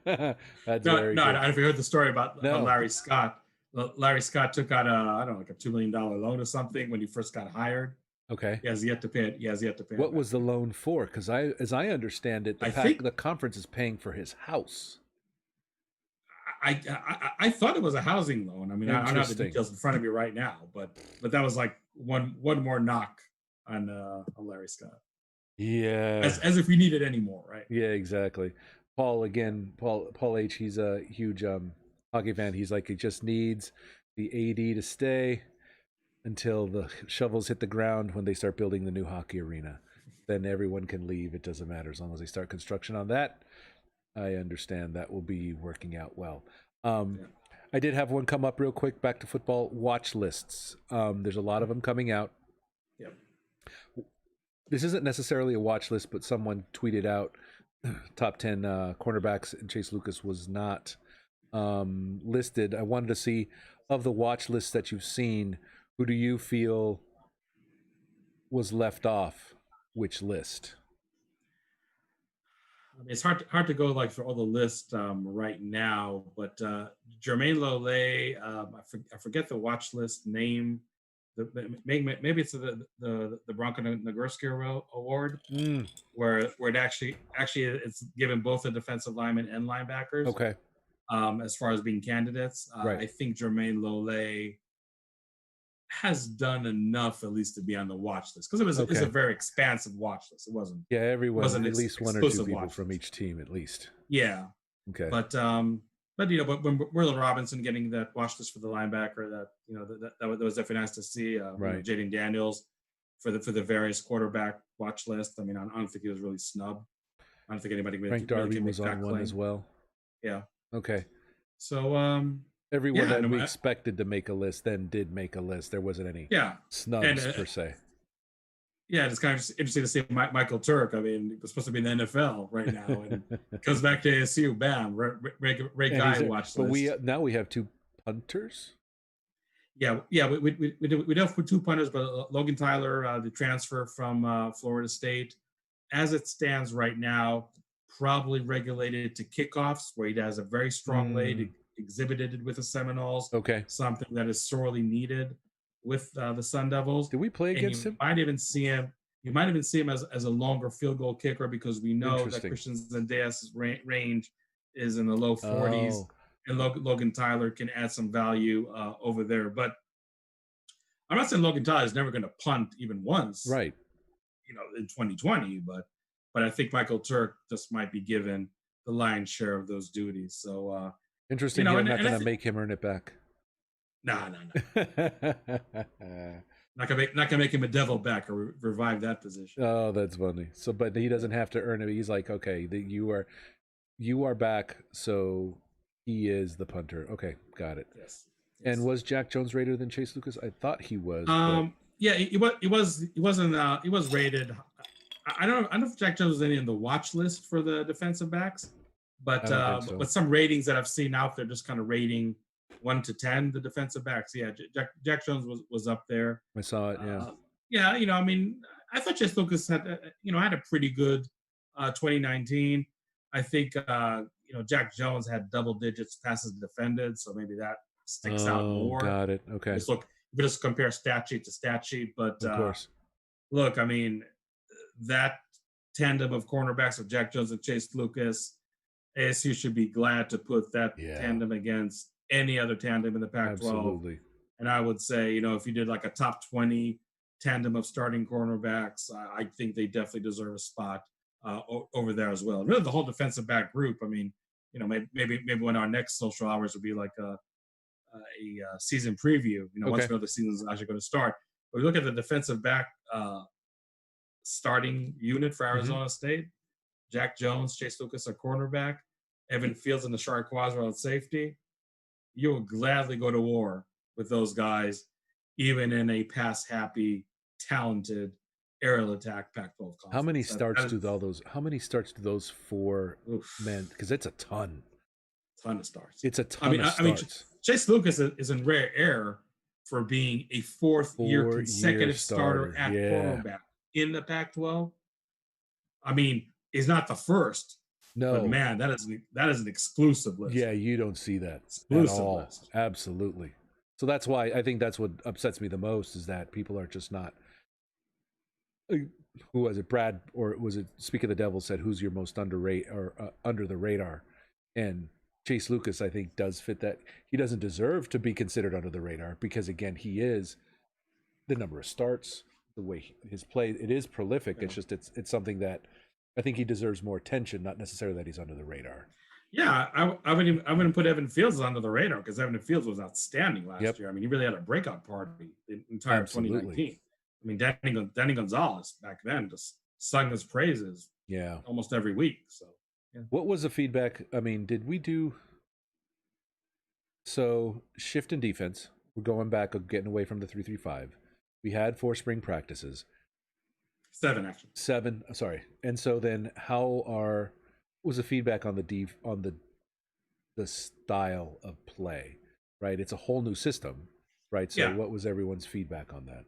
That's No, very no, I good. don't know if you heard the story about No. Larry Scott. Larry Scott took out I don't know, like a $2 million loan or something when he first got hired. Okay. He has yet to pay it. He has yet to pay What it was back. the loan for? Because as I understand it, I think the conference is paying for his house. I thought it was a housing loan. I mean, I don't have the Interesting. details in front of me right now, but that was like one more knock on Larry Scott. Yeah. As if we needed any more, right? Yeah, exactly. Paul again, Paul H. He's a huge hockey fan. He's like, it just needs the AD to stay until the shovels hit the ground when they start building the new hockey arena. Then everyone can leave. It doesn't matter as long as they start construction on that. I understand that will be working out well. Yeah. I did have one come up real quick. Back to football watch lists. There's a lot of them coming out. Yep. this isn't necessarily a watch list, but someone tweeted out top 10 cornerbacks, and Chase Lucas was not listed. I wanted to see, of the watch lists that you've seen, who do you feel was left off which list? I mean, it's hard to go like for all the list right now, but Jermaine Lole, I forget the watch list name. Maybe it's the Bronco Nagurski Award, Mm, where it actually it's given both the defensive linemen and linebackers. okay. As far as being candidates, Right. I think Jermaine Lole has done enough at least to be on the watch list, because it's Okay. a very expansive watch list. It wasn't Yeah, everyone, wasn't at least one or two exclusive people watch from list. each team, at least. Yeah, Okay. but but when Merlin Robinson getting that watch list for the linebacker, that was definitely nice to see. Right. Jaden Daniels for the various quarterback watch list. I mean, I don't think he was really snubbed. I don't think anybody Frank really Darby can make was that on one claim. as well. Yeah. Okay. So Everyone yeah, that no, we expected to make a list then did make a list. There wasn't any yeah, snubs and per se. yeah, it's kind of interesting to see Michael Turk. I mean, he was supposed to be in the NFL right now, and goes back to ASU. Bam, Ray And Guy he's- watch but list. now we have two punters. Yeah, we don't put two punters, but Logan Tyler, the transfer from Florida State, as it stands right now, probably regulated to kickoffs, where he has a very strong leg, exhibited with the Seminoles. Okay. Something that is sorely needed with the Sun Devils. Did we play against him? Might even see him. You might even see him as a longer field goal kicker, because we know that Interesting. Christian Zendejas' range is in the low 40s, Oh, and Logan Tyler can add some value over there. But I'm not saying Logan Tyler is never going to punt even once, right. in 2020. But I think Michael Turk just might be given the lion's share of those duties. So Interesting. You're not going to make him earn it back. No. Not gonna make him a devil back or revive that position. Oh, that's funny. So, but he doesn't have to earn it. He's like, okay, you are back. So he is the punter. Okay, got it. Yes. And was Jack Jones rated than Chase Lucas? I thought he was. Yeah, he was rated. I don't know if Jack Jones was any on the watch list for the defensive backs, but but some ratings that I've seen out there just kind of rating 1 to 10 the defensive backs. Yeah, Jack Jones was up there. I saw it. Yeah. Yeah, I mean, I thought Chase Lucas had had a pretty good 2019. I think Jack Jones had double digits passes defended, so maybe that sticks out more. Got it. Okay. Just compare stat sheet to stat sheet, but of course. Look, I mean, that tandem of cornerbacks of Jack Jones and Chase Lucas, ASU should be glad to put that tandem against any other tandem in the Pac-12. Absolutely. And I would say, if you did like a top 20 tandem of starting cornerbacks, I think they definitely deserve a spot over there as well. Really, the whole defensive back group. I mean, maybe when our next social hours would be like a season preview. Once we know the season's actually going to start. But we look at the defensive back starting unit for Arizona State. Jack Jones, Chase Lucas at cornerback, Evan Fields and Nashar Quaswell at safety. You will gladly go to war with those guys, even in a pass-happy, talented aerial attack Pac-12 conference. How many starts do those four men? Because it's a ton. Ton of starts. It's a ton of starts. Chase Lucas is in rare air for being a fourth-year consecutive starter at cornerback in the Pac-12. I mean, he's not the first. No, but man, that is an exclusive list. Yeah, you don't see that exclusive at all. List. Absolutely. So that's why I think that's what upsets me the most is that people are just not. Who was it, Brad, or was it Speak of the Devil said, who's your most underrated or under the radar? And Chase Lucas, I think, does fit that. He doesn't deserve to be considered under the radar because, again, he is the number of starts, the way his play, it is prolific. Yeah. It's just it's something that I think he deserves more attention, not necessarily that he's under the radar. Yeah, I wouldn't put Evan Fields under the radar because Evan Fields was outstanding last year. I mean, he really had a breakout party the entire 2019. I mean, Danny Gonzalez back then just sung his praises almost every week. So, What was the feedback? I mean, did we do so shift in defense? We're going back, getting away from the 3-3-5. We had 4 spring practices. 7 actually. 7. Sorry. And so then, what was the feedback on the style of play? Right, it's a whole new system, right? So, Yeah, what was everyone's feedback on that?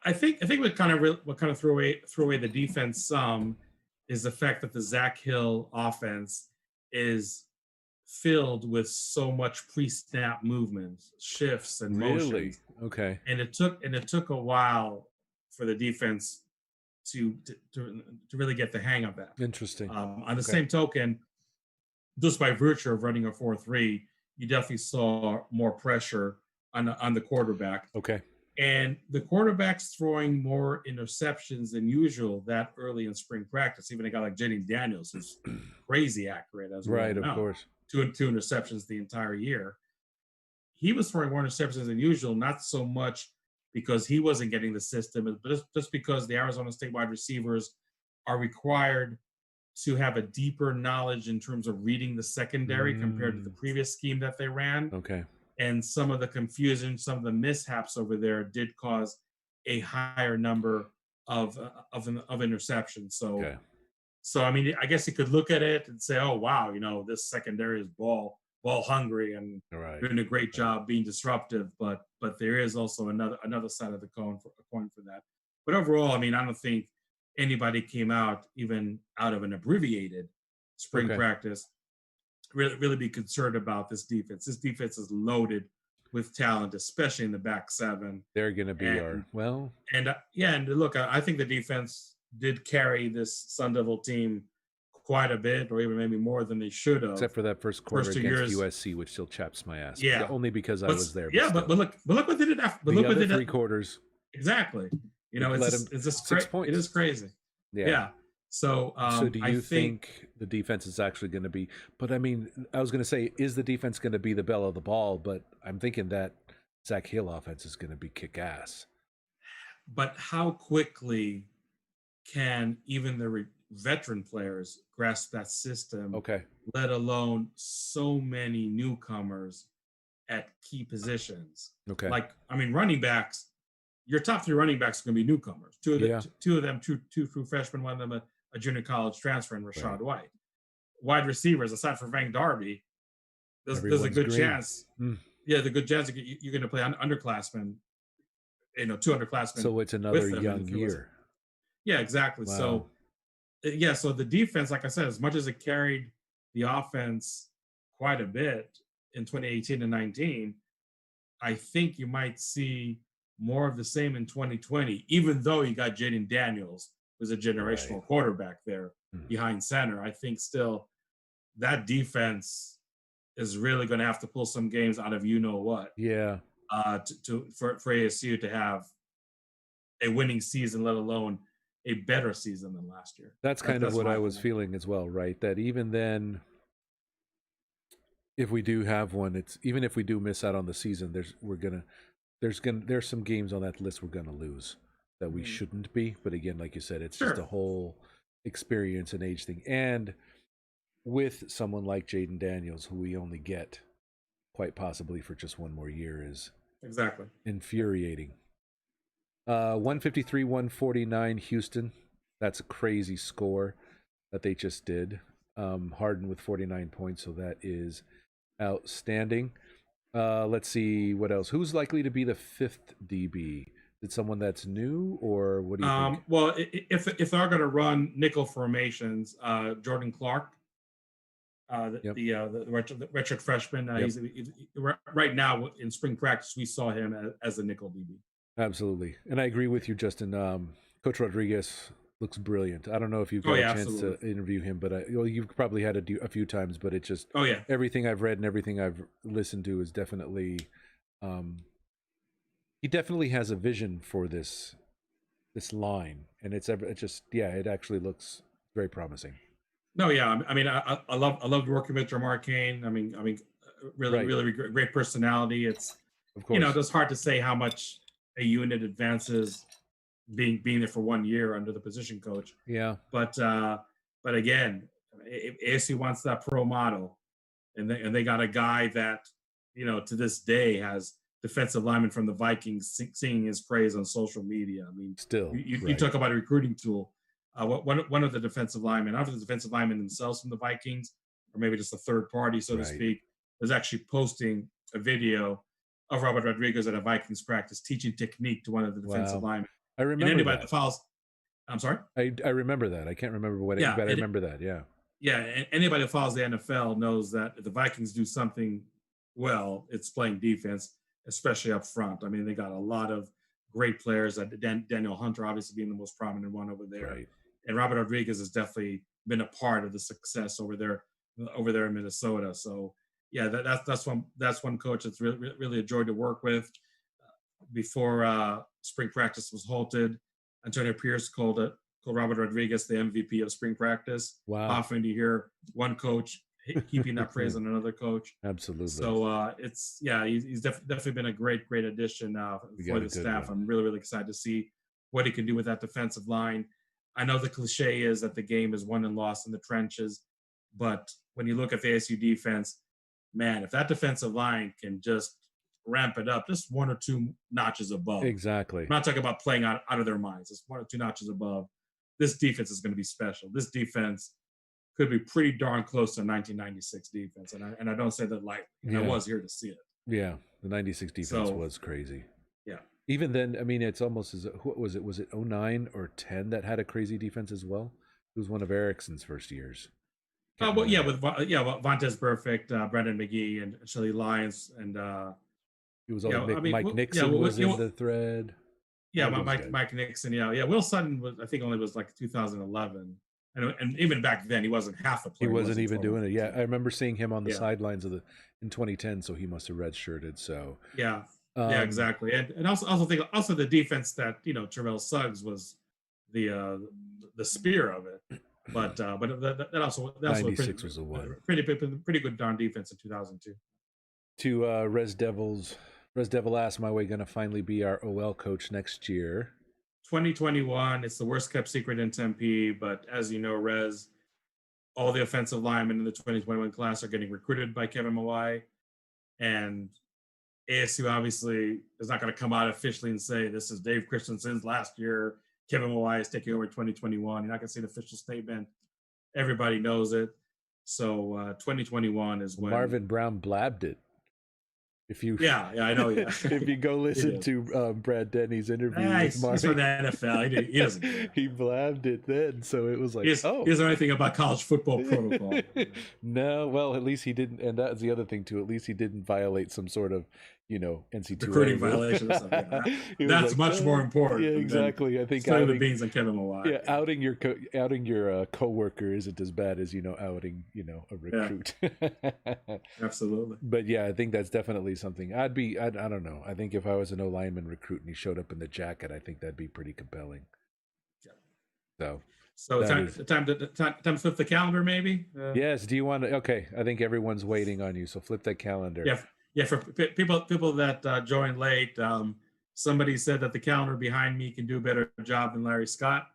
I think what kind of threw away the defense some is the fact that the Zach Hill offense is filled with so much pre-snap movement, shifts, and Really? motions, Okay. and it took a while for the defense to really get the hang of that. Interesting. On the Okay. same token, just by virtue of running a 4-3, you definitely saw more pressure on the quarterback. Okay. And the quarterback's throwing more interceptions than usual that early in spring practice. Even a guy like Jaden Daniels, who's crazy accurate, as we all Right. Of know, course. two interceptions the entire year. He was throwing more interceptions than usual, not so much because he wasn't getting the system, but just because the Arizona State wide receivers are required to have a deeper knowledge in terms of reading the secondary compared to the Mm, previous scheme that they ran. okay. And some of the confusion, some of the mishaps over there did cause a higher number of interceptions. So Okay. so I mean, I guess you could look at it and say, "Oh wow, this secondary is ball hungry and All right. doing a great Right. job being disruptive." But there is also another side of the coin for that. But overall, I mean, I don't think anybody came out even out of an abbreviated spring Okay. practice really be concerned about this defense. This defense is loaded with talent, especially in the back seven. They're going to be And our, well, yeah, and look, I think the defense did carry this Sun Devil team quite a bit, or even maybe more than they should have. except for that first quarter First two against years, USC, which still chaps my ass. yeah, Only because I but was there, but yeah, but still. but look what they did after. But The look what other they three did quarters, exactly. we It's let them just 6 it is points. crazy. Yeah. Yeah. So So do I you think think the defense is actually going to be, but I mean, I was going to say, is the defense going to be the belle of the ball? But I'm thinking that Zach Hill offense is going to be kick ass. but how quickly can even the veteran players grasp that system, Okay. let alone so many newcomers at key positions? Okay. Like, I mean, running backs, your top 3 running backs are going to be newcomers. Yeah. Two of them, two true freshmen, one of them a junior college transfer in Rashad Right. White. Wide receivers, aside from Frank Darby, there's a Everyone's good green. chance. Yeah, the good chance you're going to play underclassmen, 2 underclassmen So it's with another them. And young if it was, year. yeah, exactly. Wow. So yeah, so the defense, like I said, as much as it carried the offense quite a bit in 2018 and 19, I think you might see more of the same in 2020, even though you got Jaden Daniels, who's a Right. generational quarterback there Hmm. behind center. I think still that defense is really going to have to pull some games out of what Yeah. for ASU to have a winning season, let alone a better season than last year. That's kind of That's what my I was opinion. feeling as well, right? That even then, if we do have one, it's even if we do miss out on the season, there's some games on that list we're gonna lose that we Mhm. shouldn't be. But again, like you said, it's just a Sure. whole experience and age thing. And with someone like Jaden Daniels, who we only get quite possibly for just one more year, is Exactly. infuriating. 153, 149, Houston. That's a crazy score that they just did. Harden with 49 points, so that is outstanding. Let's see what else. Who's likely to be the 5th DB? Is it someone that's new, or what do you think? Well, if they're going to run nickel formations, Jordan Clark, Yep. the redshirt freshman, Yep. right now in spring practice we saw him as a nickel DB. Absolutely. And I agree with you, Justin. Coach Rodriguez looks brilliant. I don't know if you've Oh got a yeah, chance to absolutely. interview him, but you've probably had a few times, but it just, Oh yeah, everything I've read and everything I've listened to is definitely, um, he definitely has a vision for this line, and it just, yeah, it actually looks very promising. no, yeah. I mean, I loved working with Jamar Kane. Really, Right. really great personality. It's Of course. it's hard to say how much a unit advances being there for 1 year under the position coach. Yeah. But again, if ASU wants that pro model, and they got a guy that to this day has defensive lineman from the Vikings singing his praise on social media. I mean, Still, you talk about a recruiting tool. One of the defensive linemen, either the defensive linemen themselves from the Vikings, or maybe just a third party, so to speak, was actually posting a video of Robert Rodriguez at a Vikings practice teaching technique to one of the defensive linemen. I remember and anybody that. follows, I'm sorry? I remember that. I can't remember what Yeah, but I remember that. Yeah. Yeah, and anybody that follows the NFL knows that if the Vikings do something well, it's playing defense, especially up front. I mean, they got a lot of great players. Daniel Hunter, obviously, being the most prominent one over there, Right. and Robert Rodriguez has definitely been a part of the success over there in Minnesota. So, yeah, that's one coach that's really a joy to work with. Before spring practice was halted, Antonio Pierce called Robert Rodriguez the MVP of spring practice. Wow. Often you hear one coach keeping that praise on another coach. Absolutely. So he's definitely been a great addition for the staff. I'm really excited to see what he can do with that defensive line. I know the cliche is that the game is won and lost in the trenches, but when you look at the ASU defense, man, if that defensive line can just ramp it up just one or two notches above. Exactly. I'm not talking about playing out of their minds. It's one or two notches above. This defense is going to be special. This defense could be pretty darn close to a 1996 defense, and I don't say that lightly. I was here to see it. Yeah, the 96 defense was crazy. Yeah. Even then, I mean, it's almost as what was it? Was it 09 or 10 that had a crazy defense as well? It was one of Erickson's first years. With Vontez Perfect, Brendan McGee, and Shelly Lyons, and it was all Mike Nixon was in the thread. Yeah, Mike Nixon. Yeah. Will Sutton was like 2011, and even back then he wasn't half a player. He wasn't even doing it. Yeah, I remember seeing him on the sidelines in 2010. So he must have redshirted. So yeah, exactly. And also think the defense that Terrell Suggs was the spear of it. But that also 96 was the one. Pretty good darn defense in 2002. To Res Devil asked, "Am I going to finally be our OL coach next year?" 2021. It's the worst kept secret in Tempe, but as you know, Res, all the offensive linemen in the 2021 class are getting recruited by Kevin Mawai, and ASU obviously is not going to come out officially and say this is Dave Christensen's last year. Kevin Mawai is taking over 2021. You're not going to see an official statement. Everybody knows it. So 2021 is when Marvin Brown blabbed it. If you I know. Yeah. If you go listen to Brad Denny's interview with Marvin, he's from the NFL. He doesn't care. He blabbed it then, so it was like, he doesn't know anything about college football protocol. No, well, at least he didn't, and that's the other thing too. At least he didn't violate some sort of NC2A recruiting violation or something. That's much more important. Yeah, exactly. I think outing the beans on Kevin Mawai. Yeah, outing your coworker isn't as bad as outing a recruit. Yeah. Absolutely. But yeah, I think that's definitely something. I don't know. I think if I was an O lineman recruit and he showed up in the jacket, I think that'd be pretty compelling. Yeah. So time to flip the calendar, maybe. Yes. Do you want to? Okay. I think everyone's waiting on you. So flip that calendar. Yeah, for people that joined late, somebody said that the calendar behind me can do a better job than Larry Scott.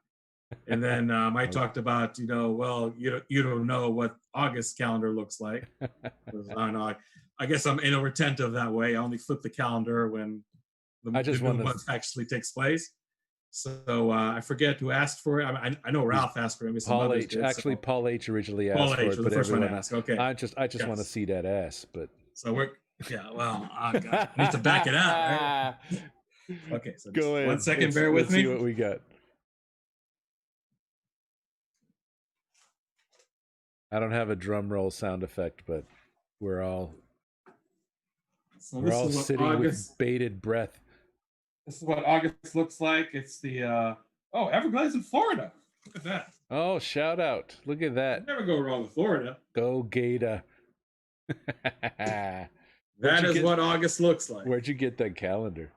And then I talked about, you don't know what August calendar looks like. I guess I'm inattentive that way. I only flip the calendar when the month actually takes place. So I forget who asked for it. I know Ralph asked for it. Paul H. Actually, Paul H. originally asked for it. Paul H. was the first one to ask. Okay. I just want to see that ass, but. So we're. Yeah, well, I need to back it up. Right? Okay, so go ahead. 1 second, bear with me. See what we got. I don't have a drum roll sound effect, but we're all sitting with bated breath. This is what August looks like. It's the Everglades in Florida. Look at that. Oh, shout out! Look at that. Never go wrong with Florida. Go Gator. That is what August looks like. Where'd you get that calendar?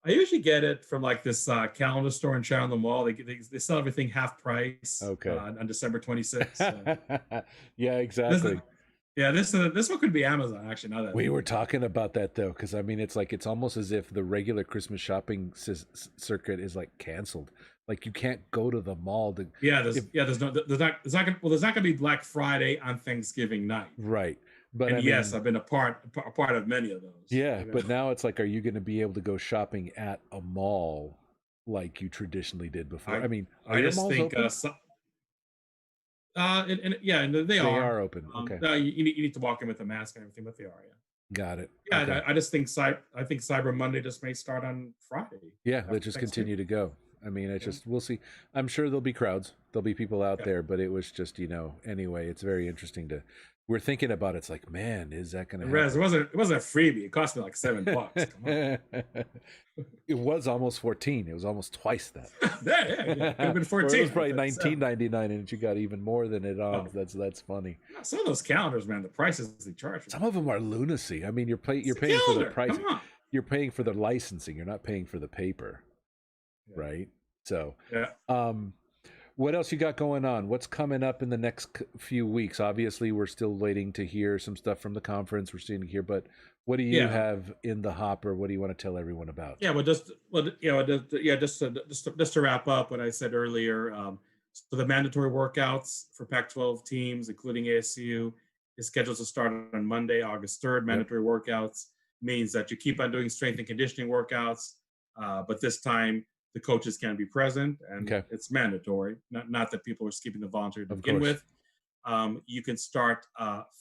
I usually get it from like this calendar store in Sharon the Mall. They sell everything half price. Okay. On December 26th. Yeah, exactly. This one could be Amazon actually. Now that we were talking about that though, because it's almost as if the regular Christmas shopping circuit is like canceled. Like you can't go to the mall to. There's not gonna be Black Friday on Thanksgiving night. Right. But And I yes, mean, I've been a part of many of those. yeah, but now it's like, are you going to be able to go shopping at a mall like you traditionally did before? I I mean, are I your just malls think open? and yeah, and they They are. are open. Okay. No, you need to walk in with a mask and everything, but they are. Yeah. Got it. Yeah, Okay. I just think Cyber Monday just may start on Friday Yeah, they after just Thanksgiving. continue to go. I mean, it's Yeah, just, we'll see. I'm sure there'll be crowds. There'll be people out yeah. there, but it was just, anyway, it's very interesting we're thinking about it. It's like, man, is that going to And Rez, it happen? wasn't it wasn't a freebie. It cost me like $7. Come on. It was almost 14. It was almost twice that. Yeah. It could have been Or it 14. was I probably said 19.99 and you got even more than it on. Oh, That's funny. some of those calendars, man, the prices they charge for Some of them are lunacy. I mean, it's you're a paying for the calendar. price. Come on. You're paying for the licensing. You're not paying for the paper, Yeah. right? So, Yeah. um, what else you got going on? What's coming up in the next few weeks? Obviously, we're still waiting to hear some stuff from the conference. We're seeing here, but what do you Yeah. have in the hopper? What do you want to tell everyone about? Yeah, just to wrap up what I said earlier. So the mandatory workouts for Pac-12 teams, including ASU, is scheduled to start on Monday, August 3rd. Yep. Mandatory workouts means that you keep on doing strength and conditioning workouts, but this time the coaches can be present, and Okay. it's mandatory. Not that people are skipping the volunteer to Of begin course. with. You can start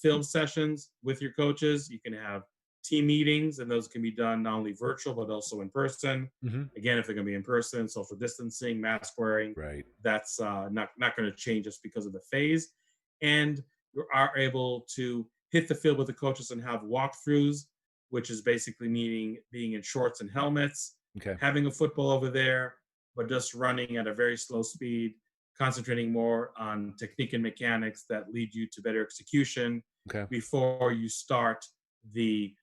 film sessions with your coaches. You can have team meetings, and those can be done not only virtual but also in person. Mm-hmm. Again, if they're going to be in person, social distancing, mask wearing, Right. that's not going to change just because of the phase. And you are able to hit the field with the coaches and have walkthroughs, which is basically meaning being in shorts and helmets, Okay. having a football over there, but just running at a very slow speed, concentrating more on technique and mechanics that lead you to better execution Okay. before you start the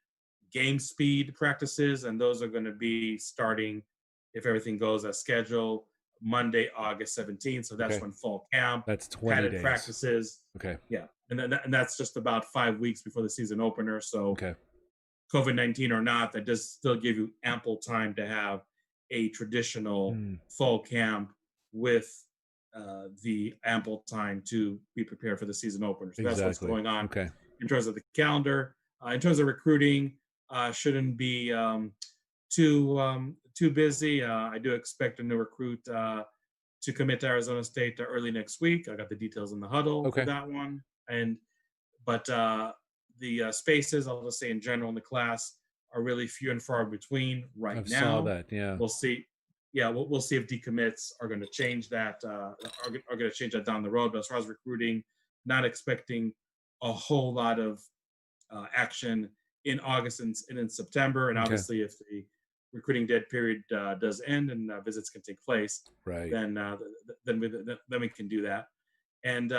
game speed practices. And those are going to be starting, if everything goes as scheduled, Monday, August 17th. So that's Okay. when fall camp, That's 20 padded days. practices. Okay. Yeah. And that's just about 5 weeks before the season opener. So Okay. COVID-19 or not, that does still give you ample time to have a traditional fall camp with the ample time to be prepared for the season opener. So that's what's Exactly. going on Okay. in terms of the calendar. In terms of recruiting, shouldn't be too busy. I do expect a new recruit to commit to Arizona State early next week. I got the details in the huddle for Okay. that one. But the spaces, I'll just say in general in the class, are really few and far between right I've now. saw that. Yeah. We'll see. Yeah, we'll see if decommits are going to change that. Are going to change that down the road. But as far as recruiting, not expecting a whole lot of action in August and in September. And Okay. obviously, if the recruiting dead period does end and visits can take place, Right. then we can do that. And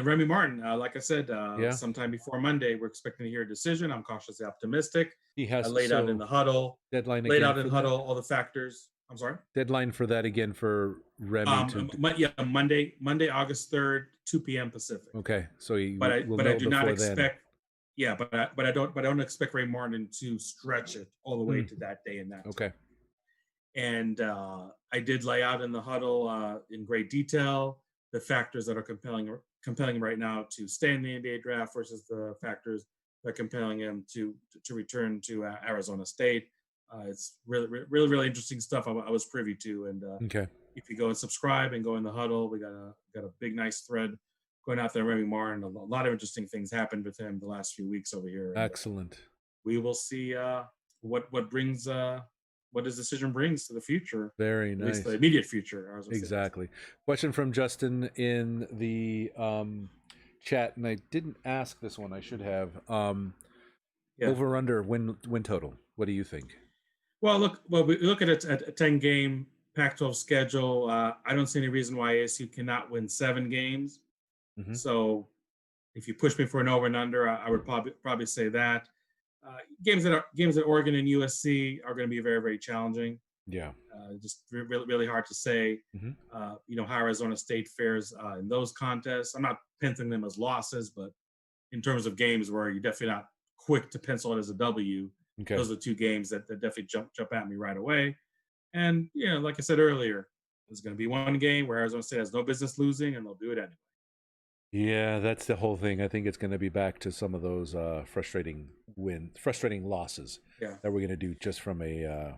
Remy Martin, like I said, Yeah. sometime before Monday, we're expecting to hear a decision. I'm cautiously optimistic. He has I laid out in the huddle, deadline laid again out in for huddle that. all the factors. I'm sorry. Deadline for that again for Remy to. Monday, August 3rd, 2 p.m. Pacific. Okay, so he But will I know do not before then. expect. Yeah, but I don't expect Ray Martin to stretch it all the way to that day and that. Okay. Time. And I did lay out in the huddle in great detail the factors that are compelling right now to stay in the NBA draft versus the factors that are compelling him to return to Arizona State. It's really interesting stuff I was privy to. And Okay. if you go and subscribe and go in the huddle, we got a big nice thread going out there. Remy Martin, a lot of interesting things happened with him the last few weeks over here. Excellent. We will see what brings what his decision brings to the future. Very at nice. least the immediate future. Exactly. Question from Justin in the chat, and I didn't ask this one. I should have. Over under win total. What do you think? Well, we look at a 10-game Pac-12 schedule. I don't see any reason why ASU cannot win 7 games. Mm-hmm. So, if you push me for an over and under, I would probably say that. Games at Oregon and USC are going to be very, very challenging. Yeah. Just really hard to say. Mm-hmm. How Arizona State fares in those contests. I'm not penciling them as losses, but in terms of games where you're definitely not quick to pencil it as a W, okay. Those are 2 games that definitely jump at me right away. And like I said earlier, there's going to be one game where Arizona State has no business losing, and they'll do it anyway. Yeah, that's the whole thing. I think it's going to be back to some of those frustrating losses Yeah. that we're going to do just from a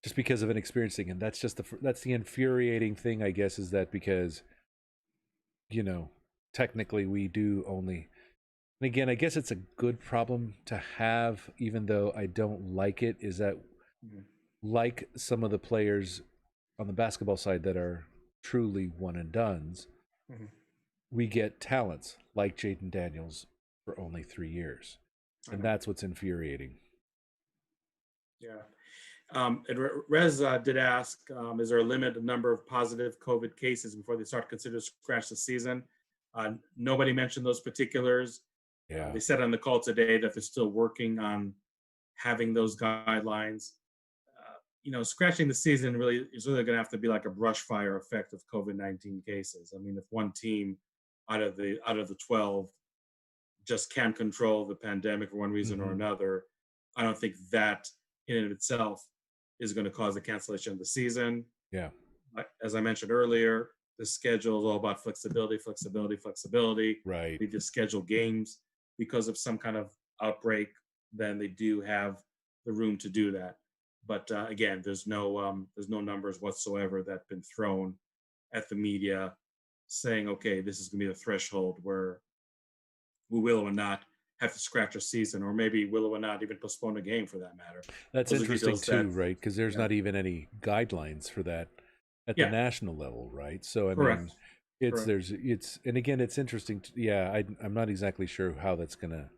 just because of an experience thing, and that's just that's the infuriating thing, I guess, is that because you know technically we do only. And again, I guess it's a good problem to have, even though I don't like it. Is that Mhm. like some of the players on the basketball side that are truly one and dones, Mhm. we get talents like Jaden Daniels for only 3 years. I And know. that's what's infuriating. Yeah. And Rez did ask, is there a limited number of positive COVID cases before they start to consider scratch the season? Nobody mentioned those particulars. Yeah. They said on the call today that they're still working on having those guidelines. Scratching the season really is really going to have to be like a brush fire effect of COVID-19 cases. I mean, if one team out of the 12 just can't control the pandemic for one reason or Hmm. another, I don't think that in and of itself is going to cause the cancellation of the season. Yeah. As I mentioned earlier, the schedule is all about flexibility, flexibility, flexibility. Right. They just schedule games because of some kind of outbreak, then they do have the room to do that. But again, there's no numbers whatsoever that been thrown at the media saying, okay, this is going to be the threshold where we will or not have to scratch a season, or maybe will or not even postpone a game for that matter. That's Those are interesting details too, that, right? Because there's yeah, not even any guidelines for that at the yeah, national level, right? So I mean, correct, it's correct. there's it's and again, it's interesting. Yeah, I'm not exactly sure how that's gonna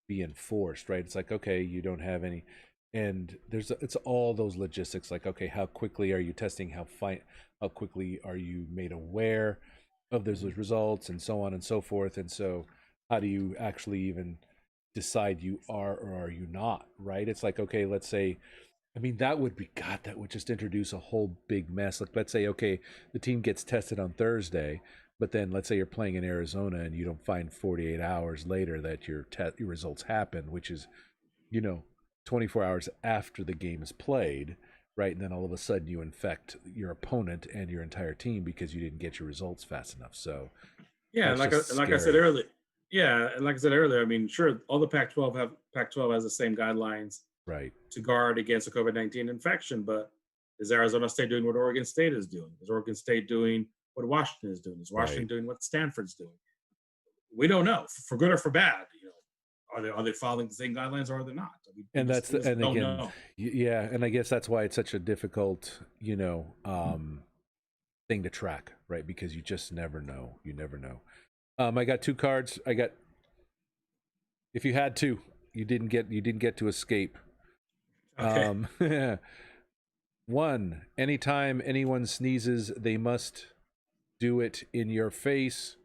be enforced, right? It's like, okay, you don't have any, and it's all those logistics, like, okay, how quickly are you testing? How quickly are you made aware of those Mhm. results, and so on and so forth. And so, how do you actually even decide you are or are you not, right? It's like, okay, let's say, I mean, that would be, God, that would just introduce a whole big mess. Like, let's say, okay, the team gets tested on Thursday, but then let's say you're playing in Arizona and you don't find 48 hours later that your results happen, which is, you know, 24 hours after the game is played, right? And then all of a sudden you infect your opponent and your entire team because you didn't get your results fast enough. So Yeah, and that's just like I said scary, earlier, yeah, and like I said earlier, I mean, sure, all the Pac-12 has the same guidelines right? to guard against a COVID-19 infection, but is Arizona State doing what Oregon State is doing? Is Oregon State doing what Washington is doing? Is Washington Right. doing what Stanford's doing? We don't know, for good or for bad. Are they following the same guidelines or are they not? We And just that's we just and don't again, know. yeah, and I guess that's why it's such a difficult, thing to track, right? Because you just never know. You never know. I got two cards. I got, if you had to, you didn't get to escape. Okay. Um, one, anytime anyone sneezes, they must do it in your face.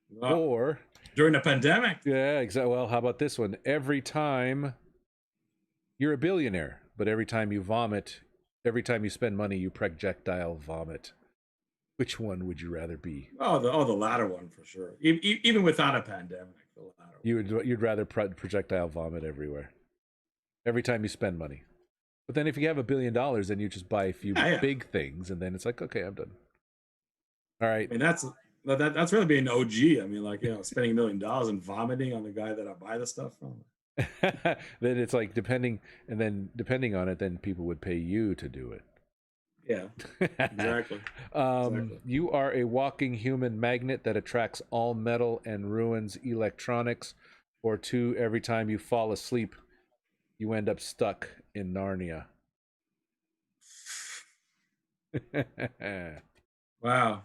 Well, Or, during the pandemic, yeah, exactly. Well, how about this one? Every time you're a billionaire, but every time you spend money, you projectile vomit. Which one would you rather be? the latter one for sure. Even without a pandemic, the latter one. You'd rather projectile vomit everywhere every time you spend money. But then if you have $1 billion, then you just buy a few Yeah, yeah. big things, and then it's like, okay, I'm done. All right. I mean, that's really being OG. I mean, like, spending $1 million and vomiting on the guy that I buy the stuff from. Then it's like depending on it, then people would pay you to do Yeah, it. exactly, exactly. You are a walking human magnet that attracts all metal and ruins electronics. Or two, every time you fall asleep, you end up stuck in Narnia. Wow.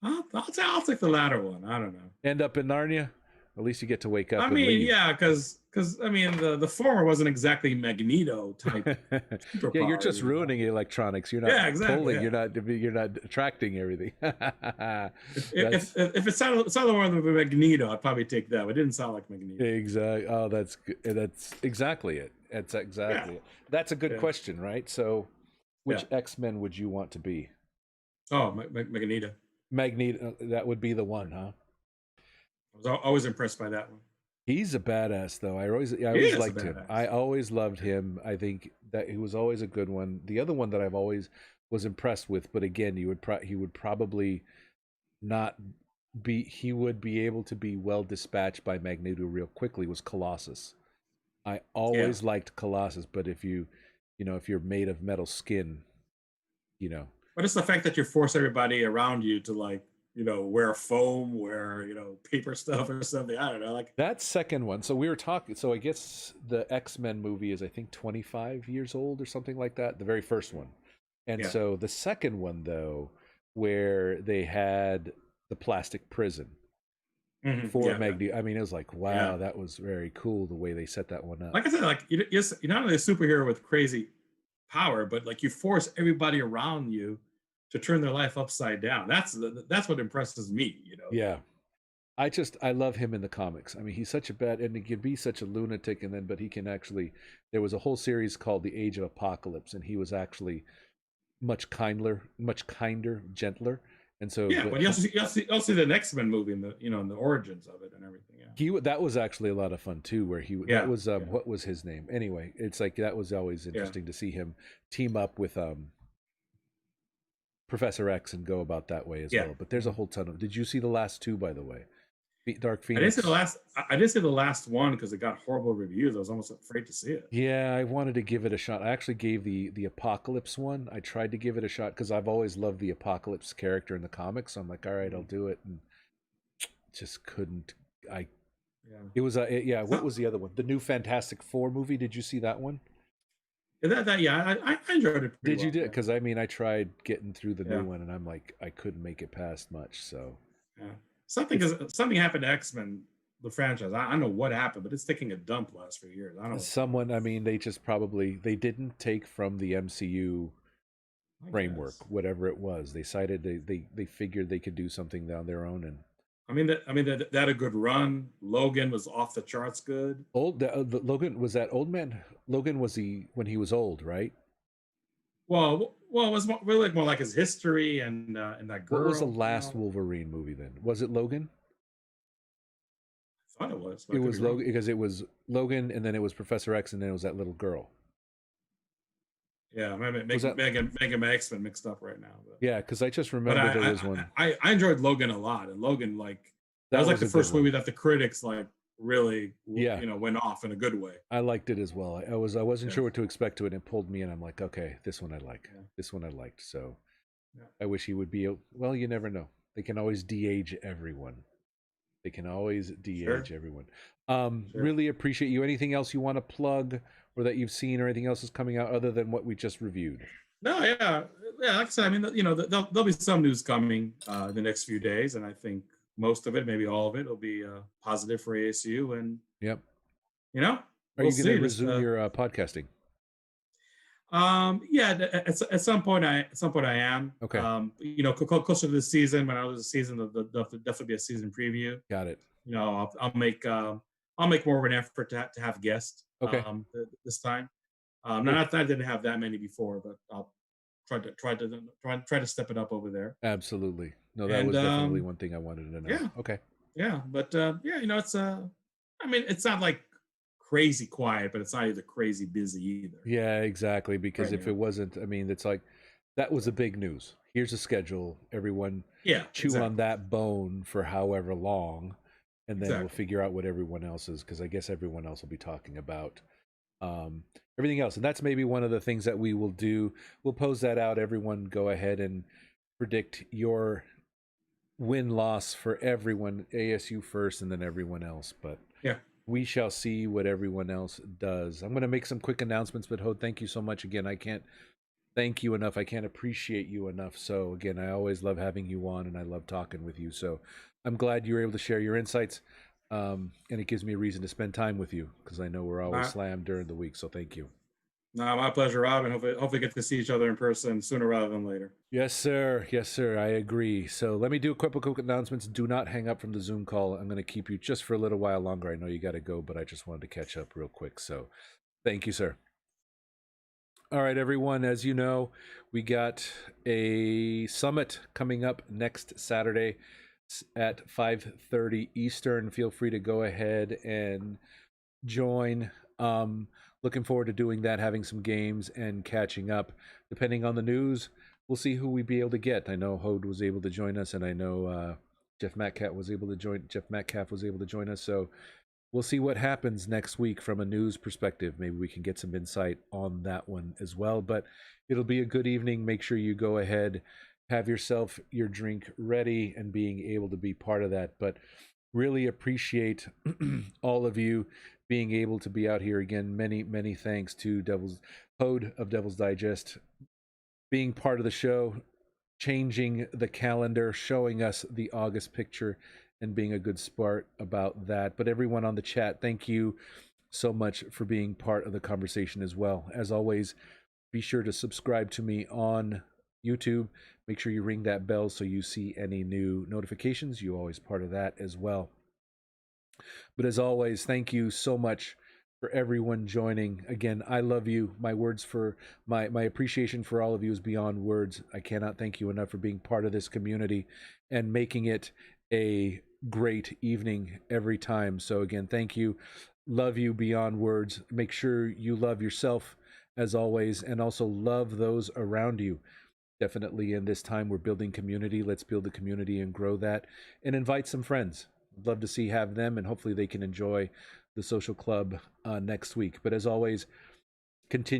I'll take the latter one. I don't know. End up in Narnia? At least you get to wake I up and mean, leave. yeah, because I mean the former wasn't exactly Magneto type Yeah, you're superpower, just ruining electronics. You're not Yeah, exactly. pulling. Yeah. You're not attracting everything. If if That's if it sounded more like Magneto, I'd probably take that. But it didn't sound like Magneto. exactly. Oh, that's good. That's exactly it. That's Yeah, exactly it. That's a good yeah, question, right? So, yeah. which X-Men would you want to be? Oh, Magneto. Magneto. That would be the one, huh? I was always impressed by that one. He's a badass, though. I He always is a liked him. I badass. always loved him. I think that he was always a good one. The other one that I've always was impressed with, but again, he would probably not he would be able to be well dispatched by Magneto real quickly was Colossus. I Yeah. always liked Colossus, but if you're made of metal skin, you know, But it's the fact that you force everybody around you to like, wear foam, wear, paper stuff or something. I don't know. Like, that second one. So we were talking. So I guess the X-Men movie is, I think, 25 years old or something like that. The very first one. And yeah. so the second one, though, where they had the plastic prison for Yeah. Yeah. Magneto, I mean, it was like, Yeah. wow, that was very cool the way they set that one up. Like I said, like you're not only a superhero with crazy power, but like you force everybody around you to turn their life upside down. That's what impresses me. Yeah. I love him in the comics. I mean, he's such a bad, and he can be such a lunatic, and then, but he can actually. There was a whole series called The Age of Apocalypse, and he was actually much kinder, gentler, and so, Yeah, but you also see the X Men movie and the origins of it and everything. Yeah. that was actually a lot of fun too. Where that Yeah. was Yeah. what was his name? Anyway, it's like that was always Yeah. interesting to see him team up with Professor X and go about that way as Yeah. well. But there's a whole ton of. Did you see the last two, by the way? Dark I didn't see the Phoenix. last. I didn't see the last one because it got horrible reviews. I was almost afraid to see it. Yeah, I wanted to give it a shot. I actually gave the Apocalypse one. I tried to give it a shot because I've always loved the Apocalypse character in the comics. So I'm like, all right, I'll Mhm. do it, and just couldn't. I Yeah. It was yeah. What So was the other one? The new Fantastic Four movie. Did you see that one? that yeah, I enjoyed it pretty Did you well. do? Yeah. Because I mean, I tried getting through the new Yeah. one, and I'm like, I couldn't make it past much. So Yeah. Something it's is something happened to X Men, the franchise. I don't know what happened, but it's taking a dump the last few years. I don't know what's going on. someone. I mean, they just probably they didn't take from the MCU I framework, guess. whatever it was. They cited they figured they could do something on their own, and That had a good run. Logan was off the charts good. the Logan was that old man. Logan was he when he was old, right? Well, it was really more like his history and that What was the girl. last Wolverine movie then? Was it Logan? I thought it was, but It I could be was wrong. Logan because it was Logan, and then it was Professor X, and then it was that little girl. Yeah, maybe Was that? making my X Men mixed up right now. Yeah, because I just But remember there was one I enjoyed Logan a lot, and Logan like that that was like was the a good first movie one. that the critics like really Yeah, went off in a good way. I liked it as well. I wasn't sure Yes. what to expect to it, and it pulled me in. I'm like, okay, this one I like. Yeah. This one I liked. So Yeah. I wish he would be. Well, you never know. They can always de-age everyone. They can always de-age Sure. everyone. Sure. Really appreciate you. Anything else you want to plug, or that you've seen, or anything else is coming out other than what we just reviewed? No, yeah, yeah. Like I said, I mean, there'll be some news coming in the next few days, and I think most of it, maybe all of it, will be positive for ASU, and Yep. you know, Are we'll you going to see. This, resume your podcasting? yeah, at some point, I am. Okay, Closer to the season, when I was a season, there'll definitely be a season preview. got it. I'll make more of an effort to have guests Okay, this time. cool. Not that I didn't have that many before, but I'll try to step it up over there. Absolutely. No, that And was definitely one thing I wanted to know. yeah, Okay. yeah, but yeah, it's I mean, it's not like crazy quiet, but it's not either crazy busy either. Yeah, exactly. Because Right if now. it wasn't, I mean, it's like that was the big news. Here's a schedule. Everyone Yeah, chew on exactly, that bone for however long, and then we'll exactly. figure out what everyone else is. Because I guess everyone else will be talking about um, everything else, and that's maybe one of the things that we will do. We'll pose that out. Everyone, go ahead and predict your win loss for everyone. ASU first, and then everyone else. But Yeah. we shall see what everyone else does. I'm going to make some quick announcements, but Hod, thank you so much again. I can't thank you enough. I can't appreciate you enough. So again, I always love having you on, and I love talking with you. So I'm glad you were able to share your insights, and it gives me a reason to spend time with you because I know we're always My, slammed during the week. So thank you. no, my pleasure, Rob, and hopefully get to see each other in person sooner rather than later. Yes, sir. Yes, sir. I agree. So let me do a couple quick announcements. Do not hang up from the Zoom call. I'm going to keep you just for a little while longer. I know you got to go, but I just wanted to catch up real quick. So thank you, sir. All right, everyone. As you know, we got a summit coming up next Saturday at 5:30 Eastern. Feel free to go ahead and join. Looking forward to doing that, having some games and catching up. Depending on the news, we'll see who we be able to get. I know Hode was able to join us, and I know Jeff Metcalf was able to join us. So we'll see what happens next week from a news perspective. Maybe we can get some insight on that one as well. But it'll be a good evening. Make sure you go ahead, have yourself your drink ready, and being able to be part of that. But really appreciate all of you being able to be out here again. Many thanks to Hod of Devil's Digest being part of the show, changing the calendar, showing us the August picture, and being a good sport about that. But everyone on the chat, thank you so much for being part of the conversation as well. As always, be sure to subscribe to me on YouTube. Make sure you ring that bell so you see any new notifications. You're always part of that as well. But as always, thank you so much for everyone joining. Again, I love you. My words for my appreciation for all of you is beyond words. I cannot thank you enough for being part of this community and making it a great evening every time. So again, thank you. Love you beyond words. Make sure you love yourself as always, and also love those around you. Definitely in this time we're building community. Let's build the community and grow that, and invite some friends. I'd love to have them, and hopefully they can enjoy the social club next week. But as always, continue